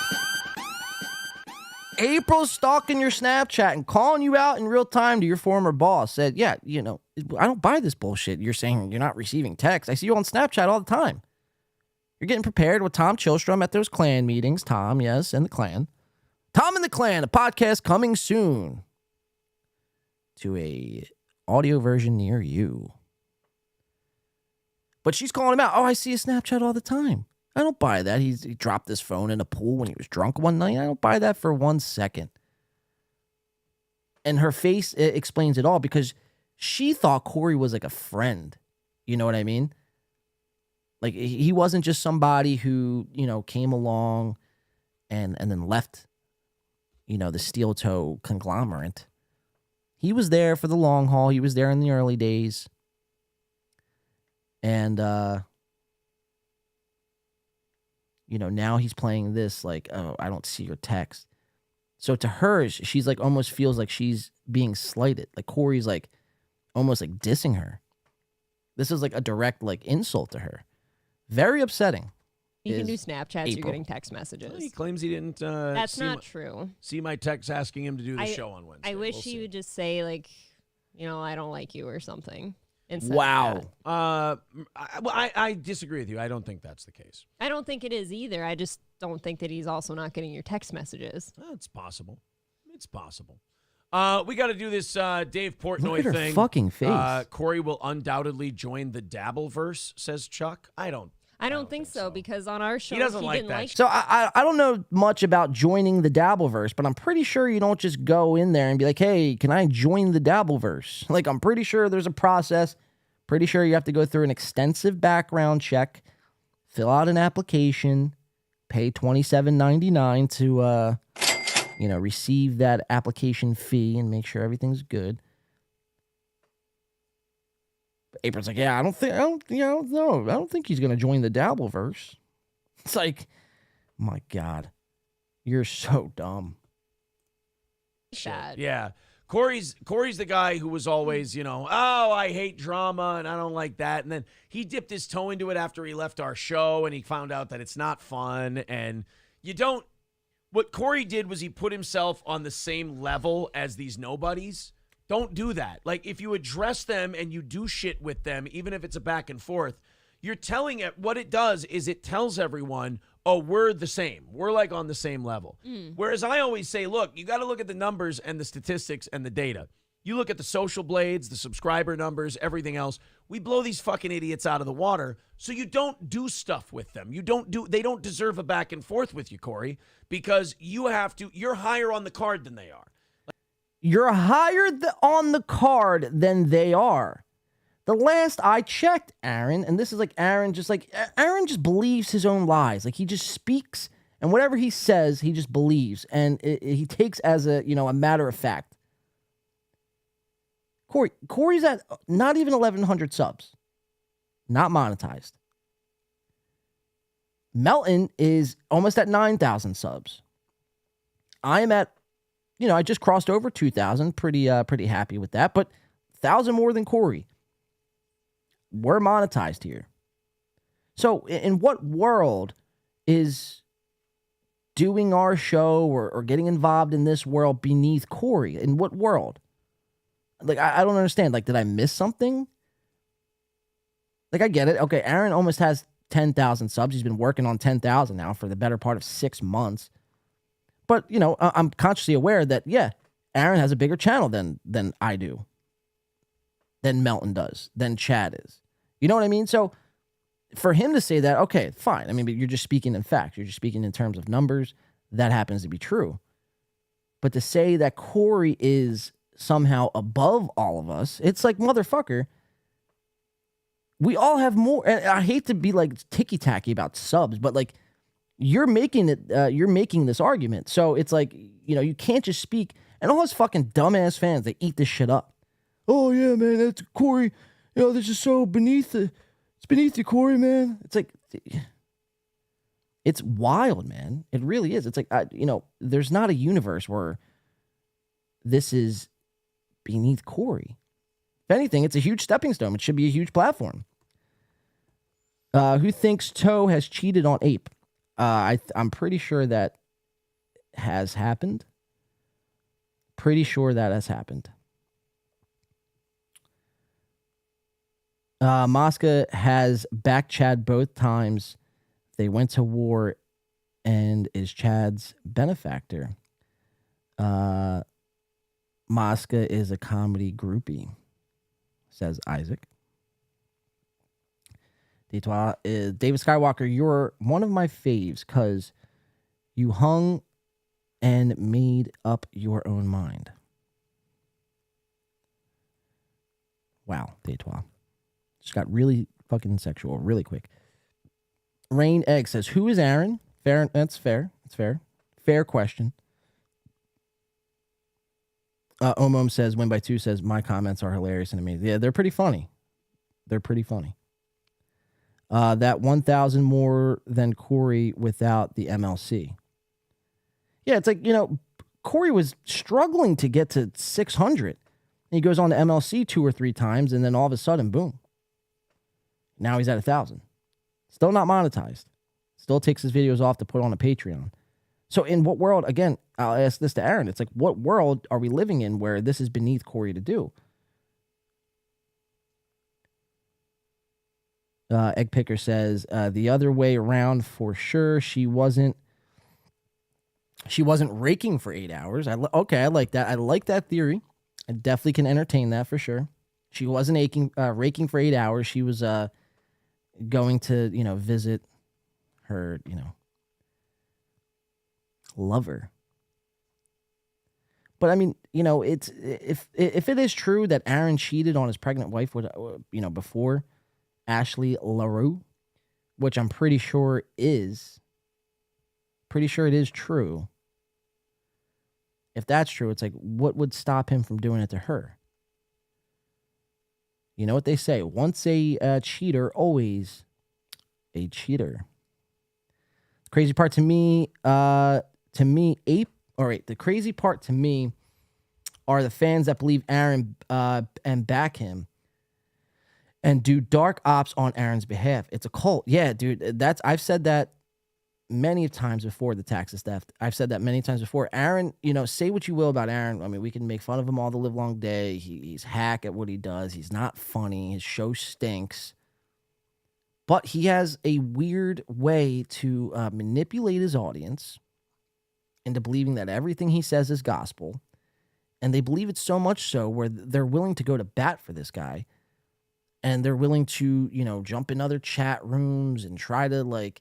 [SPEAKER 1] April's stalking your Snapchat and calling you out in real time to your former boss. Said, yeah, I don't buy this bullshit. You're saying you're not receiving text. I see you on Snapchat all the time. You're getting prepared with Tom Chilstrom at those clan meetings. Tom, yes, and the clan. Tom and the Clan, a podcast coming soon to a audio version near you. But she's calling him out. Oh, I see his Snapchat all the time. I don't buy that. He dropped his phone in a pool when he was drunk one night. I don't buy that for 1 second. And her face explains it all because she thought Corey was like a friend. You know what I mean? Like he wasn't just somebody who, came along and then left, the steel toe conglomerate. He was there for the long haul. He was there in the early days. And, now he's playing this like, oh, I don't see your text. So to her, she's like almost feels like she's being slighted. Like Corey's like almost like dissing her. This is like a direct like insult to her. Very upsetting.
[SPEAKER 9] You can do Snapchats. You're
[SPEAKER 1] April.
[SPEAKER 9] getting text messages.
[SPEAKER 10] He claims he didn't.
[SPEAKER 9] That's not true.
[SPEAKER 10] See my text asking him to do the show on Wednesday.
[SPEAKER 9] I wish he would just say like, I don't like you or something.
[SPEAKER 1] Wow.
[SPEAKER 10] I disagree with you. I don't think that's the case.
[SPEAKER 9] I don't think it is either. I just don't think that he's also not getting your text messages.
[SPEAKER 10] It's possible. It's possible. We got to do this Dave Portnoy
[SPEAKER 1] Look at her
[SPEAKER 10] thing.
[SPEAKER 1] fucking face.
[SPEAKER 10] Corey will undoubtedly join the Dabbleverse, says Chuck. I don't
[SPEAKER 9] think so because on our show
[SPEAKER 10] He doesn't like
[SPEAKER 9] didn't
[SPEAKER 10] that
[SPEAKER 9] like.
[SPEAKER 1] So I don't know much about joining the Dabbleverse, but I'm pretty sure you don't just go in there and be like, hey, can I join the Dabbleverse? Like, I'm pretty sure there's a process. Pretty sure you have to go through an extensive background check, fill out an application, pay $27.99 to, receive that application fee and make sure everything's good. April's like, yeah, I don't think he's going to join the Dabbleverse. It's like, my God, you're so dumb.
[SPEAKER 9] Sad.
[SPEAKER 10] Yeah. Corey's the guy who was always, I hate drama and I don't like that. And then he dipped his toe into it after he left our show and he found out that it's not fun. And what Corey did was he put himself on the same level as these nobodies. Don't do that. Like, if you address them and you do shit with them, even if it's a back and forth, you're telling it, what it does is it tells everyone, oh, we're the same. We're like on the same level. Whereas I always say, look, you got to look at the numbers and the statistics and the data. You look at the social blades, the subscriber numbers, everything else. We blow these fucking idiots out of the water. So you don't do stuff with them. They don't deserve a back and forth with you, Corey, because you're higher on the card than they are.
[SPEAKER 1] You're higher on the card than they are. The last I checked, Aaron, and this is like Aaron just believes his own lies. Like, he just speaks, and whatever he says, he just believes, and he takes as a matter of fact. Corey's at not even 1,100 subs, not monetized. Melton is almost at 9,000 subs. I am at, I just crossed over 2,000. Pretty happy with that, but 1,000 more than Corey. We're monetized here. So in what world is doing our show or getting involved in this world beneath Corey? In what world? Like, I don't understand. Like, did I miss something? Like, I get it. Okay, Aaron almost has 10,000 subs. He's been working on 10,000 now for the better part of 6 months. But, I'm consciously aware that, yeah, Aaron has a bigger channel than I do, than Melton does, than Chad is. You know what I mean? So for him to say that, okay, fine. I mean, but you're just speaking in fact. You're just speaking in terms of numbers. That happens to be true. But to say that Corey is somehow above all of us, it's like, motherfucker, we all have more. And I hate to be like ticky-tacky about subs, but like, you're making this argument. So it's like, you can't just speak. And all his fucking dumbass fans, they eat this shit up. Oh, yeah, man, that's Corey. This is so it's beneath you, Corey, man. It's like, it's wild, man. It really is. It's like, there's not a universe where this is beneath Corey. If anything, it's a huge stepping stone. It should be a huge platform. Who thinks Toe has cheated on Ape? I'm pretty sure that has happened. Pretty sure that has happened. Mosca has backed Chad both times. They went to war and is Chad's benefactor. Mosca is a comedy groupie, says Isaac. David Skywalker, you're one of my faves because you hung and made up your own mind. Wow, Deitois. Just got really fucking sexual really quick. Rain Egg says, who is Aaron? Fair. That's fair. It's fair. Fair question. Omom says, Win by 2 says, my comments are hilarious and amazing. Yeah, they're pretty funny. They're pretty funny. That 1,000 more than Corey without the MLC. Yeah, it's like, Corey was struggling to get to 600. And he goes on to MLC 2 or 3 times, and then all of a sudden, boom. Now he's at 1,000. Still not monetized. Still takes his videos off to put on a Patreon. So in what world, again, I'll ask this to Aaron. It's like, what world are we living in where this is beneath Corey to do? Egg Picker says, the other way around for sure. She wasn't raking for 8 hours. Okay, I like that. I like that theory. I definitely can entertain that for sure. She wasn't raking for 8 hours. She was going to, visit her, lover. But I mean, it's if it is true that Aaron cheated on his pregnant wife with, before Ashley LaRue, which I'm pretty sure it is true. If that's true, it's like, what would stop him from doing it to her? You know what they say? Once a cheater, always a cheater. Crazy part to me, the crazy part to me are the fans that believe Aaron and back him and do dark ops on Aaron's behalf. It's a cult. Yeah, dude, I've said that many times before, the taxes theft. I've said that many times before. Aaron, say what you will about Aaron. I mean, we can make fun of him all the live long day. He's hack at what he does. He's not funny. His show stinks. But he has a weird way to manipulate his audience into believing that everything he says is gospel. And they believe it so much so where they're willing to go to bat for this guy. And they're willing to, jump in other chat rooms and try to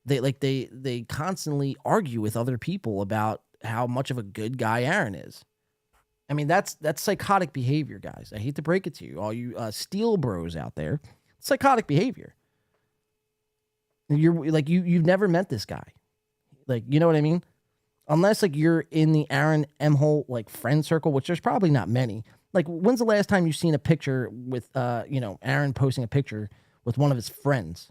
[SPEAKER 1] they constantly argue with other people about how much of a good guy Aaron is. I mean, that's psychotic behavior, guys. I hate to break it to you, all you steel bros out there. It's psychotic behavior. You're like you've never met this guy, you know what I mean? Unless you're in the Aaron M-hole friend circle, which there's probably not many. When's the last time you've seen a picture with Aaron posting a picture with one of his friends?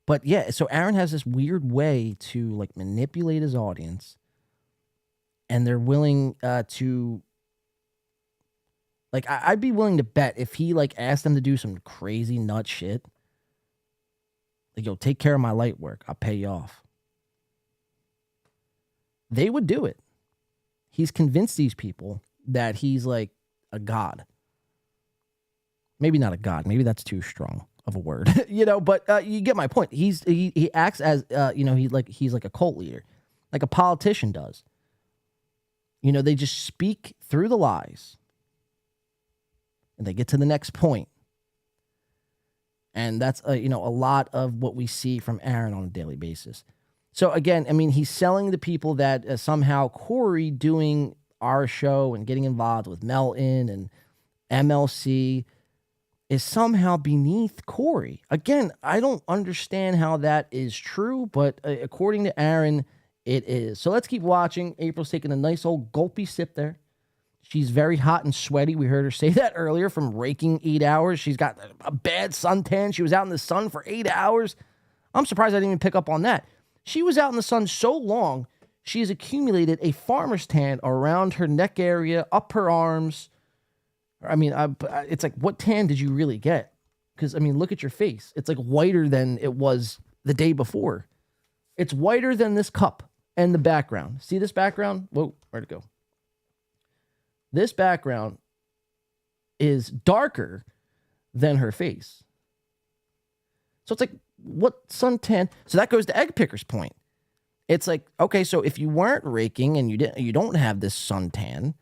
[SPEAKER 1] But yeah, so Aaron has this weird way to manipulate his audience, and they're willing to I'd be willing to bet if he asked them to do some crazy nut shit, yo, take care of my light work, I'll pay you off. They would do it. He's convinced these people that he's a god. Maybe not a god. Maybe that's too strong of a word, but you get my point. He acts as, he's like a cult leader, like a politician does. They just speak through the lies and they get to the next point. And that's, a lot of what we see from Aaron on a daily basis. So again, I mean, he's selling the people that somehow Corey doing our show and getting involved with Melton and MLC is somehow beneath Corey. Again, I don't understand how that is true, but according to Aaron, it is. So let's keep watching. April's taking a nice old gulpy sip there. She's very hot and sweaty. We heard her say that earlier from raking 8 hours. She's got a bad suntan. She was out in the sun for 8 hours. I'm surprised I didn't even pick up on that. She was out in the sun so long, she has accumulated a farmer's tan around her neck area, up her arms. I mean, it's what tan did you really get? Because, I mean, look at your face. It's whiter than it was the day before. It's whiter than this cup and the background. See this background? Whoa, where'd it go? This background is darker than her face. So it's what suntan? So that goes to Egg Picker's point. It's okay, so if you weren't raking and you don't have this suntan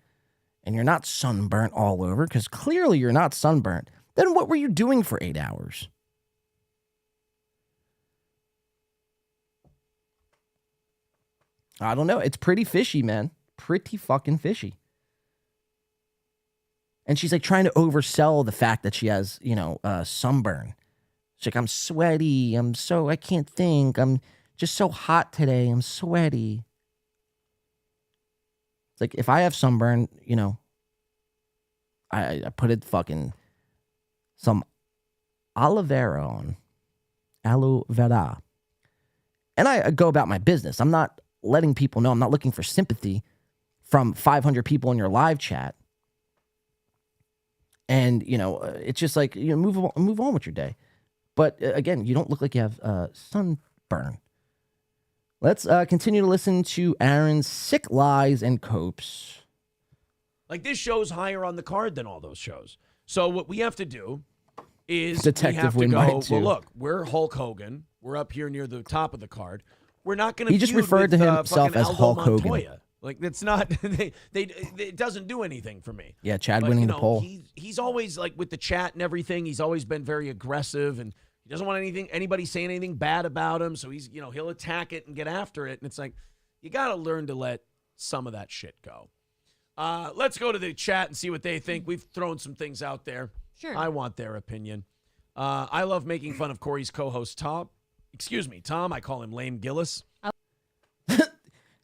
[SPEAKER 1] and you're not sunburnt all over, because clearly you're not sunburnt, then what were you doing for 8 hours? I don't know. It's pretty fishy, man. Pretty fucking fishy. And she's trying to oversell the fact that she has, sunburn. She's I'm sweaty. I can't think. I'm just so hot today. I'm sweaty. It's if I have sunburn, I put it fucking some aloe vera on. Aloe vera. And I go about my business. I'm not letting people know. I'm not looking for sympathy from 500 people in your live chat. And, it's just like, move on with your day. But again, you don't look like you have sunburn. Let's continue to listen to Aaron's sick lies and copes.
[SPEAKER 10] Like, this show's higher on the card than all those shows. So what we have to do is
[SPEAKER 1] Detective
[SPEAKER 10] we have to go,
[SPEAKER 1] Win-Wide, too.
[SPEAKER 10] well, look, we're Hulk Hogan. We're up here near the top of the card. We're not going to
[SPEAKER 1] He just referred to himself as Hulk Hogan.
[SPEAKER 10] Like, that's not, it doesn't do anything for me.
[SPEAKER 1] Yeah, Chad
[SPEAKER 10] But,
[SPEAKER 1] winning the poll.
[SPEAKER 10] He's always, like, with the chat and everything, he's always been very aggressive, and he doesn't want anybody saying anything bad about him, so he's, he'll attack it and get after it, and it's like, you got to learn to let some of that shit go. Let's go to the chat and see what they think. We've thrown some things out there.
[SPEAKER 9] Sure.
[SPEAKER 10] I want their opinion. I love making fun of Corey's co-host, Tom. Excuse me, Tom. I call him Lame Gillis.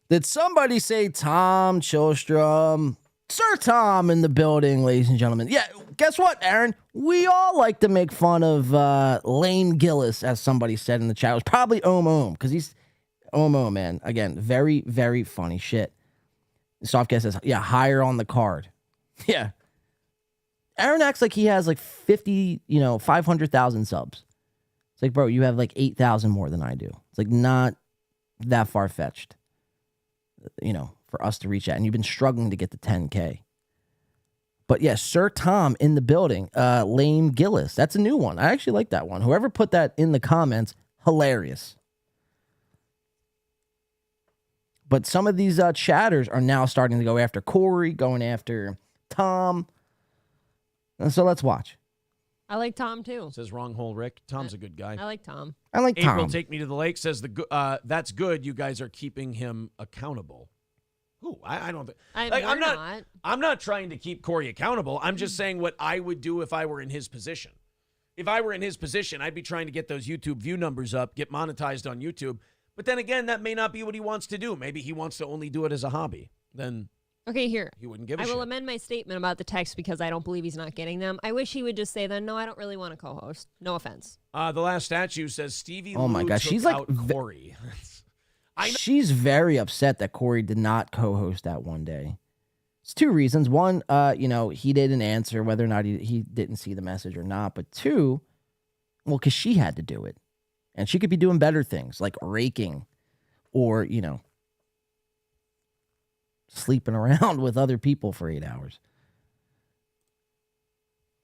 [SPEAKER 1] Did somebody say Tom Chilstrom? Sir Tom in the building, ladies and gentlemen. Yeah, guess what, Aaron? We all like to make fun of Lame Gillis, as somebody said in the chat. It was probably Om, because he's Om, man. Again, very, very funny shit. Softcast says, yeah, higher on the card. Yeah. Aaron acts like he has like 500,000 subs. It's like, bro, you have like 8,000 more than I do. It's like not that far-fetched, for us to reach that. And you've been struggling to get to 10K. But yeah, Sir Tom in the building, Lame Gillis. That's a new one. I actually like that one. Whoever put that in the comments, hilarious. But some of these chatters are now starting to go after Corey, going after Tom. And so let's watch.
[SPEAKER 9] I like Tom too.
[SPEAKER 10] Says Wrong Hole Rick. Tom's a good guy.
[SPEAKER 9] I like Tom.
[SPEAKER 1] I like Tom.
[SPEAKER 10] April Take Me to the Lake says that's good. You guys are keeping him accountable. Ooh, I don't think. I'm not trying to keep Corey accountable. I'm just saying what I would do if I were in his position. If I were in his position, I'd be trying to get those YouTube view numbers up, get monetized on YouTube. But then again, that may not be what he wants to do. Maybe he wants to only do it as a hobby. Then
[SPEAKER 9] okay, here.
[SPEAKER 10] He wouldn't give a
[SPEAKER 9] I
[SPEAKER 10] shit.
[SPEAKER 9] will amend my statement about the text because I don't believe he's not getting them. I wish he would just say then, no, I don't really want to co-host. No offense.
[SPEAKER 10] The last statue says Stevie
[SPEAKER 1] Oh my
[SPEAKER 10] Lou
[SPEAKER 1] gosh,
[SPEAKER 10] took
[SPEAKER 1] she's like
[SPEAKER 10] out Corey.
[SPEAKER 1] She's very upset that Corey did not co-host that one day. It's two reasons. One, he didn't answer whether or not he didn't see the message or not. But two, well, because she had to do it. And she could be doing better things like raking or, sleeping around with other people for 8 hours.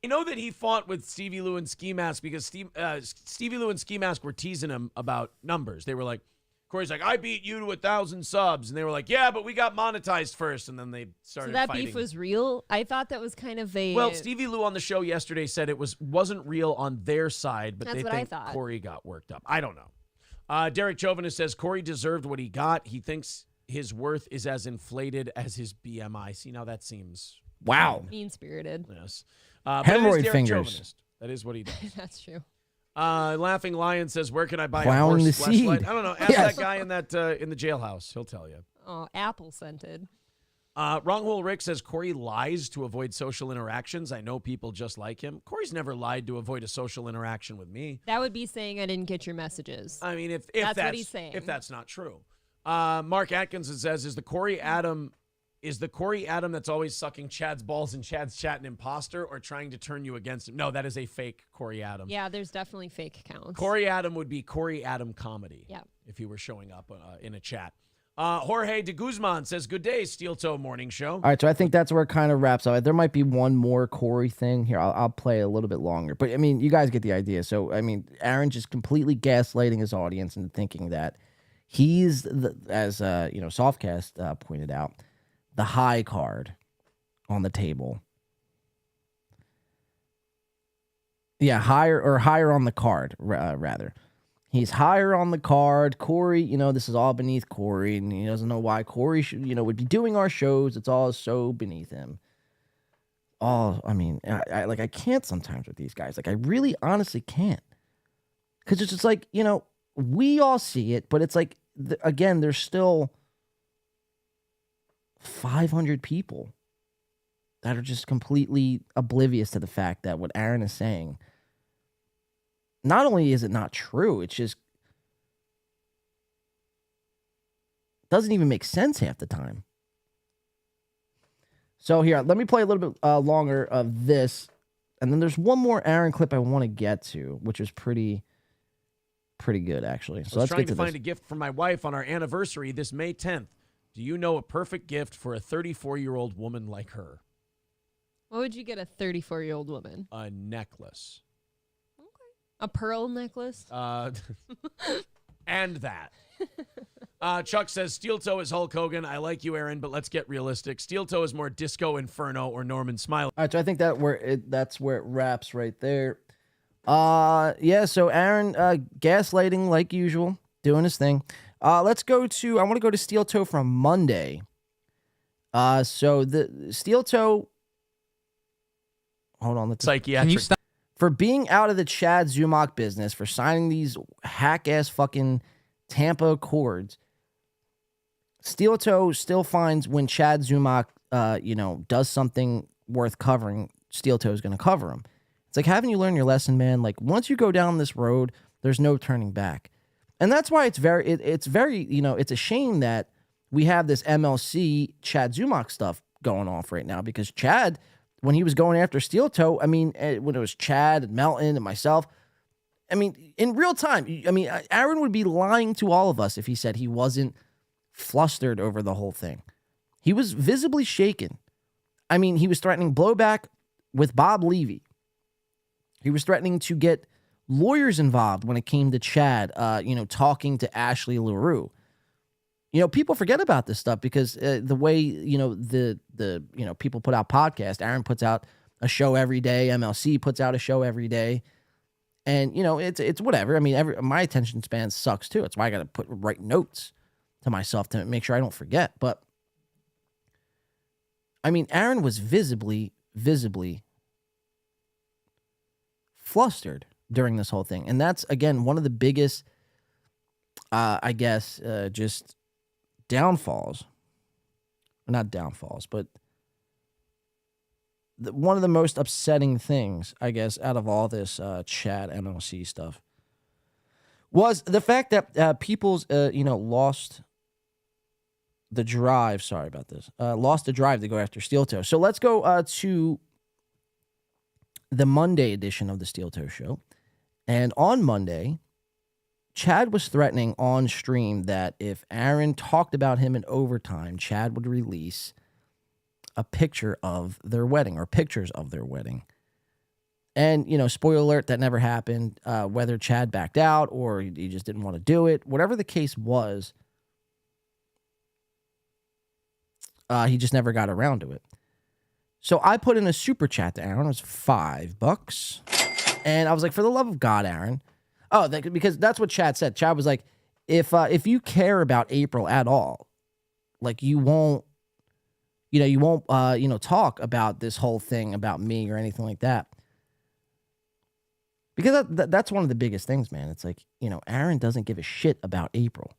[SPEAKER 10] You know that he fought with Stevie Lou and Ski Mask because Stevie Lou and Ski Mask were teasing him about numbers. They were like, Corey's like, I beat you to 1,000 subs. And they were like, yeah, but we got monetized first. And then they started
[SPEAKER 9] So that
[SPEAKER 10] fighting.
[SPEAKER 9] beef was real? I thought that was kind of a...
[SPEAKER 10] Well, Stevie Lou on the show yesterday said it wasn't real on their side, but
[SPEAKER 9] That's
[SPEAKER 10] they
[SPEAKER 9] what I
[SPEAKER 10] think
[SPEAKER 9] thought.
[SPEAKER 10] Corey got worked up. I don't know. Derek Chauvinist says Corey deserved what he got. He thinks his worth is as inflated as his BMI. See, now that seems...
[SPEAKER 1] Wow.
[SPEAKER 9] Mean-spirited.
[SPEAKER 10] Yes.
[SPEAKER 1] Hemorrhoid fingers.
[SPEAKER 10] Chauvinist. That is what he does.
[SPEAKER 9] That's true.
[SPEAKER 10] Laughing Lion says, where can I buy
[SPEAKER 1] Plowing
[SPEAKER 10] a
[SPEAKER 1] the
[SPEAKER 10] horse fleshlight?
[SPEAKER 1] seed.
[SPEAKER 10] I don't know. Ask
[SPEAKER 1] Yes.
[SPEAKER 10] that guy in the jailhouse. He'll tell you.
[SPEAKER 9] Oh, apple-scented.
[SPEAKER 10] Wrong Hole Rick says Corey lies to avoid social interactions. I know people just like him. Corey's never lied to avoid a social interaction with me.
[SPEAKER 9] That would be saying I didn't get your messages.
[SPEAKER 10] I mean, if
[SPEAKER 9] that's what he's saying.
[SPEAKER 10] If that's not true. Mark Atkinson says, is the Corey Adam that's always sucking Chad's balls and Chad's chat an imposter or trying to turn you against him? No, that is a fake Corey Adam.
[SPEAKER 9] Yeah, there's definitely fake accounts.
[SPEAKER 10] Corey Adam would be Corey Adam comedy.
[SPEAKER 9] Yeah.
[SPEAKER 10] If he were showing up in a chat. Jorge de Guzman says, good day, Steel Toe Morning Show.
[SPEAKER 1] All right, so I think that's where it kind of wraps up. There might be one more Corey thing here. I'll play a little bit longer. But, I mean, you guys get the idea. So, I mean, Aaron just completely gaslighting his audience into thinking that he's, as Softcast pointed out, the high card on the table. Yeah, higher on the card, rather. He's higher on the card. Corey, this is all beneath Corey, and he doesn't know why Corey should, would be doing our shows. It's all so beneath him. I mean, I can't sometimes with these guys. Like, I really honestly can't. Because it's just like, we all see it, but it's like, again, there's still 500 people that are just completely oblivious to the fact that what Aaron is saying, not only is it not true, it's just doesn't even make sense half the time. So here, let me play a little bit longer of this And then there's one more Aaron clip I want to get to, which is pretty good, actually. So let's
[SPEAKER 10] trying
[SPEAKER 1] get to
[SPEAKER 10] to find
[SPEAKER 1] this.
[SPEAKER 10] a gift for my wife on our anniversary this May 10th. Do you know a perfect gift for a 34-year-old woman like her?
[SPEAKER 9] What would you get a 34-year-old woman?
[SPEAKER 10] A necklace.
[SPEAKER 9] A pearl necklace?
[SPEAKER 10] And that. Chuck says, Steel Toe is Hulk Hogan. I like you, Aaron, but let's get realistic. Steel Toe is more Disco Inferno or Norman Smiley.
[SPEAKER 1] All right, so I think that's where it wraps right there. Yeah, so Aaron, gaslighting like usual, doing his thing. I want to go to Steel Toe from Monday. So the Steel Toe, hold on.
[SPEAKER 10] Psychiatric.
[SPEAKER 1] Can you stop? For being out of the Chad Zumach business, for signing these hack-ass fucking Tampa Accords, Steel Toe still finds when Chad Zumach, does something worth covering, Steel Toe is going to cover him. It's like, haven't you learned your lesson, man? Like, once you go down this road, there's no turning back. And that's why it's very, it's a shame that we have this MLC Chad Zumach stuff going off right now, because Chad, when he was going after Steel Toe, I mean, when it was Chad and Melton and myself, I mean, in real time, Aaron would be lying to all of us if he said he wasn't flustered over the whole thing. He was visibly shaken. I mean, he was threatening blowback with Bob Levy. He was threatening to get lawyers involved when it came to Chad, talking to Ashley LaRue. People forget about this stuff because the way, the people put out podcasts. Aaron puts out a show every day. MLC puts out a show every day. And, it's whatever. I mean, my attention span sucks too. It's why I got to write notes to myself to make sure I don't forget. But, I mean, Aaron was visibly flustered during this whole thing. And that's, again, one of the biggest, just downfalls. Not downfalls, but one of the most upsetting things, I guess, out of all this Chad MLC stuff was the fact that people's, lost the drive. Sorry about this. Lost the drive to go after Steel Toe. So let's go to the Monday edition of the Steel Toe Show. And on Monday, Chad was threatening on stream that if Aaron talked about him in overtime, Chad would release a picture of their wedding or pictures of their wedding. And, spoiler alert, that never happened. Whether Chad backed out or he just didn't want to do it, whatever the case was, he just never got around to it. So I put in a super chat to Aaron. It was $5. And I was like, for the love of God, Aaron. Oh, because that's what Chad said. Chad was like, if you care about April at all, like you won't talk about this whole thing about me or anything like that. Because that's one of the biggest things, man. It's like, Aaron doesn't give a shit about April.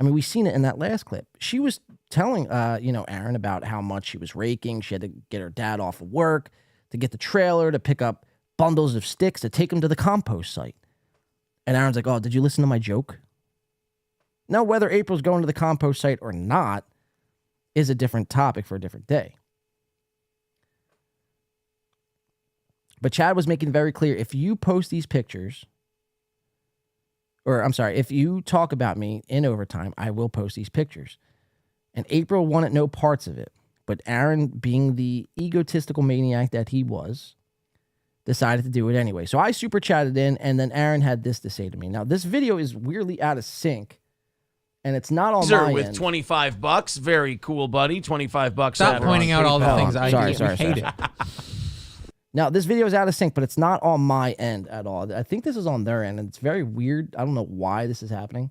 [SPEAKER 1] I mean, we've seen it in that last clip. She was telling, Aaron about how much she was raking. She had to get her dad off of work to get the trailer to pick up bundles of sticks to take them to the compost site. And Aaron's like, oh, did you listen to my joke? Now, whether April's going to the compost site or not is a different topic for a different day. But Chad was making very clear, if you post these pictures, if you talk about me in overtime, I will post these pictures. And April wanted no parts of it. But Aaron, being the egotistical maniac that he was, decided to do it anyway. So I super chatted in, and then Aaron had this to say to me. Now, this video is weirdly out of sync, and it's not on my
[SPEAKER 10] with
[SPEAKER 1] end.
[SPEAKER 10] $25. Very cool, buddy. $25.
[SPEAKER 15] Stop pointing out all the things I hate it.
[SPEAKER 1] Now, this video is out of sync, but it's not on my end at all. I think this is on their end, and it's very weird. I don't know why this is happening.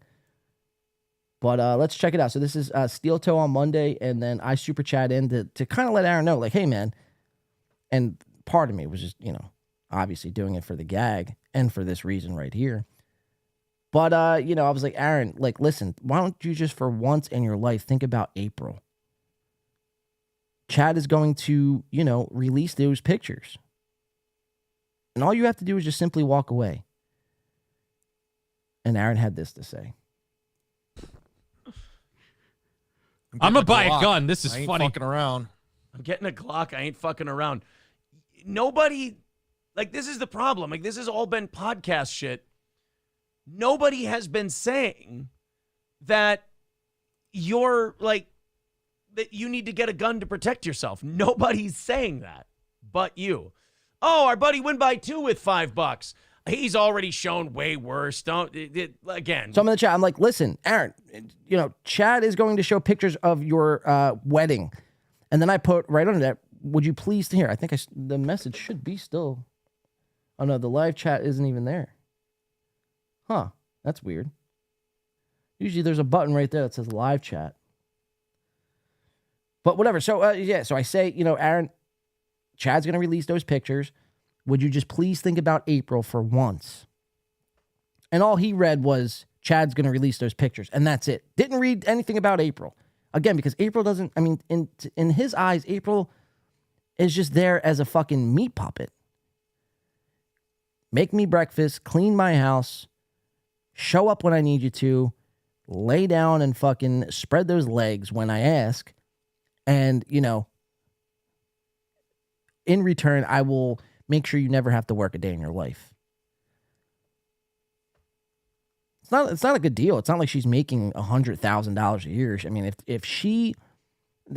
[SPEAKER 1] But let's check it out. So this is Steel Toe on Monday, and then I super chat in to kind of let Aaron know, like, hey, man. And part of me was just, obviously doing it for the gag and for this reason right here. But, I was like, Aaron, like, listen, why don't you just for once in your life think about April? Chad is going to, release those pictures. And all you have to do is just simply walk away. And Aaron had this to say.
[SPEAKER 15] I'm going to buy a gun. This is
[SPEAKER 2] I ain't
[SPEAKER 15] funny.
[SPEAKER 2] Fucking around.
[SPEAKER 10] I'm getting a Glock. I ain't fucking around. Nobody Like, this is the problem. Like, this has all been podcast shit. Nobody has been saying that you're like, that you need to get a gun to protect yourself. Nobody's saying that but you. Oh, our buddy win by 2 with $5. He's already shown way worse. Again.
[SPEAKER 1] So I'm in the chat. I'm like, listen, Aaron, Chad is going to show pictures of your wedding. And then I put right under that, would you please hear? I think the message should be still. Oh, no, the live chat isn't even there. Huh. That's weird. Usually there's a button right there that says live chat. But whatever. So, so I say, Aaron, Chad's going to release those pictures. Would you just please think about April for once? And all he read was Chad's going to release those pictures. And that's it. Didn't read anything about April. Again, because April doesn't, in his eyes, April is just there as a fucking meat puppet. Make me breakfast, clean my house, show up when I need you to, lay down and fucking spread those legs when I ask. And, in return, I will make sure you never have to work a day in your life. It's not a good deal. It's not like she's making $100,000 a year. I mean, if she,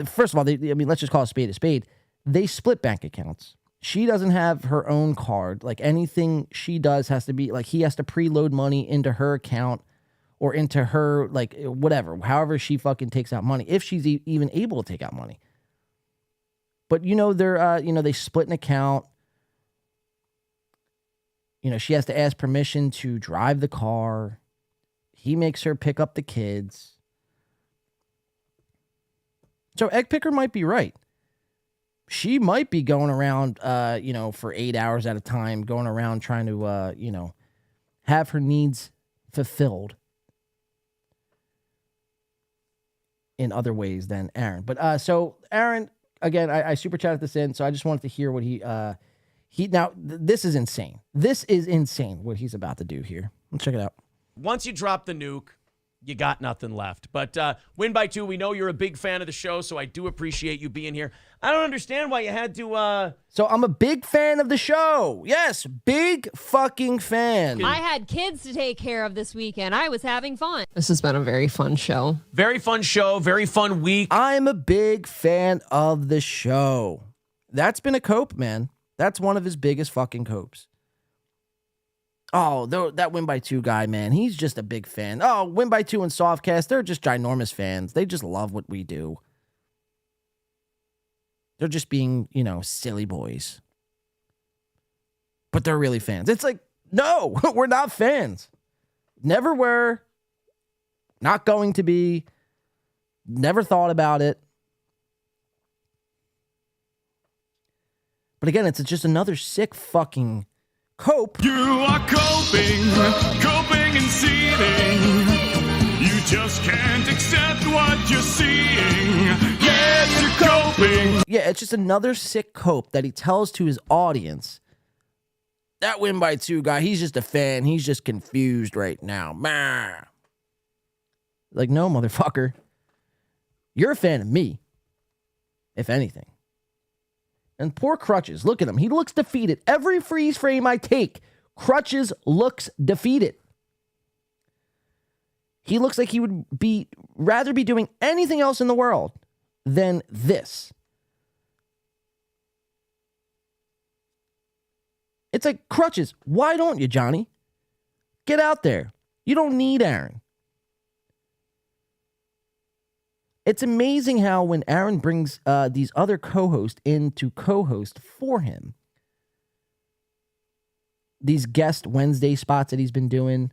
[SPEAKER 1] first of all, let's just call a spade. They split bank accounts. She doesn't have her own card. Like, anything she does has to be, like, he has to preload money into her account or into her, like, whatever, however she fucking takes out money, if she's even able to take out money. But, they're, they split an account. She has to ask permission to drive the car. He makes her pick up the kids. So Egg Picker might be right. She might be going around, for 8 hours at a time, going around trying to, have her needs fulfilled in other ways than Aaron. But so Aaron, again, I super chatted this in, so I just wanted to hear what this is insane. This is insane what he's about to do here. Let's check it out.
[SPEAKER 10] Once you drop the nuke, you got nothing left. But win by 2, we know you're a big fan of the show, so I do appreciate you being here. I don't understand why you had to...
[SPEAKER 1] So I'm a big fan of the show. Yes, big fucking fan.
[SPEAKER 9] I had kids to take care of this weekend. I was having fun. This has been a very fun show.
[SPEAKER 10] Very fun show, very fun week.
[SPEAKER 1] I'm a big fan of the show. That's been a cope, man. That's one of his biggest fucking copes. Oh, that win by 2 guy, man. He's just a big fan. Oh, win by 2 and Softcast, they're just ginormous fans. They just love what we do. They're just being, silly boys. But they're really fans. It's like, no, we're not fans. Never were. Not going to be. Never thought about it. But again, it's just another sick fucking cope.
[SPEAKER 16] You are coping and seething. You just can't accept what you're seeing. Yes, you're coping.
[SPEAKER 1] Yeah, it's just another sick cope that he tells to his audience. That win by 2 guy, he's just a fan. He's just confused right now. Mah. Like, no, motherfucker. You're a fan of me, if anything. And poor Crutches, look at him. He looks defeated. Every freeze frame I take, Crutches looks defeated. He looks like he would rather be doing anything else in the world than this. It's like, Crutches, why don't you, Johnny? Get out there. You don't need Aaron. It's amazing how when Aaron brings these other co-hosts in to co-host for him, these guest Wednesday spots that he's been doing,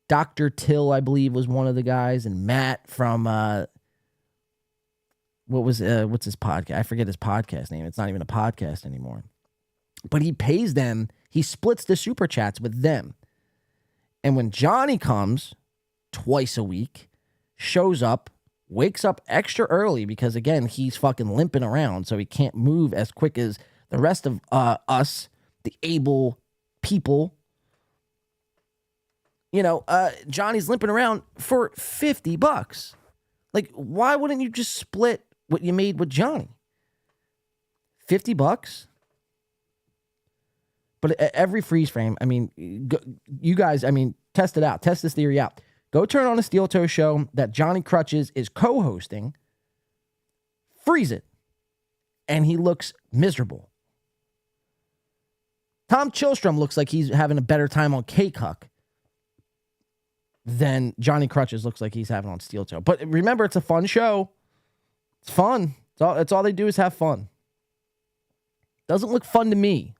[SPEAKER 1] Dr. Till, I believe, was one of the guys, and Matt from, what's his podcast? I forget his podcast name. It's not even a podcast anymore. But he pays them, he splits the super chats with them. And when Johnny comes twice a week, shows up, wakes up extra early because, again, he's fucking limping around, so he can't move as quick as the rest of us, the able people. Johnny's limping around for $50. Like, why wouldn't you just split what you made with Johnny? $50? But every freeze frame, I mean, you guys, I mean, test it out. Test this theory out. Go turn on a Steel Toe show that Johnny Crutches is co-hosting. Freeze it. And he looks miserable. Tom Chillstrom looks like he's having a better time on K-Cuck than Johnny Crutches looks like he's having on Steel Toe. But remember, it's a fun show. It's fun. It's all they do is have fun. Doesn't look fun to me.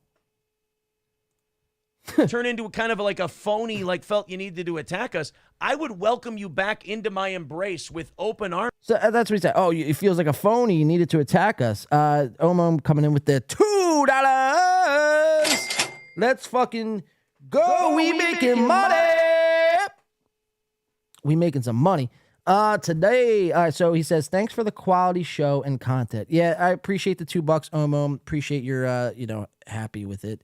[SPEAKER 10] Turn into a kind of like a phony, like felt you needed to attack us, I would welcome you back into my embrace with open arms.
[SPEAKER 1] So that's what he said. Oh, it feels like a phony. You needed to attack us. Omo coming in with the $2. Let's fucking go. We making money. We making some money. Today, so he says, thanks for the quality show and content. Yeah, I appreciate the $2, Omo. Appreciate your, happy with it.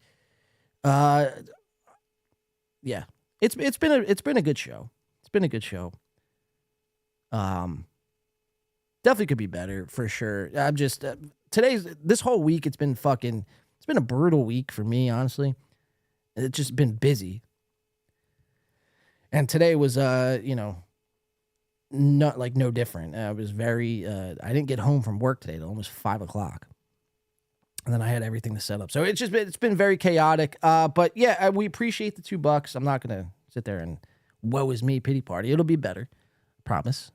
[SPEAKER 1] Yeah, it's been a good show. It's been a good show. Definitely could be better for sure. I'm just this whole week it's been a brutal week for me, honestly. It's just been busy. And today was not like no different. I was very I didn't get home from work today till almost 5:00. And then I had everything to set up. So it's been very chaotic. But yeah, we appreciate the $2. I'm not going to sit there and woe is me pity party. It'll be better. Promise.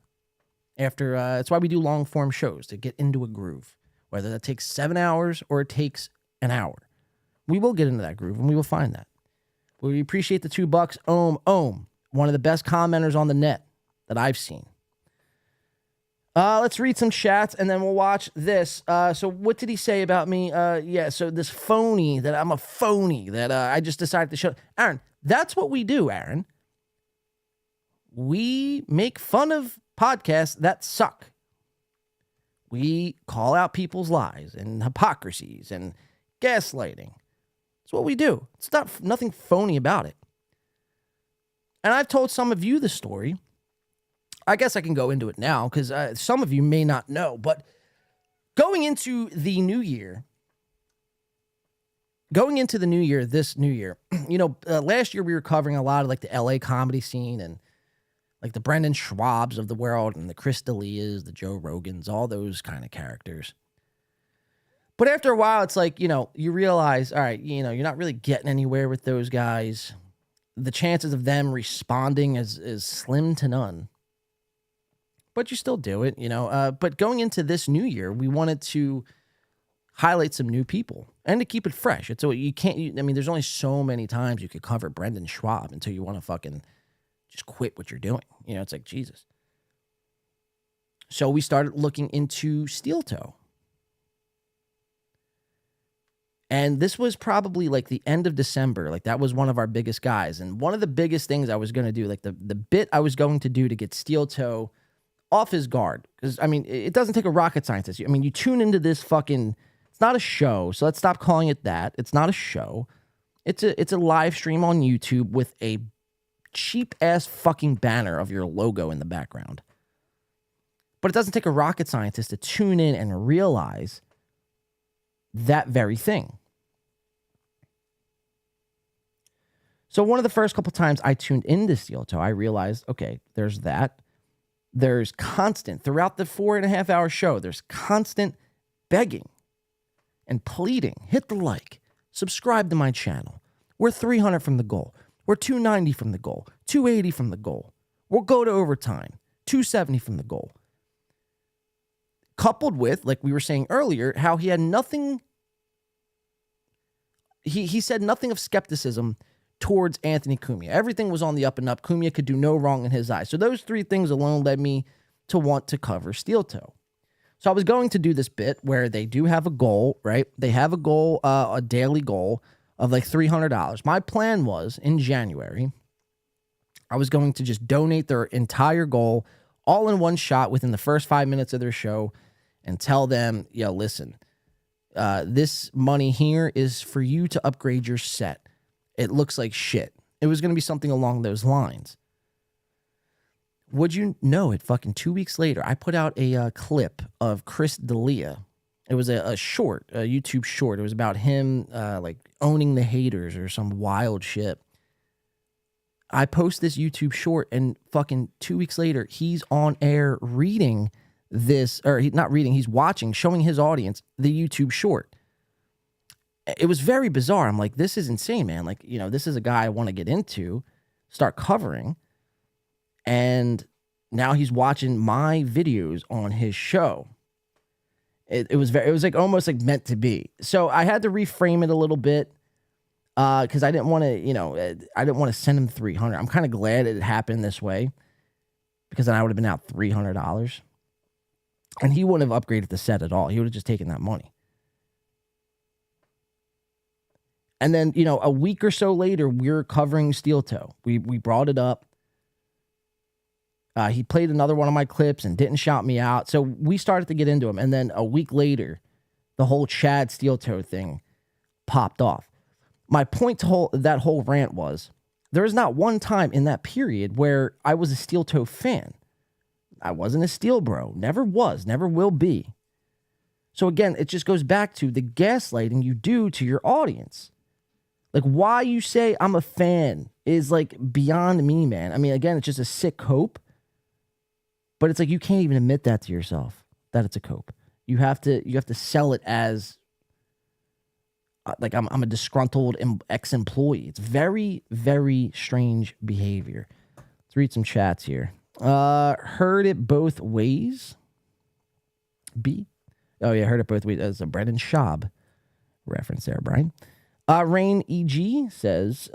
[SPEAKER 1] After, that's why we do long form shows, to get into a groove. Whether that takes 7 hours or it takes an hour. We will get into that groove and we will find that. We appreciate the $2. Ohm. One of the best commenters on the net that I've seen. Let's read some chats and then we'll watch this. So what did he say about me? So this phony, that I'm a phony, that I just decided to show. Aaron, that's what we do, Aaron. We make fun of podcasts that suck. We call out people's lies and hypocrisies and gaslighting. That's what we do. It's nothing phony about it. And I've told some of you the story. I guess I can go into it now because some of you may not know, but going into the new year, this new year, last year we were covering a lot of like the LA comedy scene and like the Brendan Schwabs of the world and the Chris D'Elias, the Joe Rogans, all those kind of characters. But after a while, it's like, you realize, all right, you're not really getting anywhere with those guys. The chances of them responding is slim to none. But you still do it, But going into this new year, we wanted to highlight some new people and to keep it fresh. It's so you can't. There's only so many times you could cover Brendan Schwab until you want to fucking just quit what you're doing. It's like Jesus. So we started looking into Steel Toe, and this was probably like the end of December. Like that was one of our biggest guys, and one of the biggest things I was going to do, like the bit I was going to do to get Steel Toe off his guard. Because, it doesn't take a rocket scientist. You tune into this fucking... It's not a show, so let's stop calling it that. It's not a show. It's a live stream on YouTube with a cheap-ass fucking banner of your logo in the background. But it doesn't take a rocket scientist to tune in and realize that very thing. So one of the first couple times I tuned into Steel Toe, I realized, okay, there's that. There's constant, throughout the 4.5 hour show, there's constant begging and pleading. Hit the like. Subscribe to my channel. We're 300 from the goal. We're 290 from the goal. 280 from the goal. We'll go to overtime. 270 from the goal. Coupled with, like we were saying earlier, how he had nothing... He said nothing of skepticism towards Anthony Cumia. Everything was on the up and up. Cumia could do no wrong in his eyes. So those three things alone led me to want to cover Steel Toe. So I was going to do this bit where they do have a goal, right? They have a goal, a daily goal of like $300. My plan was in January, I was going to just donate their entire goal all in one shot within the first 5 minutes of their show and tell them, listen, this money here is for you to upgrade your set. It looks like shit. It was going to be something along those lines. Would you know it, fucking 2 weeks later, I put out a clip of Chris D'Elia. It was a short, a YouTube short. It was about him like owning the haters or some wild shit. I post this YouTube short, and fucking 2 weeks later, he's on air reading this, or not reading, he's watching, showing his audience the YouTube short. It was very bizarre. I'm like, this is insane, man. Like, you know, this is a guy I want to get into, start covering. And now he's watching my videos on his show. It was like almost like meant to be. So I had to reframe it a little bit because I didn't want to, you know, I didn't want to send him $300. I'm kind of glad it happened this way because then I would have been out $300. And he wouldn't have upgraded the set at all. He would have just taken that money. And then, you know, a week or so later, we're covering Steel Toe. We brought it up. He played another one of my clips and didn't shout me out. So we started to get into him. And then a week later, the whole Chad Steel Toe thing popped off. My point to that whole rant was there was not one time in that period where I was a Steel Toe fan. I wasn't a Steel Bro. Never was. Never will be. So again, it just goes back to the gaslighting you do to your audience. Like, why you say I'm a fan is like beyond me, man. I mean, again, it's just a sick hope. But it's like you can't even admit that to yourself, that it's a cope. You have to sell it as like I'm a disgruntled ex-employee. It's very, very strange behavior. Let's read some chats here. Heard it both ways. B. Oh yeah, heard it both ways. That's a Brendan Schaub reference there, Brian. Rain EG says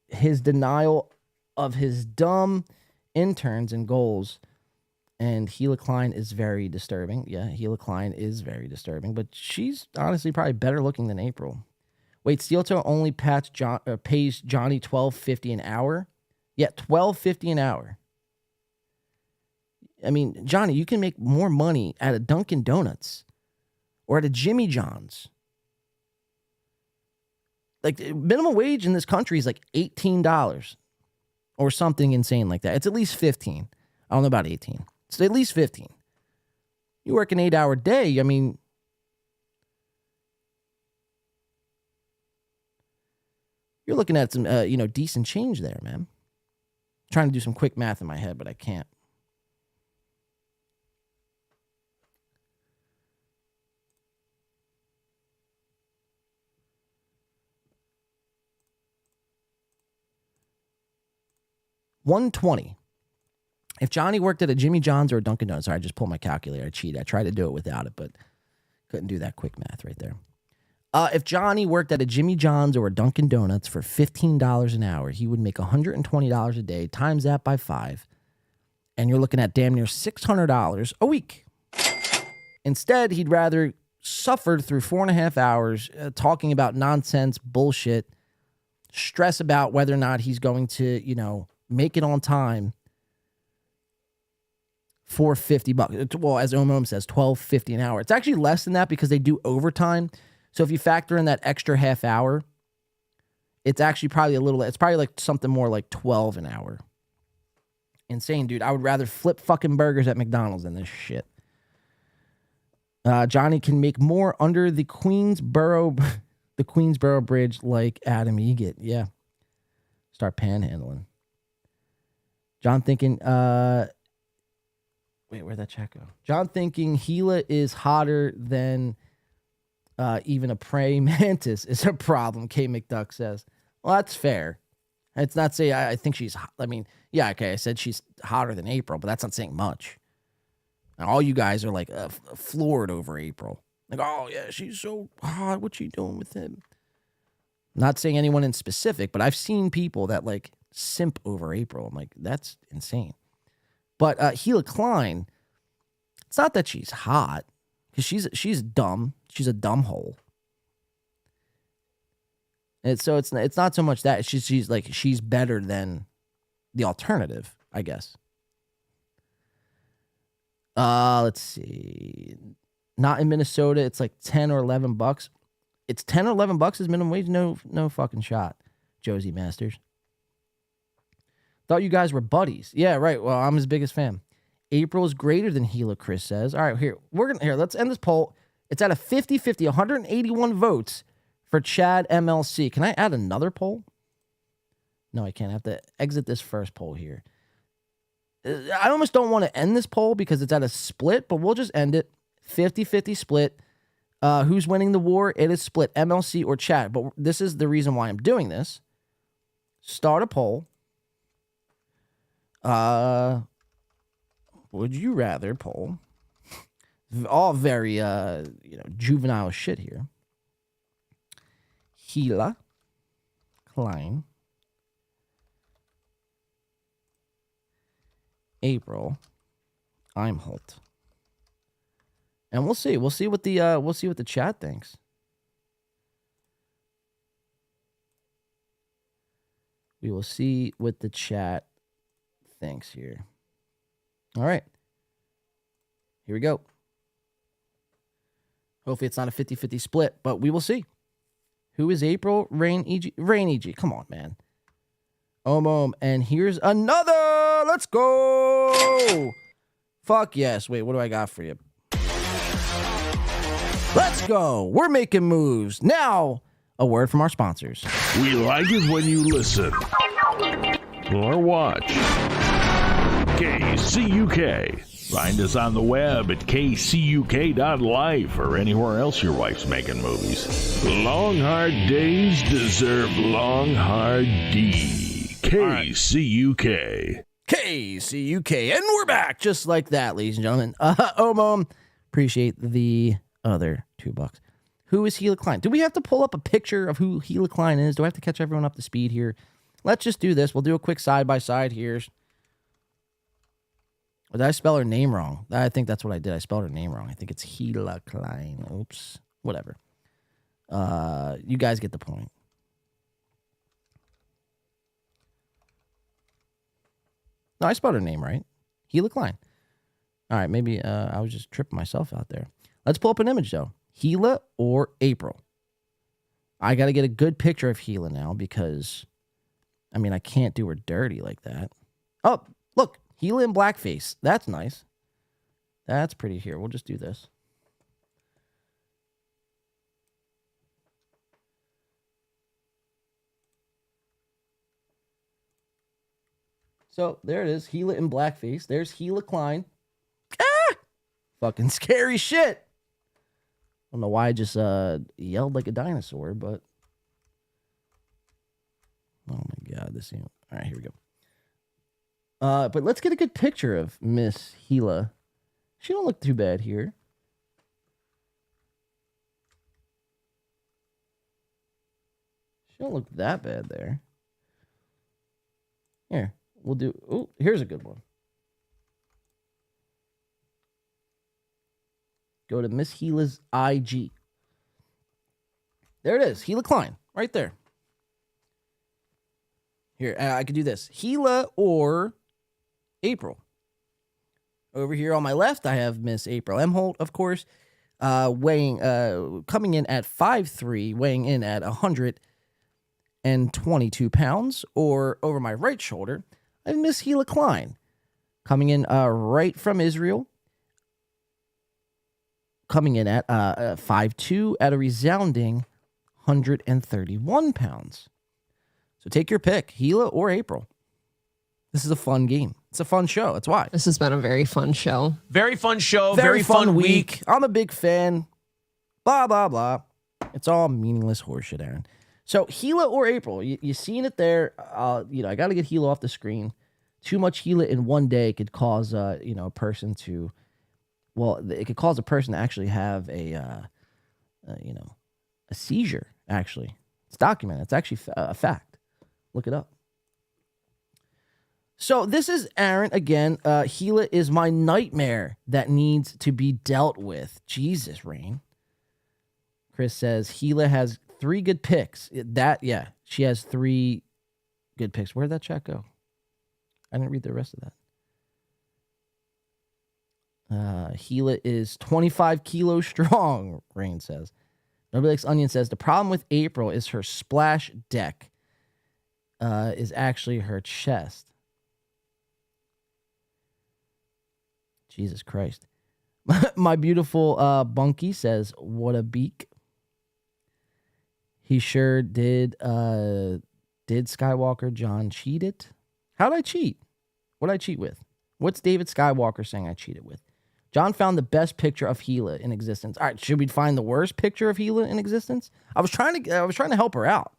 [SPEAKER 1] his denial of his dumb interns and goals, and Gila Klein is very disturbing. Yeah, Gila Klein is very disturbing, but she's honestly probably better looking than April. Wait, Steel Toe only pays Johnny $12.50 an hour? Yeah, $12.50 an hour. I mean, Johnny, you can make more money at a Dunkin' Donuts or at a Jimmy John's. Like, minimum wage in this country is like $18 or something insane like that. It's at least 15. I don't know about 18. It's at least 15. You work an 8-hour day, I mean, you're looking at some, decent change there, man. Trying to do some quick math in my head, but I can't. $120. If Johnny worked at a Jimmy John's or a Dunkin' Donuts, sorry, I just pulled my calculator. I cheated. I tried to do it without it, but couldn't do that quick math right there. If Johnny worked at a Jimmy John's or a Dunkin' Donuts for $15 an hour, he would make $120 a day, times that by 5, and you're looking at damn near $600 a week. Instead, he'd rather suffer through 4.5 hours talking about nonsense, bullshit, stress about whether or not he's going to, make it on time for $50. Well, as Omom says, $12.50 an hour. It's actually less than that because they do overtime. So if you factor in that extra half hour, it's actually probably it's probably like something more like 12 an hour. Insane, dude. I would rather flip fucking burgers at McDonald's than this shit. Johnny can make more under the Queensboro Bridge like Adam Egget. Yeah. Start panhandling. John thinking, wait, where'd that chat go? John thinking Gila is hotter than even a praying mantis is a problem, K. McDuck says. Well, that's fair. It's not saying I think she's, yeah, okay, I said she's hotter than April, but that's not saying much. And all you guys are like floored over April. Like, oh, yeah, she's so hot. What's she doing with him? Not saying anyone in specific, but I've seen people that like simp over April. I'm like, that's insane. But Gila Klein, it's not that she's hot, because she's dumb. She's a dumb hole. And so it's not so much that she's better than the alternative, I guess. Let's see. Not in Minnesota. It's like $10 or $11. It's $10 or $11 is minimum wage. No fucking shot. Josie Masters. Thought you guys were buddies. Yeah, right. Well, I'm his biggest fan. April is greater than Gila, Chris says. All right, here. Let's end this poll. It's at a 50-50, 181 votes for Chad MLC. Can I add another poll? No, I can't. I have to exit this first poll here. I almost don't want to end this poll because it's at a split, but we'll just end it. 50-50 split. Who's winning the war? It is split, MLC or Chad. But this is the reason why I'm doing this. Start a poll. Would you rather poll? All very, juvenile shit here. Gila Klein. April Imholt. And we'll see. We'll see what the chat thinks. We will see what the chat thinks here. All right. Here we go. Hopefully it's not a 50-50 split, but we will see. Who is April? Rain EG. Rain EG. Come on, man. And here's another. Let's go. Fuck yes. Wait, what do I got for you? Let's go. We're making moves. Now, a word from our sponsors.
[SPEAKER 8] We like it when you listen or watch. KCUK. Find us on the web at kcuk.life or anywhere else your wife's making movies. Long, hard days deserve long, hard D. KCUK.
[SPEAKER 1] KCUK. And we're back just like that, ladies and gentlemen. Appreciate the other $2. Who is Gila Klein? Do we have to pull up a picture of who Gila Klein is? Do I have to catch everyone up to speed here? Let's just do this. We'll do a quick side-by-side here. Or did I spell her name wrong? I think that's what I did. I spelled her name wrong. I think it's Gila Klein. Oops. Whatever. You guys get the point. No, I spelled her name right. Gila Klein. All right, maybe I was just tripping myself out there. Let's pull up an image, though. Gila or April? I got to get a good picture of Gila now because, I can't do her dirty like that. Oh, look. Gila in blackface. That's nice. That's pretty here. We'll just do this. So there it is. Gila in blackface. There's Gila Klein. Ah! Fucking scary shit. I don't know why I just yelled like a dinosaur, but oh my god, this ain't all right. Here we go. But let's get a good picture of Miss Gila. She don't look too bad here. She don't look that bad there. Here, we'll do. Oh, here's a good one. Go to Miss Gila's IG. There it is. Gila Klein. Right there. Here, I could do this. Gila or April. Over here on my left, I have Miss April Imholt, of course, coming in at 5'3", weighing in at 122 pounds. Or over my right shoulder, I have Miss Gila Klein, coming in right from Israel, coming in at 5'2", at a resounding 131 pounds. So take your pick, Gila or April. This is a fun game. It's a fun show. That's why.
[SPEAKER 9] This has been a very fun show.
[SPEAKER 10] Very fun show. Very fun week.
[SPEAKER 1] I'm a big fan. Blah, blah, blah. It's all meaningless horseshit, Aaron. So Gila or April, you seen it there. I got to get Gila off the screen. Too much Gila in one day could cause, a person to, it could cause a person to actually have a seizure, actually. It's documented. It's actually a fact. Look it up. So this is Aaron again. Gila is my nightmare that needs to be dealt with. Jesus, Rain. Chris says Gila has 3 good picks. She has 3 good picks. Where'd that chat go? I didn't read the rest of that. Gila is 25 kilos strong, Rain says. Nobody Likes Onion says the problem with April is her splash deck is actually her chest. Jesus Christ. My beautiful Bunky says, what a beak. He sure did. Did Skywalker John cheat it? How'd I cheat? What'd I cheat with? What's David Skywalker saying I cheated with? John found the best picture of Gila in existence. All right, should we find the worst picture of Gila in existence? I was trying to help her out.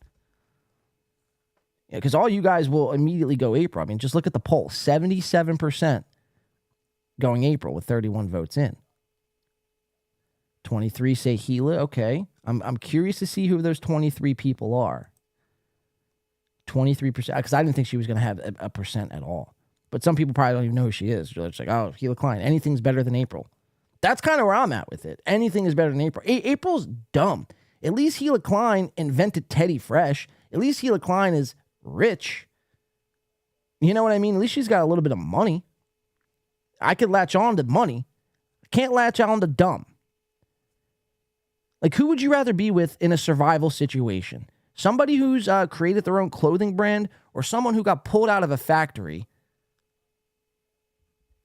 [SPEAKER 1] Yeah, because all you guys will immediately go April. I mean, just look at the poll. 77% going April with 31 votes in. 23 say Gila. Okay. I'm curious to see who those 23 people are. 23%, because I didn't think she was going to have a percent at all. But some people probably don't even know who she is. They're just like, oh, Gila Klein. Anything's better than April. That's kind of where I'm at with it. Anything is better than April. April's dumb. At least Gila Klein invented Teddy Fresh. At least Gila Klein is rich. You know what I mean? At least she's got a little bit of money. I could latch on to money. I can't latch on to dumb. Like, who would you rather be with in a survival situation? Somebody who's created their own clothing brand, or someone who got pulled out of a factory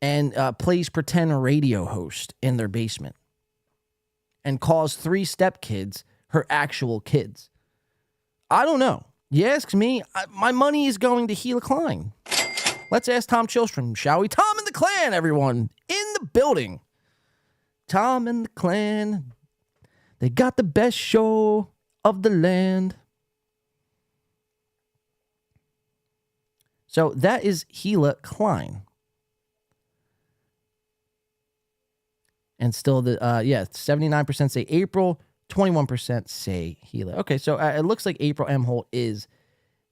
[SPEAKER 1] and plays pretend radio host in their basement and calls 3 stepkids her actual kids? I don't know. You ask me, my money is going to Gila Klein. Let's ask Tom Chilstrom, shall we? Tom and the Clan, everyone, in the building. Tom and the Clan, they got the best show of the land. So that is Gila Klein. And still, 79% say April, 21% say Gila. Okay, so it looks like April M. Holt is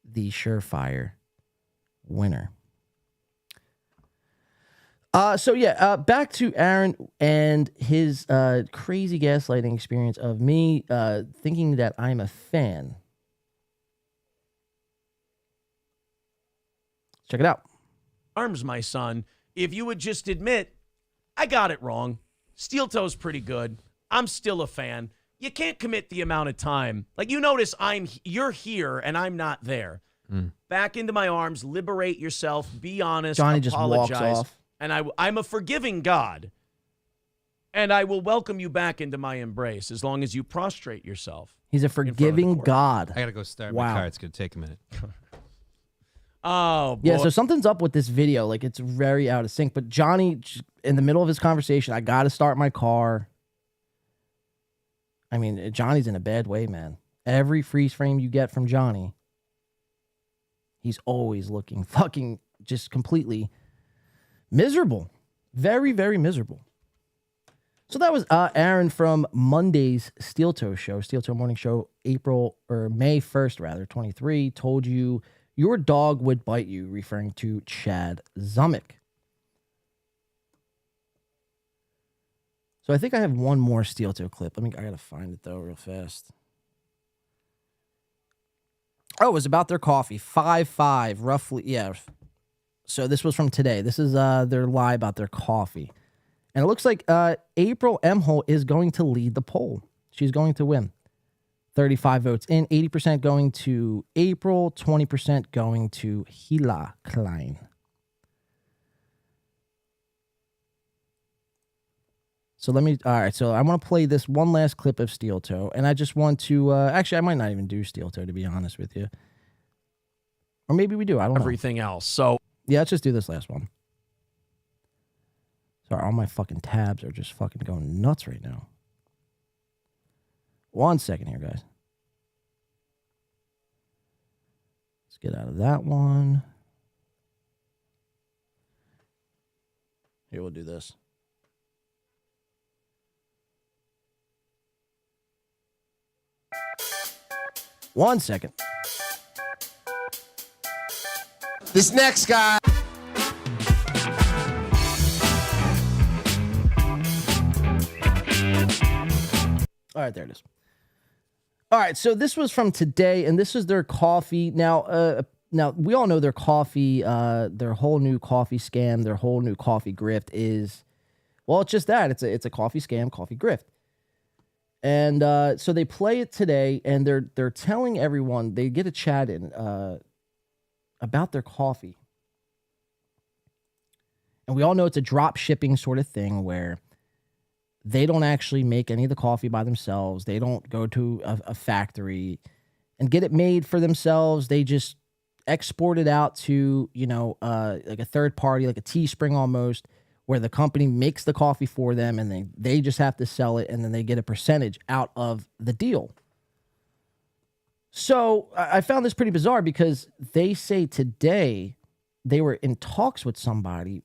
[SPEAKER 1] the surefire winner. Back to Aaron and his crazy gaslighting experience of me thinking that I'm a fan. Check it out.
[SPEAKER 10] Arms, my son, if you would just admit, I got it wrong. Steel Toe's pretty good. I'm still a fan. You can't commit the amount of time. Like, you notice you're here and I'm not there. Back into my arms, liberate yourself, be honest,
[SPEAKER 1] Johnny
[SPEAKER 10] apologize.
[SPEAKER 1] just walks off.
[SPEAKER 10] And I'm a forgiving God. And I will welcome you back into my embrace as long as you prostrate yourself.
[SPEAKER 1] He's a forgiving God.
[SPEAKER 17] I got to go start my car. It's going to take a minute.
[SPEAKER 10] Oh, boy.
[SPEAKER 1] Yeah, so something's up with this video. Like, it's very out of sync. But Johnny, in the middle of his conversation, I got to start my car. I mean, Johnny's in a bad way, man. Every freeze frame you get from Johnny, he's always looking fucking just completely miserable. Very, very miserable. So that was Aaron from Monday's Steel Toe show, Steel Toe Morning Show, May 1st, rather, 23, told you your dog would bite you, referring to Chad Zumick. So I think I have one more Steel Toe clip. I gotta find it though real fast. Oh, it was about their coffee. 5-5, roughly. Yeah. So this was from today. This is their lie about their coffee. And it looks like April M. Holt is going to lead the poll. She's going to win. 35 votes in, 80% going to April, 20% going to Gila Klein. So all right, so I want to play this one last clip of Steel Toe, and I just want to, actually, I might not even do Steel Toe, to be honest with you. Or maybe we do, I don't know.
[SPEAKER 10] Everything else, so.
[SPEAKER 1] Yeah, let's just do this last one. Sorry, all my fucking tabs are just fucking going nuts right now. 1 second here, guys. Let's get out of that one. Here, we'll do this. One second.
[SPEAKER 18] This next guy.
[SPEAKER 1] All right, there it is. All right, so this was from today, and this is their coffee. Now we all know their coffee, their whole new coffee scam, their whole new coffee grift is, well, it's just that. It's a coffee scam, coffee grift. And so they play it today, and they're telling everyone, they get a chat in about their coffee. And we all know it's a drop shipping sort of thing where they don't actually make any of the coffee by themselves. They don't go to a factory and get it made for themselves. They just export it out to, like a third party, like a Teespring almost, where the company makes the coffee for them and they just have to sell it, and then they get a percentage out of the deal. So I found this pretty bizarre because they say today they were in talks with somebody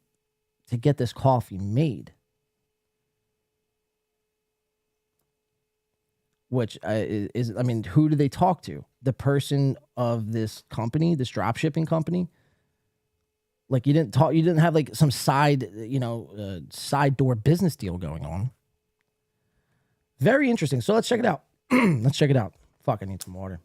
[SPEAKER 1] to get this coffee made. Which who do they talk to? The person of this company, this drop shipping company? Like you didn't have like some side door business deal going on. Very interesting. So let's check it out. Fuck, I need some water.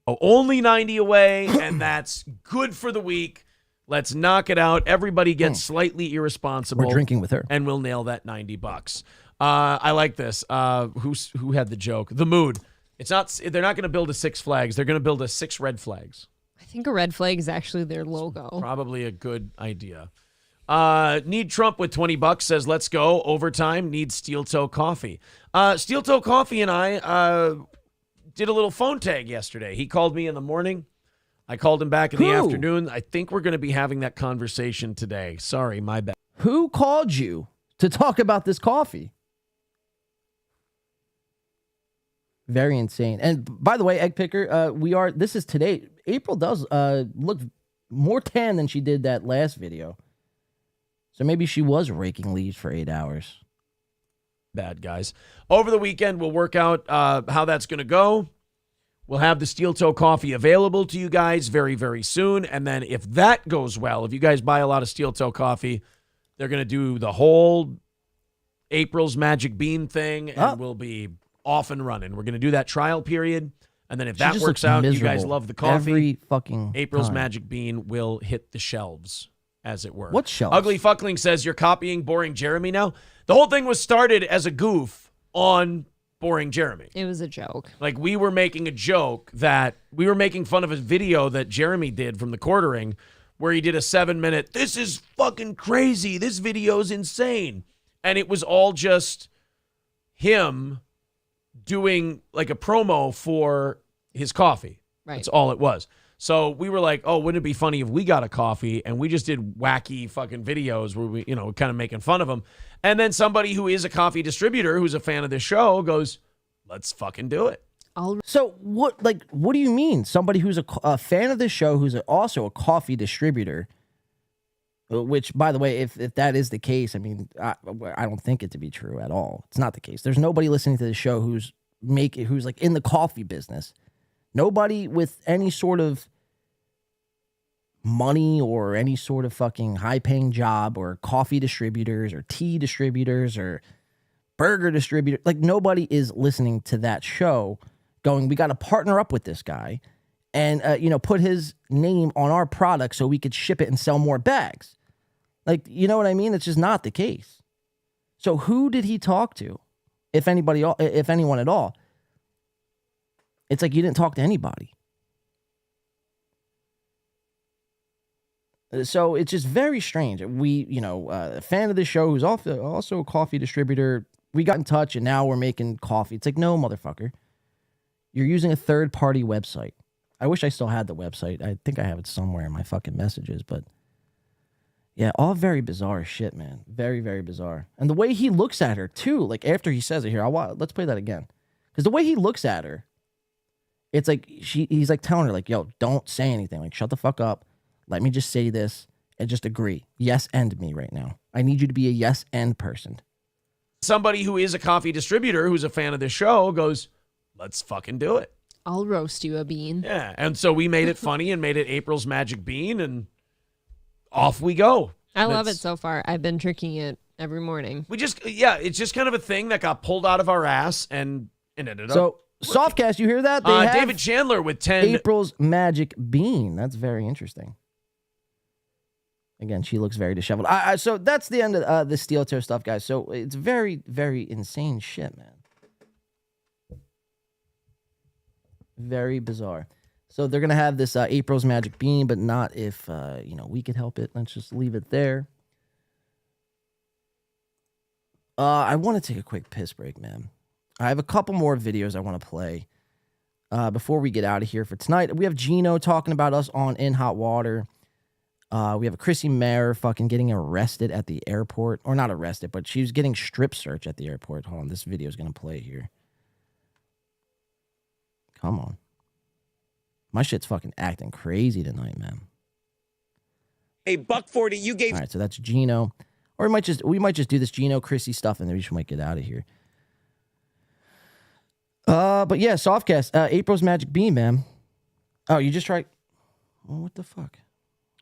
[SPEAKER 10] Oh, only 90 away, and that's good for the week. Let's knock it out. Everybody gets slightly irresponsible.
[SPEAKER 1] We're drinking with her.
[SPEAKER 10] And we'll nail that $90. I like this. Who had the joke? The Mood. It's not. They're not going to build a Six Flags. They're going to build a Six Red Flags.
[SPEAKER 9] I think a red flag is actually their logo.
[SPEAKER 10] Probably a good idea. Need Trump with $20 says, let's go. Overtime. Need Steel Toe Coffee. Steel Toe Coffee and I did a little phone tag yesterday. He called me in the morning. I called him back in the afternoon. I think we're going to be having that conversation today. Sorry, my bad.
[SPEAKER 1] Who called you to talk about this coffee? Very insane. And by the way, Egg Picker, this is today. April does look more tan than she did that last video. So maybe she was raking leaves for 8 hours.
[SPEAKER 10] Bad guys. Over the weekend, we'll work out how that's going to go. We'll have the Steel Toe Coffee available to you guys very, very soon. And then if that goes well, if you guys buy a lot of Steel Toe Coffee, they're going to do the whole April's Magic Bean thing, and we'll be off and running. We're going to do that trial period. And then if that works out, you guys love the coffee,
[SPEAKER 1] every fucking
[SPEAKER 10] April's
[SPEAKER 1] time.
[SPEAKER 10] Magic Bean will hit the shelves, as it were.
[SPEAKER 1] What shelves?
[SPEAKER 10] Ugly Fuckling says, you're copying Boring Jeremy now? The whole thing was started as a goof on Boring Jeremy.
[SPEAKER 9] It was a joke.
[SPEAKER 10] Like, we were making a joke that we were making fun of a video that Jeremy did from the Quartering where he did a 7-minute, this is fucking crazy, this video is insane. And it was all just him doing like a promo for his coffee.
[SPEAKER 9] Right.
[SPEAKER 10] That's all it was. So we were like, oh, wouldn't it be funny if we got a coffee? And we just did wacky fucking videos where we, kind of making fun of him. And then somebody who is a coffee distributor who's a fan of this show goes, let's fucking do it.
[SPEAKER 1] So what do you mean? Somebody who's a fan of this show, who's also a coffee distributor, which, by the way, if that is the case, I mean, I don't think it to be true at all. It's not the case. There's nobody listening to the show who's like in the coffee business. Nobody with any sort of money or any sort of fucking high-paying job, or coffee distributors or tea distributors or burger distributors. Like, nobody is listening to that show going, we got to partner up with this guy and, put his name on our product so we could ship it and sell more bags. Like, you know what I mean? It's just not the case. So who did he talk to? If anyone at all? It's like you didn't talk to anybody. So it's just very strange. We, a fan of the show who's also a coffee distributor, we got in touch and now we're making coffee. It's like, no, motherfucker. You're using a third-party website. I wish I still had the website. I think I have it somewhere in my fucking messages, but yeah, all very bizarre shit, man. Very, very bizarre. And the way he looks at her, too, like after he says it here, let's play that again. Because the way he looks at her, it's like he's like telling her, like, yo, don't say anything. Like, shut the fuck up. Let me just say this and just agree. Yes, and me right now. I need you to be a yes and person.
[SPEAKER 10] Somebody who is a coffee distributor who's a fan of this show goes, let's fucking do it.
[SPEAKER 9] I'll roast you a bean.
[SPEAKER 10] Yeah, and so we made it funny and made it April's Magic Bean, and off we go.
[SPEAKER 9] I love it so far. I've been drinking it every morning.
[SPEAKER 10] It's just kind of a thing that got pulled out of our ass and ended up.
[SPEAKER 1] So, Softcast, you hear that?
[SPEAKER 10] David Chandler with 10.
[SPEAKER 1] April's Magic Bean. That's very interesting. Again, she looks very disheveled. So that's the end of the Steel Toe stuff, guys. So it's very, very insane shit, man. Very bizarre. So they're going to have this April's Magic Bean, but not if, we could help it. Let's just leave it there. I want to take a quick piss break, man. I have a couple more videos I want to play before we get out of here for tonight. We have Gino talking about us on In Hot Water. We have a Chrissy Mayer fucking getting arrested at the airport. Or not arrested, but she was getting strip search at the airport. Hold on, this video is going to play here. Come on. My shit's fucking acting crazy tonight, man.
[SPEAKER 6] Hey, $1.40, you gave...
[SPEAKER 1] All right, so that's Gino. Or we might just do this Gino, Chrissy stuff, and then we just might get out of here. But yeah, Softcast, April's Magic Bean, man. Oh, you just tried... Well, what the fuck?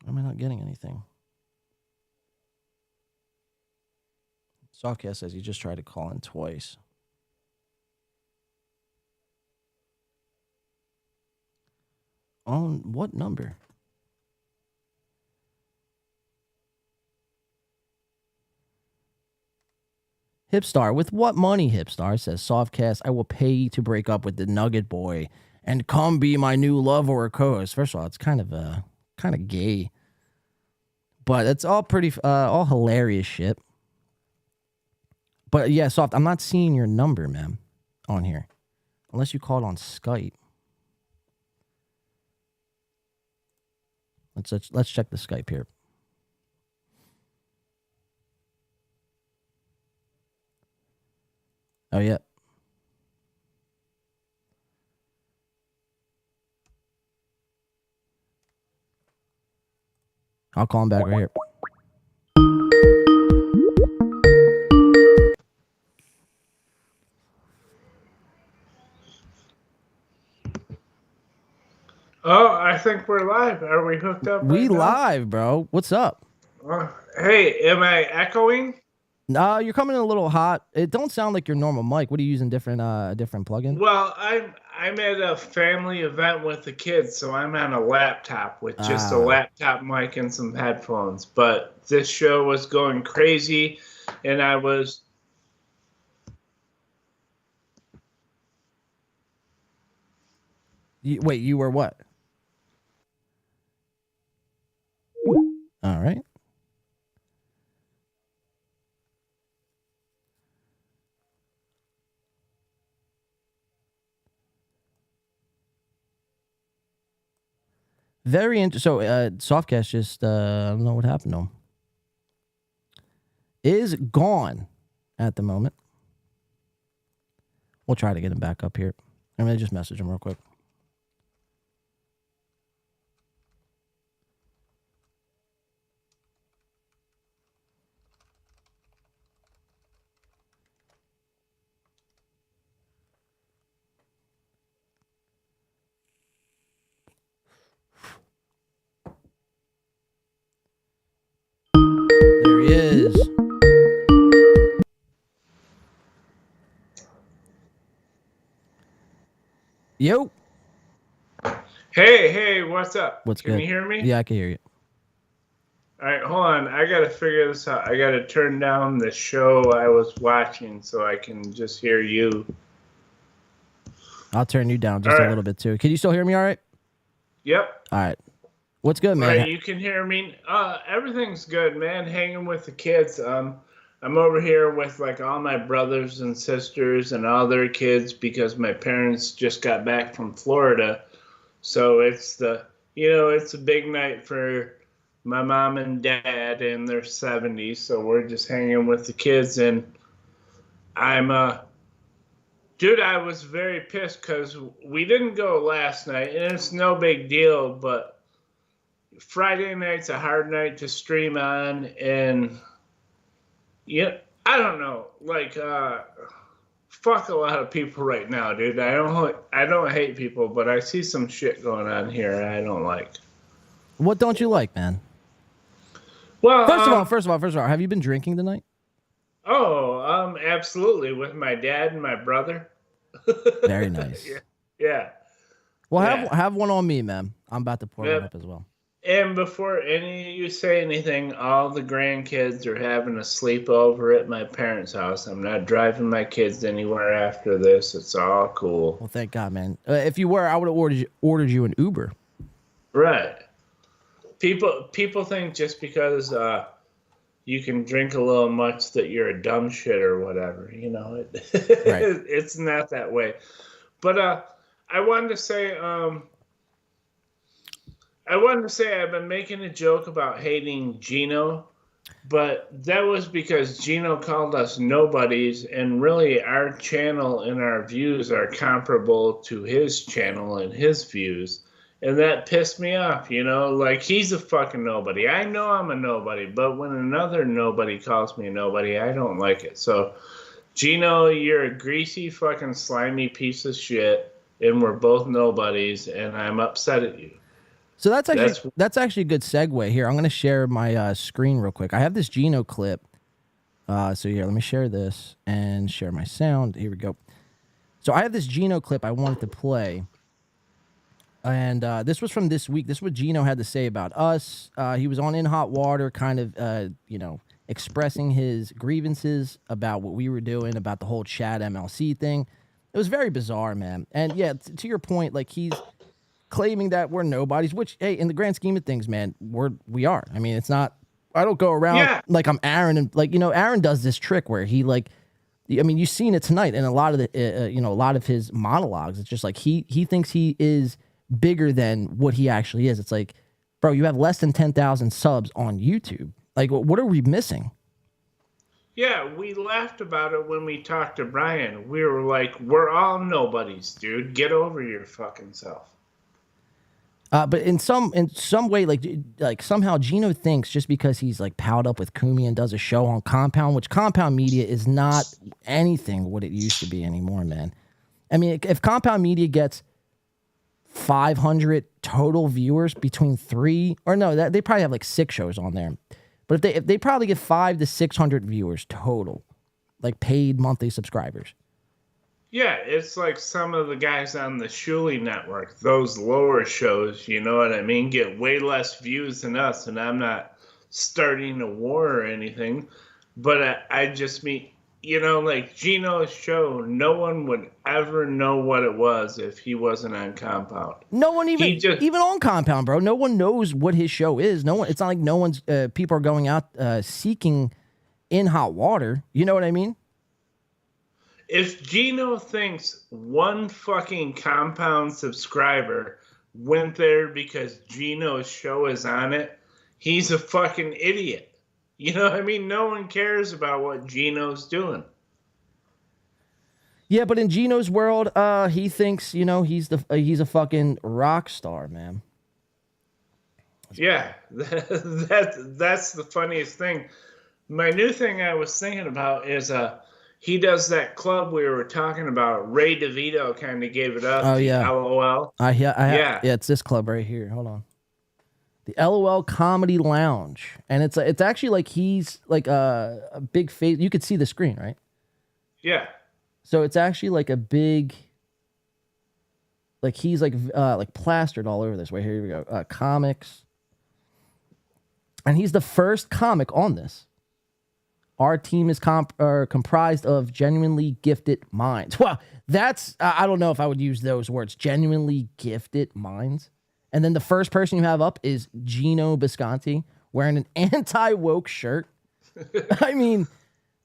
[SPEAKER 1] Why am I not getting anything? Softcast says you just tried to call in twice. On what number? Hipstar, with what money, Hipstar? Says Softcast, I will pay you to break up with the Nugget Boy and come be my new love or co-host. First of all, it's kind of gay. But it's all pretty, all hilarious shit. But yeah, Soft, I'm not seeing your number, man, on here. Unless you called on Skype. Let's check the Skype here. Oh, yeah. I'll call him back right here.
[SPEAKER 19] Oh, I think we're live. Are we hooked up?
[SPEAKER 1] We live, bro. What's up?
[SPEAKER 19] Hey, am I echoing?
[SPEAKER 1] No, you're coming in a little hot. It don't sound like your normal mic. What are you using? Different plugin?
[SPEAKER 19] Well, I'm at a family event with the kids, so I'm on a laptop with just a laptop mic and some headphones. But this show was going crazy, and I was.
[SPEAKER 1] Wait, you were what? All right. Very interesting. So, Softcast just, I don't know what happened to him. Is gone at the moment. We'll try to get him back up here. I'm going to just message him real quick. There he is. Yo.
[SPEAKER 19] Hey, what's up?
[SPEAKER 1] What's
[SPEAKER 19] Can
[SPEAKER 1] good?
[SPEAKER 19] you hear me?
[SPEAKER 1] Yeah, I can hear you.
[SPEAKER 19] All right, hold on. I got to figure this out. I got to turn down the show I was watching so I can just hear you.
[SPEAKER 1] I'll turn you down just a little bit too. Can you still hear me all right?
[SPEAKER 19] Yep.
[SPEAKER 1] All right. What's good, man?
[SPEAKER 19] All right, you can hear me. Everything's good, man. Hanging with the kids. I'm over here with like all my brothers and sisters and all their kids because my parents just got back from Florida. So it's it's a big night for my mom and dad in their 70s. So we're just hanging with the kids, and dude, I was very pissed because we didn't go last night, and it's no big deal, but Friday night's a hard night to stream on, and yeah, I don't know, like, fuck a lot of people right now, dude. I don't hate people, but I see some shit going on here I don't like.
[SPEAKER 1] What don't you like, man?
[SPEAKER 19] Well,
[SPEAKER 1] first of all, have you been drinking tonight?
[SPEAKER 19] Oh, absolutely, with my dad and my brother.
[SPEAKER 1] Very nice.
[SPEAKER 19] Yeah.
[SPEAKER 1] Well, have one on me, man. I'm about to pour one up as well.
[SPEAKER 19] And before any of you say anything, all the grandkids are having a sleepover at my parents' house. I'm not driving my kids anywhere after this. It's all cool.
[SPEAKER 1] Well, thank God, man. If you were, I would have ordered you an Uber.
[SPEAKER 19] Right. People think just because you can drink a little much that you're a dumb shit or whatever. You know, it's not that way. But I wanted to say I've been making a joke about hating Gino, but that was because Gino called us nobodies, and really our channel and our views are comparable to his channel and his views. And that pissed me off, you know? Like, he's a fucking nobody. I know I'm a nobody, but when another nobody calls me a nobody, I don't like it. So, Gino, you're a greasy, fucking slimy piece of shit, and we're both nobodies, and I'm upset at you.
[SPEAKER 1] So that's actually a good segue here. I'm going to share my screen real quick. I have this Gino clip. So here, let me share this and share my sound. Here we go. So I have this Gino clip I wanted to play. And this was from this week. This is what Gino had to say about us. He was on In Hot Water, kind of, expressing his grievances about what we were doing, about the whole Chad MLC thing. It was very bizarre, man. And yeah, to your point, like, he's claiming that we're nobodies, which, hey, in the grand scheme of things, man, we are. I mean, it's not, I don't go around like I'm Aaron, and like, Aaron does this trick where he, like, I mean, you've seen it tonight in a lot of the, a lot of his monologues. It's just like he thinks he is bigger than what he actually is. It's like, bro, you have less than 10,000 subs on YouTube. Like, what are we missing?
[SPEAKER 19] Yeah, we laughed about it when we talked to Brian. We were like, we're all nobodies, dude. Get over your fucking self.
[SPEAKER 1] But in some way, like somehow Gino thinks just because he's like palled up with Cumia and does a show on Compound, which Compound Media is not anything what it used to be anymore, man. I mean, if Compound Media gets 500 total viewers between they probably have like 6 shows on there. But if they probably get 500 to 600 viewers total, like paid monthly subscribers.
[SPEAKER 19] Yeah, it's like some of the guys on the Shuley network, those lower shows, you know what I mean, get way less views than us. And I'm not starting a war or anything, but I just mean, like Gino's show, no one would ever know what it was if he wasn't on Compound.
[SPEAKER 1] No one even on Compound, bro. No one knows what his show is. No one. It's not like no one's people are going out seeking In Hot Water. You know what I mean?
[SPEAKER 19] If Gino thinks one fucking Compound subscriber went there because Gino's show is on it, he's a fucking idiot. You know what I mean? No one cares about what Gino's doing.
[SPEAKER 1] Yeah, but in Gino's world, he thinks, he's a fucking rock star, man.
[SPEAKER 19] Yeah, that's the funniest thing. My new thing I was thinking about is he does that club we were talking about. Ray DeVito kind of gave it up.
[SPEAKER 1] Oh, yeah.
[SPEAKER 19] LOL.
[SPEAKER 1] Yeah, it's this club right here. Hold on. The LOL Comedy Lounge. And it's actually like he's like a big face. You could see the screen, right?
[SPEAKER 19] Yeah.
[SPEAKER 1] So it's actually like a big, like he's like plastered all over this. Wait, here we go. Comics. And he's the first comic on this. Our team is comprised of genuinely gifted minds. Well, that's, I don't know if I would use those words, genuinely gifted minds. And then the first person you have up is Gino Bisconti wearing an anti-woke shirt. I mean,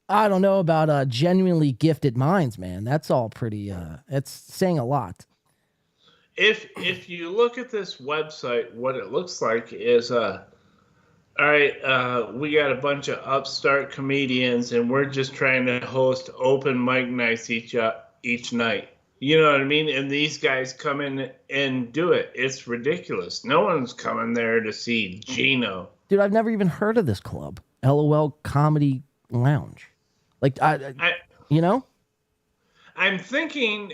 [SPEAKER 1] I don't know about genuinely gifted minds, man. That's all pretty, it's saying a lot.
[SPEAKER 19] If you look at this website, what it looks like is, all right, we got a bunch of upstart comedians, and we're just trying to host open mic nights each night. You know what I mean? And these guys come in and do it. It's ridiculous. No one's coming there to see Gino.
[SPEAKER 1] Dude, I've never even heard of this club. LOL Comedy Lounge. Like, you know?
[SPEAKER 19] I'm thinking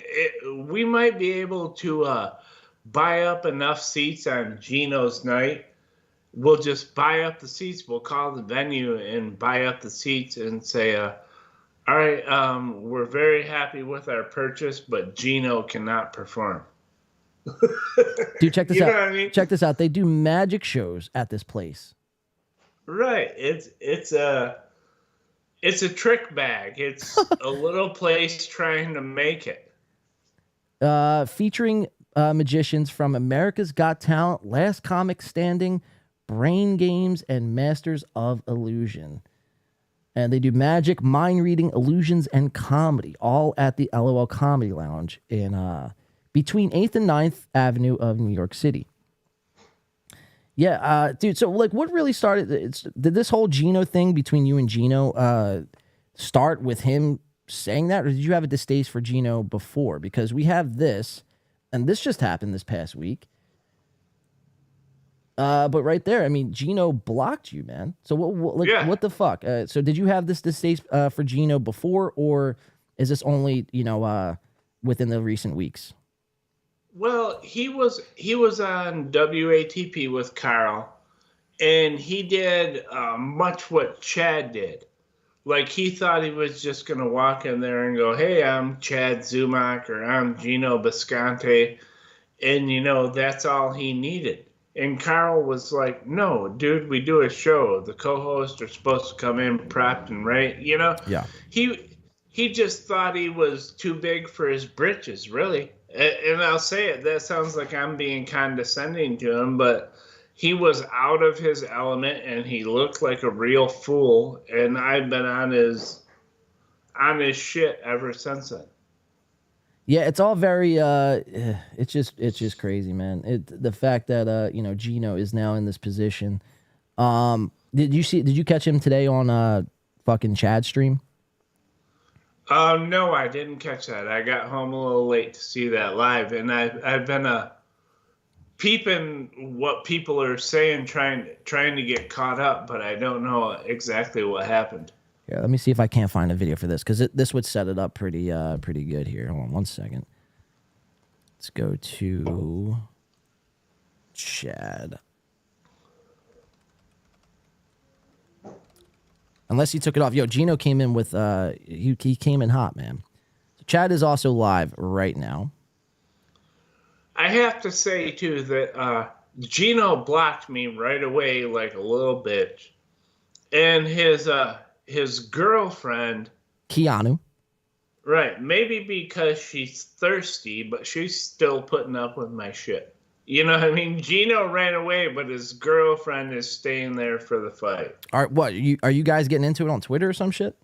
[SPEAKER 19] we might be able to buy up enough seats on Gino's night. We'll just buy up the seats. We'll call the venue and buy up the seats and say, all right, we're very happy with our purchase, but Gino cannot perform.
[SPEAKER 1] Dude, check this out.
[SPEAKER 19] Know what I mean?
[SPEAKER 1] Check this out. They do magic shows at this place.
[SPEAKER 19] Right. It's a trick bag. It's a little place trying to make it.
[SPEAKER 1] Featuring magicians from America's Got Talent, Last Comic Standing, Brain Games, and Masters of Illusion. And they do magic, mind reading, illusions, and comedy, all at the LOL Comedy Lounge in between 8th and 9th Avenue of New York City. Yeah, dude. So, like, what really started? Did this whole Gino thing between you and Gino start with him saying that, or did you have a distaste for Gino before? Because we have this, and this just happened this past week. But right there, I mean, Gino blocked you, man. So what the fuck? So did you have this distaste for Gino before, or is this only within the recent weeks?
[SPEAKER 19] Well, he was on WATP with Carl, and he did much what Chad did. Like, he thought he was just gonna walk in there and go, "Hey, I'm Chad Zumock," or "I'm Gino Bisconte," and that's all he needed. And Carl was like, "No, dude, we do a show. The co-hosts are supposed to come in prepped and right,
[SPEAKER 1] Yeah.
[SPEAKER 19] He just thought he was too big for his britches, really. And I'll say it, that sounds like I'm being condescending to him, but he was out of his element and he looked like a real fool. And I've been on his shit ever since then.
[SPEAKER 1] Yeah, it's all very it's just crazy, man. The fact that Gino is now in this position. Did you catch him today on fucking Chad's stream?
[SPEAKER 19] No, I didn't catch that. I got home a little late to see that live, and I've been peeping what people are saying, trying to get caught up, but I don't know exactly what happened.
[SPEAKER 1] Yeah, let me see if I can't find a video for this, because this would set it up pretty good here. Hold on one second. Let's go to Chad. Unless he took it off. Yo, Gino came in with he came in hot, man. So Chad is also live right now.
[SPEAKER 19] I have to say too that Gino blocked me right away like a little bitch, and his girlfriend,
[SPEAKER 1] Keanu.
[SPEAKER 19] Right, maybe because she's thirsty, but she's still putting up with my shit. You know what I mean? Gino ran away, but his girlfriend is staying there for the fight.
[SPEAKER 1] Are you guys getting into it on Twitter or some shit?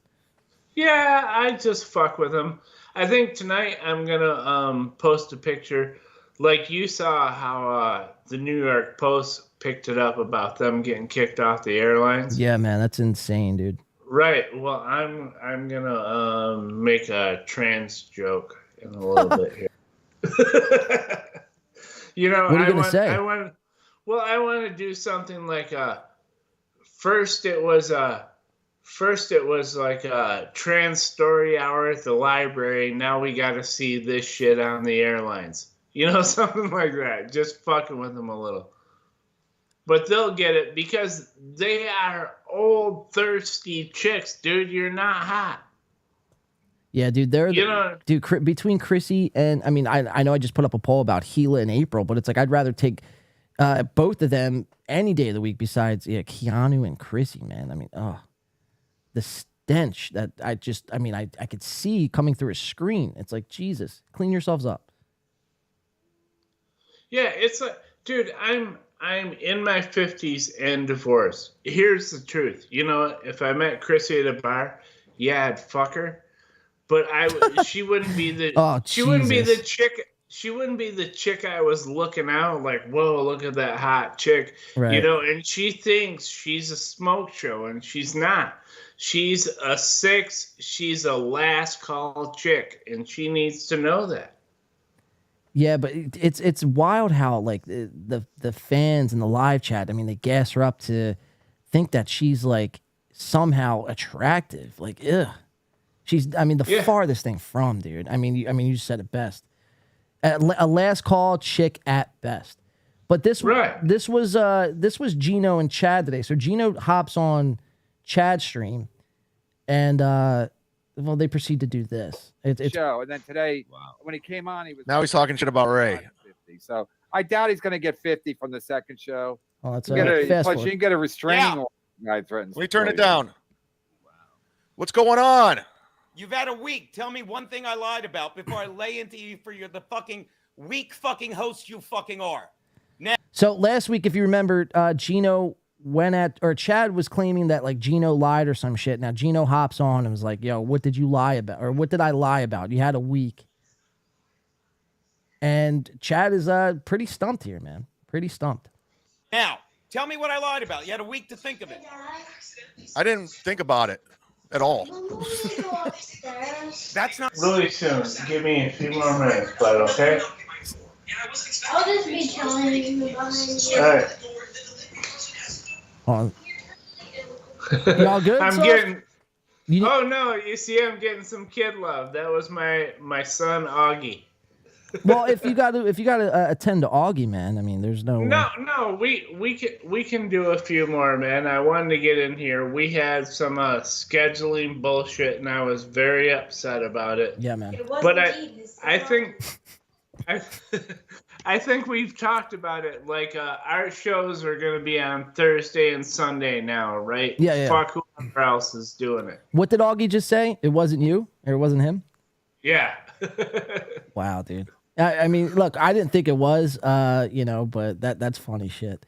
[SPEAKER 19] Yeah, I just fuck with him. I think tonight I'm gonna post a picture, like you saw how the New York Post picked it up about them getting kicked off the airlines.
[SPEAKER 1] Yeah, man, that's insane, dude.
[SPEAKER 19] Right. Well, I'm gonna make a trans joke in a little bit here.
[SPEAKER 1] What are you gonna say?
[SPEAKER 19] I want to do something like first it was like a trans story hour at the library. Now we got to see this shit on the airlines. Something like that. Just fucking with them a little. But they'll get it because they are old, thirsty chicks, dude. You're not hot.
[SPEAKER 1] Yeah, dude, dude, between Chrissy and, I mean, I know I just put up a poll about Gila and April, but it's like I'd rather take both of them any day of the week besides Keanu and Chrissy, man. I mean, the stench that I could see coming through a screen. It's like, Jesus, clean yourselves up.
[SPEAKER 19] Yeah, it's like, dude, I'm in my 50s and divorced. Here's the truth. If I met Chrissy at a bar, yeah, I'd fuck her. But she wouldn't be the wouldn't be the chick. She wouldn't be the chick I was looking out like, whoa, look at that hot chick,
[SPEAKER 1] right.
[SPEAKER 19] And she thinks she's a smoke show, and she's not. She's a 6. She's a last call chick, and she needs to know that.
[SPEAKER 1] Yeah, but it's wild how like the fans in the live chat. I mean, they gas her up to think that she's like somehow attractive. Like, ugh. She's, the farthest thing from, dude. You said it best. A last call chick at best. But this was Gino and Chad today. So Gino hops on Chad's stream, and they proceed to do this. It's
[SPEAKER 20] show, and then today when he came on,
[SPEAKER 2] now he's talking shit about Ray.
[SPEAKER 20] 50. So I doubt he's going to get 50 from the second show.
[SPEAKER 1] Oh, that's
[SPEAKER 20] plus you can get a restraining order. Guy threatens.
[SPEAKER 2] Let me turn it down. What's going on?
[SPEAKER 6] You've had a week. Tell me one thing I lied about before I lay into you for the fucking weak fucking host you fucking are. Now.
[SPEAKER 1] So last week, if you remember, Gino Chad was claiming that like Gino lied or some shit. Now Gino hops on and was like, "Yo, what did you lie about? Or what did I lie about? You had a week." And Chad is pretty stumped here, man. Pretty stumped.
[SPEAKER 6] Now, tell me what I lied about. You had a week to think of it.
[SPEAKER 2] I didn't think about it at all.
[SPEAKER 6] That's not
[SPEAKER 19] really soon. Give me a few more minutes, but okay.
[SPEAKER 13] I'll just be telling you behind you.
[SPEAKER 19] All right.
[SPEAKER 1] Hold on. You all good?
[SPEAKER 19] I'm
[SPEAKER 1] so?
[SPEAKER 19] getting. Oh no! You see, I'm getting some kid love. That was my son Augie.
[SPEAKER 1] Well, if you got to attend to Augie, man. I mean, there's no.
[SPEAKER 19] No. We can do a few more, man. I wanted to get in here. We had some scheduling bullshit, and I was very upset about it.
[SPEAKER 1] Yeah, man.
[SPEAKER 19] But I think I think we've talked about it. Like our shows are gonna be on Thursday and Sunday now, right?
[SPEAKER 1] Yeah.
[SPEAKER 19] Fuck whoever else is doing it.
[SPEAKER 1] What did Augie just say? It wasn't you, or it wasn't him?
[SPEAKER 19] Yeah.
[SPEAKER 1] Wow, dude. I mean, look, I didn't think it was, but that's funny shit.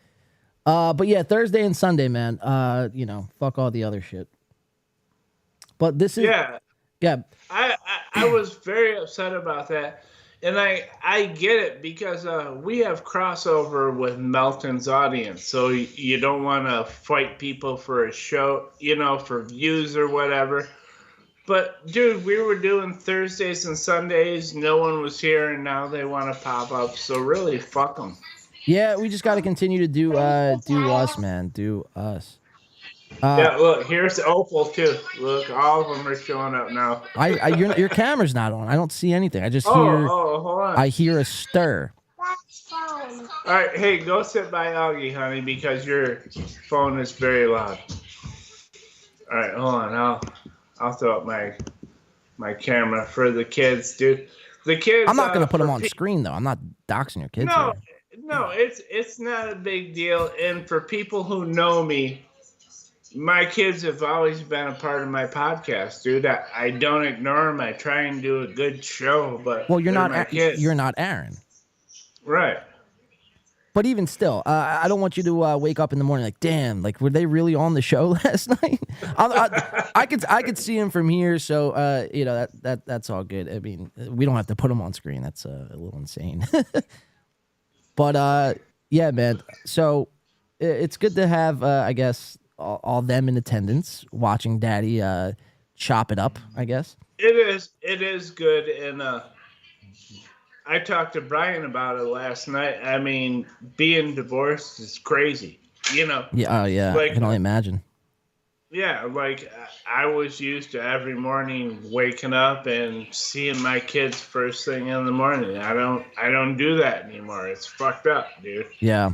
[SPEAKER 1] But yeah, Thursday and Sunday, man. Fuck all the other shit. But this is yeah.
[SPEAKER 19] I was very upset about that, and I get it because we have crossover with Melton's audience, so you don't want to fight people for a show, for views or whatever. But, dude, we were doing Thursdays and Sundays. No one was here, and now they want to pop up. So, really, fuck them.
[SPEAKER 1] Yeah, we just got to continue to do us, man. Do us.
[SPEAKER 19] Yeah, look, here's Opal, too. Look, all of them are showing up now.
[SPEAKER 1] Your camera's not on. I don't see anything. I just hear...
[SPEAKER 19] hold on.
[SPEAKER 1] I hear a stir.
[SPEAKER 19] All right, hey, go sit by Augie, honey, because your phone is very loud. All right, hold on. I'll throw up my camera for the kids, dude. The kids.
[SPEAKER 1] I'm not gonna put them on screen though. I'm not doxing your kids.
[SPEAKER 19] No, it's not a big deal. And for people who know me, my kids have always been a part of my podcast, dude. I don't ignore them. I try and do a good show, but
[SPEAKER 1] you're not Aaron,
[SPEAKER 19] right?
[SPEAKER 1] But even still, I don't want you to wake up in the morning like, damn, like were they really on the show last night? I could see him from here, so that's all good. I mean, we don't have to put him on screen. That's a little insane. But yeah, man. So it's good to have, I guess, all them in attendance watching Daddy chop it up. I guess
[SPEAKER 19] it is good, and I talked to Brian about it last night. I mean, being divorced is crazy, Yeah.
[SPEAKER 1] Oh, yeah.
[SPEAKER 19] Like,
[SPEAKER 1] I can only imagine.
[SPEAKER 19] Yeah, like I was used to every morning waking up and seeing my kids first thing in the morning. I don't do that anymore. It's fucked up, dude.
[SPEAKER 1] Yeah.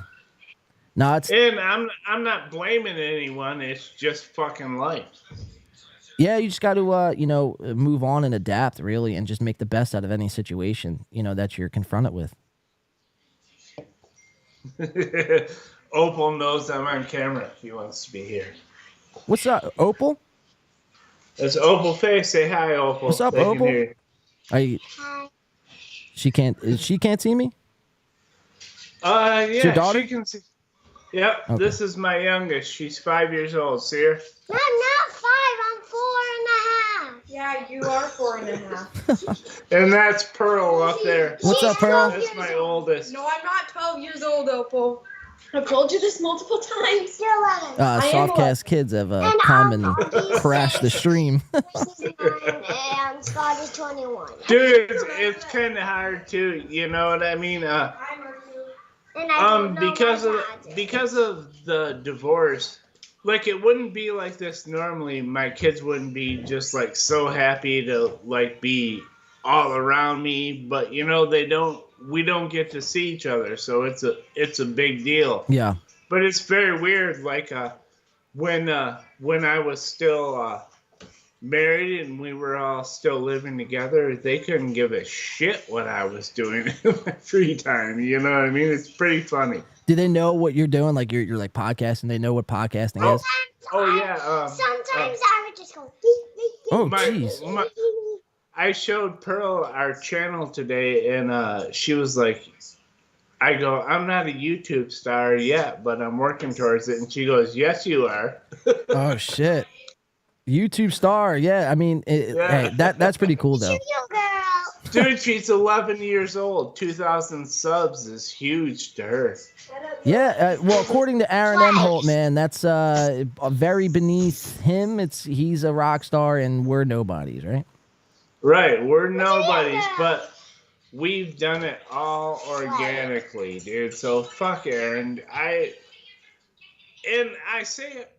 [SPEAKER 1] No,
[SPEAKER 19] and I'm not blaming anyone. It's just fucking life.
[SPEAKER 1] Yeah, you just got to, move on and adapt, really, and just make the best out of any situation, that you're confronted with.
[SPEAKER 19] Opal knows I'm on camera. He wants to be here.
[SPEAKER 1] What's up, Opal?
[SPEAKER 19] It's Opal Face. Say hi, Opal.
[SPEAKER 1] What's up, Opal? She can't see me?
[SPEAKER 19] Yeah,
[SPEAKER 1] your daughter?
[SPEAKER 19] she can see. Yep,
[SPEAKER 1] Okay.
[SPEAKER 19] This is my youngest. She's 5 years old. See her?
[SPEAKER 13] I'm not 5. I'm 4.5.
[SPEAKER 21] Yeah, you are 4.5.
[SPEAKER 19] And that's Pearl up there.
[SPEAKER 1] What's up, Pearl?
[SPEAKER 19] That's my oldest.
[SPEAKER 21] No, I'm not 12 years old, Opal. I've told you this multiple times.
[SPEAKER 1] Softcast kids have come and crashed the stream.
[SPEAKER 13] And Scott is 21.
[SPEAKER 19] Dude, it's kind of hard too. You know what I mean? Because of the divorce, like it wouldn't be like this normally. My kids wouldn't be just like so happy to like be all around me, but we don't get to see each other, so it's a big deal.
[SPEAKER 1] Yeah.
[SPEAKER 19] But it's very weird, like when I was still married and we were all still living together, they couldn't give a shit what I was doing in my free time. You know what I mean? It's pretty funny.
[SPEAKER 1] Do they know what you're doing? Like you're like podcasting. They know what podcasting is.
[SPEAKER 19] Oh yeah.
[SPEAKER 13] Sometimes I would just go. Beep, beep, beep.
[SPEAKER 1] Oh jeez.
[SPEAKER 19] I showed Pearl our channel today, and she was like, I go, I'm not a YouTube star yet, but I'm working towards it. And she goes, yes, you are.
[SPEAKER 1] Oh shit. YouTube star. Yeah. I mean, hey, that's pretty cool though.
[SPEAKER 19] Dude, she's 11 years old. 2,000 subs is huge to her.
[SPEAKER 1] Yeah, well, according to Aaron M. Holt, man, that's very beneath him. He's a rock star, and we're nobodies, right?
[SPEAKER 19] Right, we're nobodies, but we've done it all organically, dude. So fuck Aaron. I say it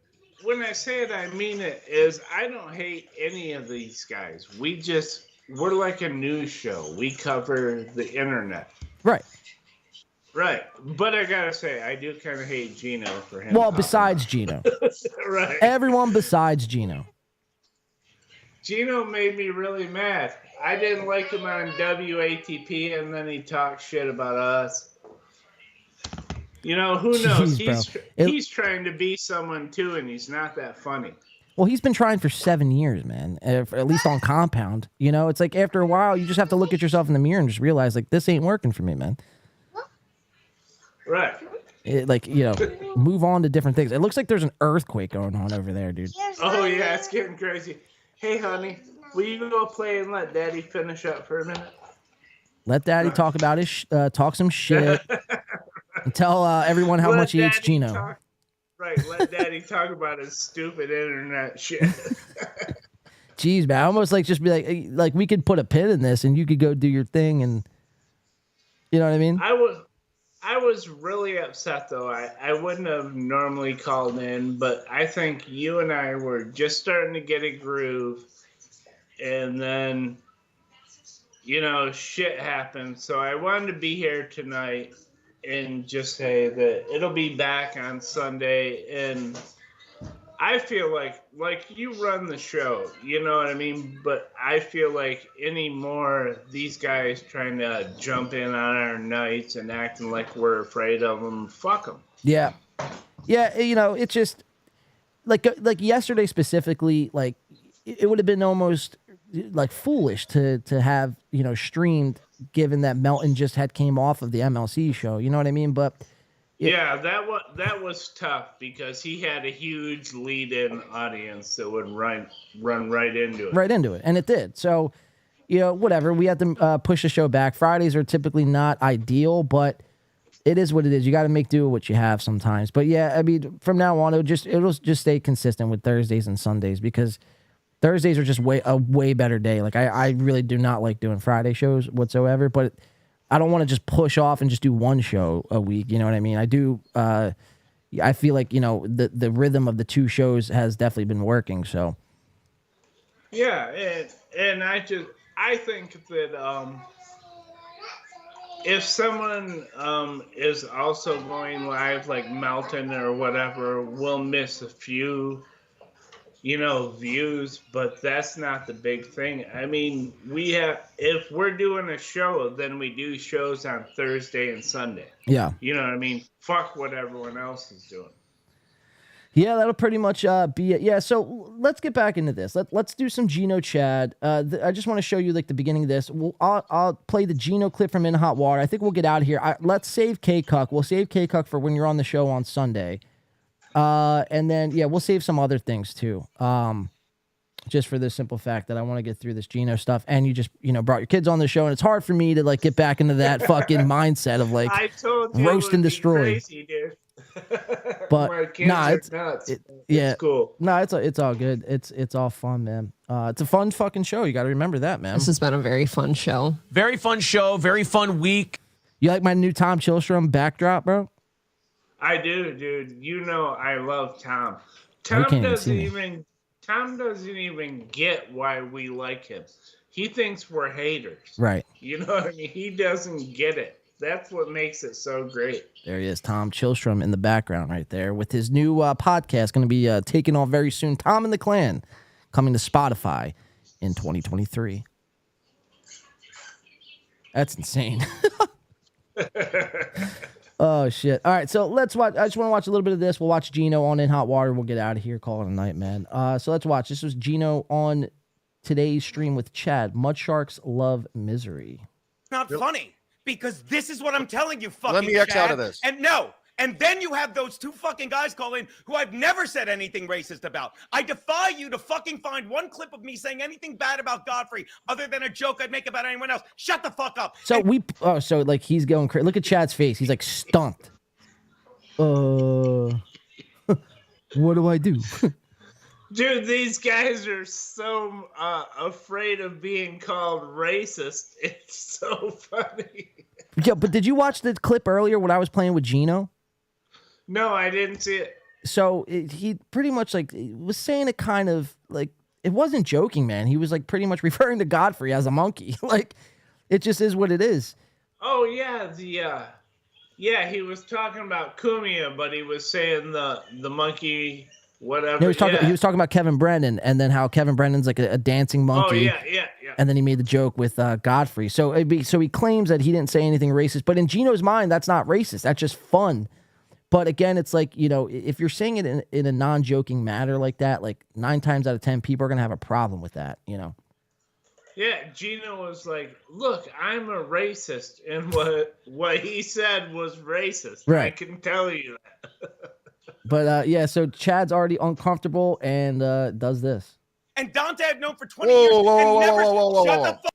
[SPEAKER 19] when I say it, I mean it. Is I don't hate any of these guys. We're like a news show. We cover the internet.
[SPEAKER 1] Right.
[SPEAKER 19] Right. But I gotta say, I do kind of hate Gino for him.
[SPEAKER 1] Well, besides Gino.
[SPEAKER 19] Right.
[SPEAKER 1] Everyone besides Gino.
[SPEAKER 19] Gino made me really mad. I didn't like him on WATP, and then he talked shit about us. You know, who knows?
[SPEAKER 1] Jeez,
[SPEAKER 19] he's trying to be someone, too, and he's not that funny.
[SPEAKER 1] Well, he's been trying for 7 years, man, at least on Compound. You know, it's like after a while, you just have to look at yourself in the mirror and just realize, like, this ain't working for me, man.
[SPEAKER 19] Right.
[SPEAKER 1] Move on to different things. It looks like there's an earthquake going on over there, dude.
[SPEAKER 19] Oh, yeah, it's getting crazy. Hey, honey, will you go play and let Daddy finish up for a minute?
[SPEAKER 1] Let Daddy talk about talk some shit and tell everyone how much he hates Gino.
[SPEAKER 19] Let Daddy talk about his stupid internet shit.
[SPEAKER 1] Jeez, man, I almost just be like we could put a pin in this and you could go do your thing, and you know what I mean?
[SPEAKER 19] I was really upset, though. I wouldn't have normally called in, but I think you and I were just starting to get a groove, and then, shit happened. So I wanted to be here tonight and just say that it'll be back on Sunday, and I feel like you run the show, you know what I mean? But I feel like anymore, these guys trying to jump in on our nights and acting like we're afraid of them, fuck them.
[SPEAKER 1] Yeah. Yeah, it's just, like yesterday specifically, like, it would have been almost, like, foolish to have, streamed, given that Melton just came off of the MLC show, you know what I mean? But...
[SPEAKER 19] Yeah, that was tough because he had a huge lead-in audience that would run right into it.
[SPEAKER 1] Right into it, and it did. So, whatever. We had to push the show back. Fridays are typically not ideal, but it is what it is. You got to make do with what you have sometimes. But yeah, I mean, from now on, it'll just stay consistent with Thursdays and Sundays because Thursdays are just a way better day. Like I really do not like doing Friday shows whatsoever, but I don't want to just push off and just do one show a week. You know what I mean? I do. I feel like, the rhythm of the two shows has definitely been working. So.
[SPEAKER 19] Yeah. And I think that, if someone, is also going live like Melton or whatever, we'll miss a few, views, but that's not the big thing. I mean, if we're doing a show, then we do shows on Thursday and Sunday.
[SPEAKER 1] Yeah.
[SPEAKER 19] You know what I mean? Fuck what everyone else is doing.
[SPEAKER 1] Yeah, that'll pretty much be it. Yeah, so let's get back into this. Let's do some Gino Chad. I just want to show you like the beginning of this. I'll play the Gino clip from In Hot Water. I think we'll get out of here. Let's save K-Cuck. We'll save K-Cuck for when you're on the show on Sunday. And then, yeah, we'll save some other things too. Just for the simple fact that I want to get through this Gino stuff. And you just, brought your kids on the show, and it's hard for me to like get back into that fucking mindset of like
[SPEAKER 19] I told you
[SPEAKER 1] roast and destroy.
[SPEAKER 19] Crazy, dude.
[SPEAKER 1] But it's
[SPEAKER 19] nuts.
[SPEAKER 1] Yeah,
[SPEAKER 19] it's cool.
[SPEAKER 1] No, it's all good. It's all fun, man. It's a fun fucking show. You got to remember that, man.
[SPEAKER 9] This has been a very fun show.
[SPEAKER 10] Very fun show. Very fun week.
[SPEAKER 1] You like my new Tom Chillstrom backdrop, bro?
[SPEAKER 19] I do, dude. I love Tom. Tom doesn't even get why we like him. He thinks we're haters.
[SPEAKER 1] Right.
[SPEAKER 19] You know what I mean? He doesn't get it. That's what makes it so great.
[SPEAKER 1] There he is, Tom Chillstrom in the background right there with his new podcast going to be taking off very soon. Tom and the Clan coming to Spotify in 2023. That's insane. Oh, shit. All right, so let's watch. I just want to watch a little bit of this. We'll watch Gino on In Hot Water. We'll get out of here. Call it a night, man. So let's watch. This was Gino on today's stream with Chad. Mud Sharks Love Misery.
[SPEAKER 6] Not funny. because this is what I'm telling you, fucking
[SPEAKER 2] Let me X
[SPEAKER 6] Chad.
[SPEAKER 2] out of this.
[SPEAKER 6] And then you have those two fucking guys call in who I've never said anything racist about. I defy you to fucking find one clip of me saying anything bad about Godfrey other than a joke I'd make about anyone else. Shut the fuck up.
[SPEAKER 1] So so like he's going crazy. Look at Chad's face. He's like stumped. What do I do?
[SPEAKER 19] Dude, these guys are so afraid of being called racist. It's so funny.
[SPEAKER 1] Yeah, but did you watch the clip earlier when I was playing with Gino?
[SPEAKER 19] No, I didn't see it.
[SPEAKER 1] So he pretty much like was saying it kind of like it wasn't joking, man. He was like pretty much referring to Godfrey as a monkey. Like it just is what it is.
[SPEAKER 19] Oh yeah, he was talking about Cumia, but he was saying the monkey whatever.
[SPEAKER 1] No, he was talking about Kevin Brennan and then how Kevin Brennan's like a dancing monkey.
[SPEAKER 19] Oh yeah.
[SPEAKER 1] And then he made the joke with Godfrey. So he claims that he didn't say anything racist, but in Gino's mind, that's not racist. That's just fun. But again, it's like, you know, if you're saying it in a non-joking manner like that, like 9 times out of 10 people are going to have a problem with that, you know?
[SPEAKER 19] Yeah, Gino was like, look, I'm a racist. And what he said was racist.
[SPEAKER 1] Right.
[SPEAKER 19] I can tell you that.
[SPEAKER 1] But yeah, so Chad's already uncomfortable and does this.
[SPEAKER 6] And Dante I've known for 20 years and never shut the fuck.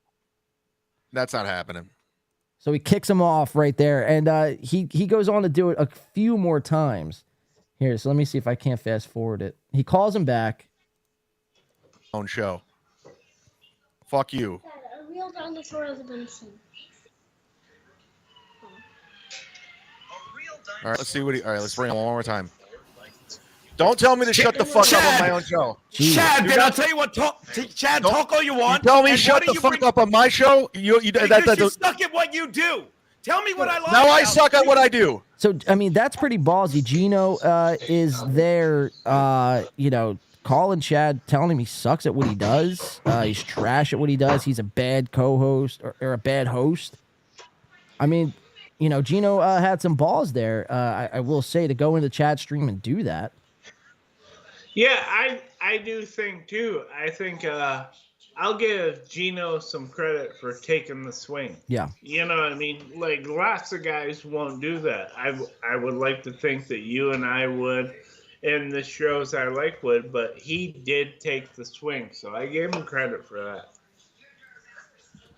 [SPEAKER 2] That's not happening.
[SPEAKER 1] So he kicks him off right there, and he goes on to do it a few more times. Here, so let me see if I can't fast forward it. He calls him back.
[SPEAKER 2] Own show. Fuck you.
[SPEAKER 13] A real dinosaur has been seen.
[SPEAKER 2] All right, let's see what he. All right, let's bring him one more time. Don't tell me to shut the fuck up on my own show.
[SPEAKER 6] Chad, then I'll tell you what. Chad, talk all you want.
[SPEAKER 2] You tell me
[SPEAKER 6] and
[SPEAKER 2] shut the fuck up on my show. You
[SPEAKER 6] suck at what you do. Tell me what I like.
[SPEAKER 2] Now I suck at what I do.
[SPEAKER 1] So I mean, that's pretty ballsy. Gino is there, you know, calling Chad, telling him he sucks at what he does. He's trash at what he does. He's a bad co-host or a bad host. I mean, you know, Gino had some balls there. I will say to go into Chad's stream and do that.
[SPEAKER 19] Yeah, I do think too. I think I'll give Gino some credit for taking the swing.
[SPEAKER 1] Yeah.
[SPEAKER 19] You know what I mean? Like lots of guys won't do that. I would like to think that you and I would, and the shows I like would, but he did take the swing, so I gave him credit for that.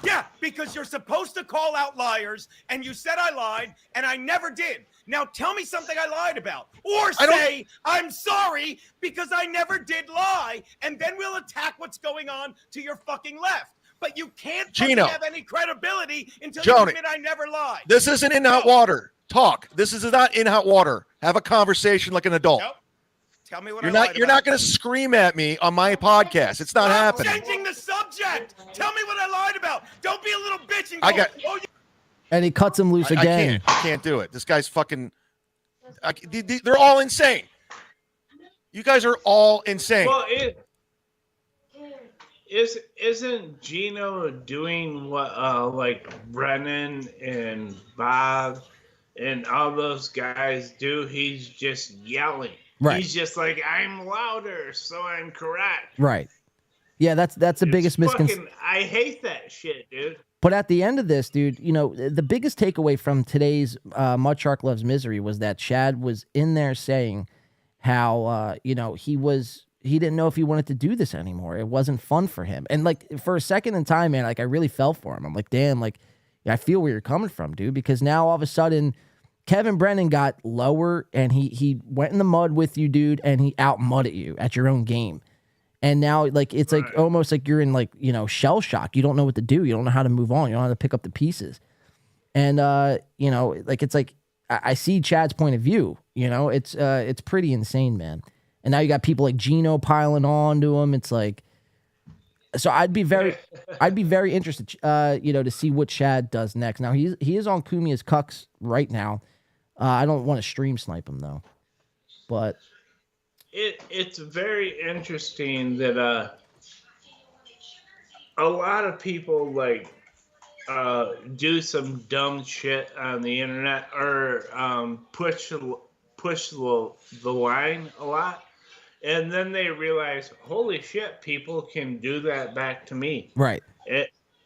[SPEAKER 6] Yeah, because you're supposed to call out liars, and you said I lied, and I never did. Now tell me something I lied about. Or say, I'm sorry, because I never did lie, and then we'll attack what's going on to your fucking left. But you can't
[SPEAKER 2] Gino.
[SPEAKER 6] have any credibility until
[SPEAKER 2] Joni,
[SPEAKER 6] you admit I never lied.
[SPEAKER 2] This isn't in hot water. Talk. This is not in hot water. Have a conversation like an adult.
[SPEAKER 6] Nope. Tell me what
[SPEAKER 2] You're
[SPEAKER 6] I
[SPEAKER 2] not.
[SPEAKER 6] lied
[SPEAKER 2] You're
[SPEAKER 6] about.
[SPEAKER 2] not going to scream at me on my podcast. It's not happening.
[SPEAKER 6] Changing the subject. Tell me what I lied about. Don't be a little bitch and go,
[SPEAKER 1] And he cuts him loose again.
[SPEAKER 2] I can't do it. This guy's fucking. They're all insane. You guys are all insane.
[SPEAKER 19] Well, isn't Gino doing what like Brennan and Bob and all those guys do? He's just yelling.
[SPEAKER 1] Right.
[SPEAKER 19] He's just like, I'm louder, so I'm correct.
[SPEAKER 1] Right. Yeah, that's the biggest misconception.
[SPEAKER 19] I hate that shit, dude.
[SPEAKER 1] But at the end of this, dude, you know, the biggest takeaway from today's Mud Shark Loves Misery was that Chad was in there saying how, you know, he didn't know if he wanted to do this anymore. It wasn't fun for him. And like for a second in time, man, like I really fell for him. I'm like, damn, like I feel where you're coming from, dude, because now all of a sudden Kevin Brennan got lower and he went in the mud with you, dude, and he out-mudded you at your own game. And now, like, it's like almost like you're in, like, you know, shell shock. You don't know what to do. You don't know how to move on. You don't know how to pick up the pieces. And, you know, like, it's like, I see Chad's point of view. You know, it's pretty insane, man. And now you got people like Gino piling on to him. It's like, so I'd be very interested, you know, to see what Chad does next. Now, he is on Cumia's cucks right now. I don't want to stream snipe him, though. But
[SPEAKER 19] it's very interesting that a lot of people like do some dumb shit on the internet or push the line a lot, and then they realize, holy shit, people can do that back to me.
[SPEAKER 1] Right.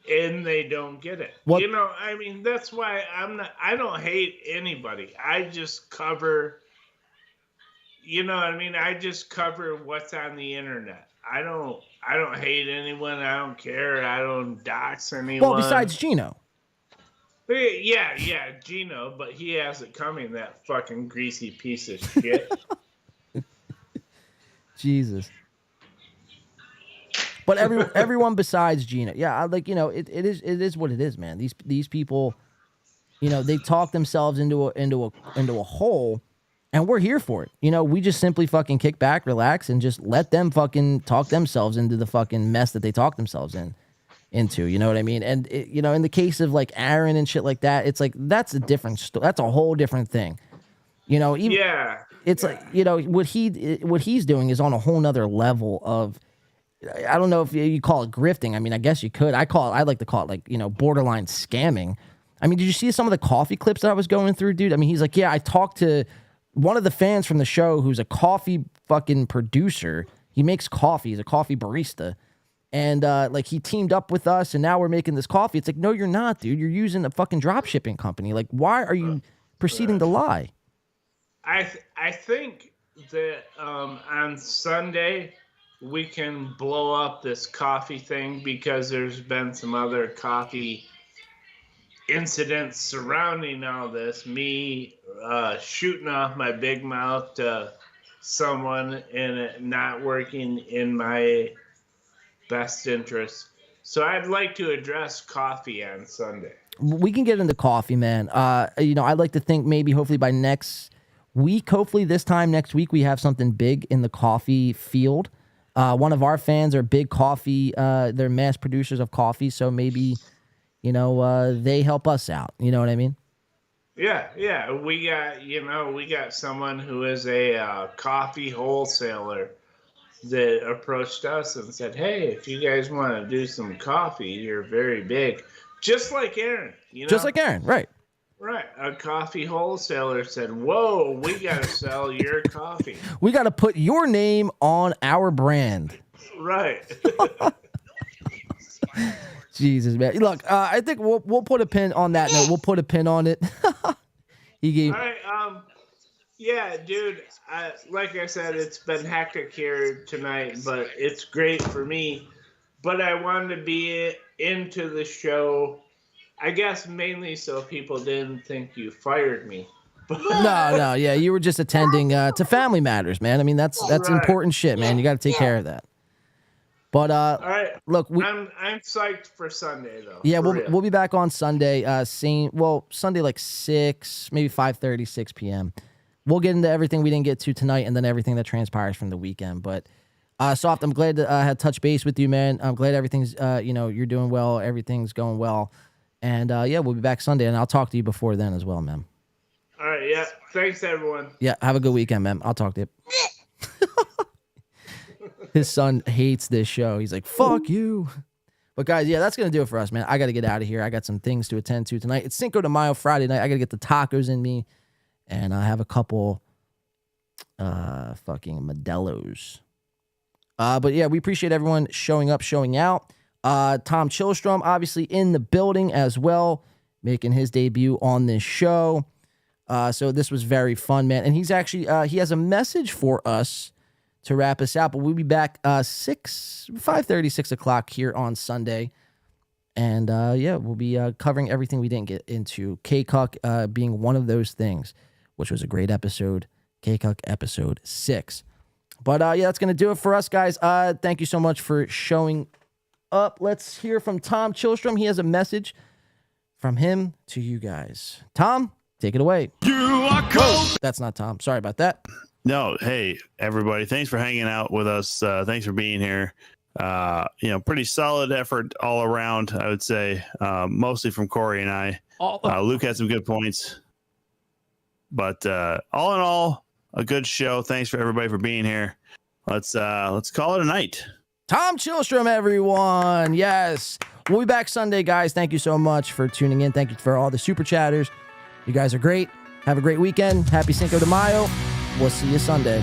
[SPEAKER 19] and they don't get it.
[SPEAKER 1] What?
[SPEAKER 19] You know, I mean, that's why I don't hate anybody. I just cover, you know what I mean? I just cover what's on the internet. I don't hate anyone. I don't care. I don't dox anyone.
[SPEAKER 1] Well, besides Gino.
[SPEAKER 19] Yeah, Gino, but he has it coming, that fucking greasy piece of shit.
[SPEAKER 1] Jesus. But everyone besides Gino. Yeah, like, you know, it is what it is, man. These people, you know, they talk themselves into a hole, and we're here for it. You know, we just simply fucking kick back, relax, and just let them fucking talk themselves into the fucking mess that they talk themselves into, you know what I mean? And you know, in the case of like Aaron and shit like that, it's like that's a different that's a whole different thing. You know, even it's like, you know, what he's doing is on a whole nother level of, I don't know if you call it grifting. I mean, I guess you could. I like to call it, like, you know, borderline scamming. I mean, did you see some of the coffee clips that I was going through, dude? I mean, he's like, yeah, I talked to one of the fans from the show who's a coffee fucking producer. He makes coffee. He's a coffee barista. And, like, he teamed up with us, and now we're making this coffee. It's like, no, you're not, dude. You're using a fucking drop shipping company. Like, why are you proceeding to lie?
[SPEAKER 19] I think that on Sunday we can blow up this coffee thing, because there's been some other coffee incidents surrounding all this. Me shooting off my big mouth to someone and it not working in my best interest. So I'd like to address coffee on Sunday.
[SPEAKER 1] We can get into coffee, man. You know, I'd like to think maybe hopefully by next week, hopefully this time next week, we have something big in the coffee field. One of our fans are big coffee, they're mass producers of coffee, so maybe, you know, they help us out. You know what I mean?
[SPEAKER 19] Yeah. We got someone who is a coffee wholesaler that approached us and said, hey, if you guys want to do some coffee, you're very big. Just like Aaron, you know?
[SPEAKER 1] Just like Aaron, right.
[SPEAKER 19] Right. A coffee wholesaler said, whoa, we got to sell your coffee.
[SPEAKER 1] We got to put your name on our brand.
[SPEAKER 19] Right.
[SPEAKER 1] Jesus, man. Look, I think we'll put a pin on that note. We'll put a pin on it. He gave...
[SPEAKER 19] All right. Yeah, dude, like I said, it's been hectic here tonight, but it's great for me. But I wanted to be into the show, I guess mainly so people didn't think you fired me.
[SPEAKER 1] No, yeah, you were just attending to family matters, man. I mean, that's
[SPEAKER 19] right.
[SPEAKER 1] important shit, man. You got to take care of that. But
[SPEAKER 19] all right,
[SPEAKER 1] look,
[SPEAKER 19] I'm psyched for Sunday though.
[SPEAKER 1] Yeah, we'll be back on Sunday. Sunday like 6, maybe 5:30, 6 p.m. We'll get into everything we didn't get to tonight, and then everything that transpires from the weekend. But Soft, I'm glad that I had touched base with you, man. I'm glad everything's you're doing well. Everything's going well. And yeah, we'll be back Sunday, and I'll talk to you before then as well, man.
[SPEAKER 19] All right, yeah. Thanks, everyone.
[SPEAKER 1] Yeah, have a good weekend, man. I'll talk to you. His son hates this show. He's like, fuck you. But guys, yeah, that's going to do it for us, man. I got to get out of here. I got some things to attend to tonight. It's Cinco de Mayo Friday night. I got to get the tacos in me, and I have a couple fucking Modelo's. But yeah, we appreciate everyone showing up, showing out. Tom Chillstrom, obviously in the building as well, making his debut on this show. So this was very fun, man. And he's actually, he has a message for us to wrap us out, but we'll be back 5:30, 6 o'clock here on Sunday. And yeah, we'll be covering everything we didn't get into. K-Cuck being one of those things, which was a great episode. K-Cuck episode 6. But yeah, that's going to do it for us, guys. Thank you so much for showing up. Let's hear from Tom Chillstrom. He has a message from him to you guys. Tom, take it away.
[SPEAKER 16] You are cold.
[SPEAKER 1] That's not Tom. Sorry about that.
[SPEAKER 5] No, hey, everybody. Thanks for hanging out with us. Thanks for being here. Pretty solid effort all around, I would say, mostly from Corey and I. Luke had some good points. But all in all, a good show. Thanks for everybody for being here. Let's call it a night.
[SPEAKER 1] Tom Chillstrom, everyone. Yes. We'll be back Sunday, guys. Thank you so much for tuning in. Thank you for all the super chatters. You guys are great. Have a great weekend. Happy Cinco de Mayo. We'll see you Sunday.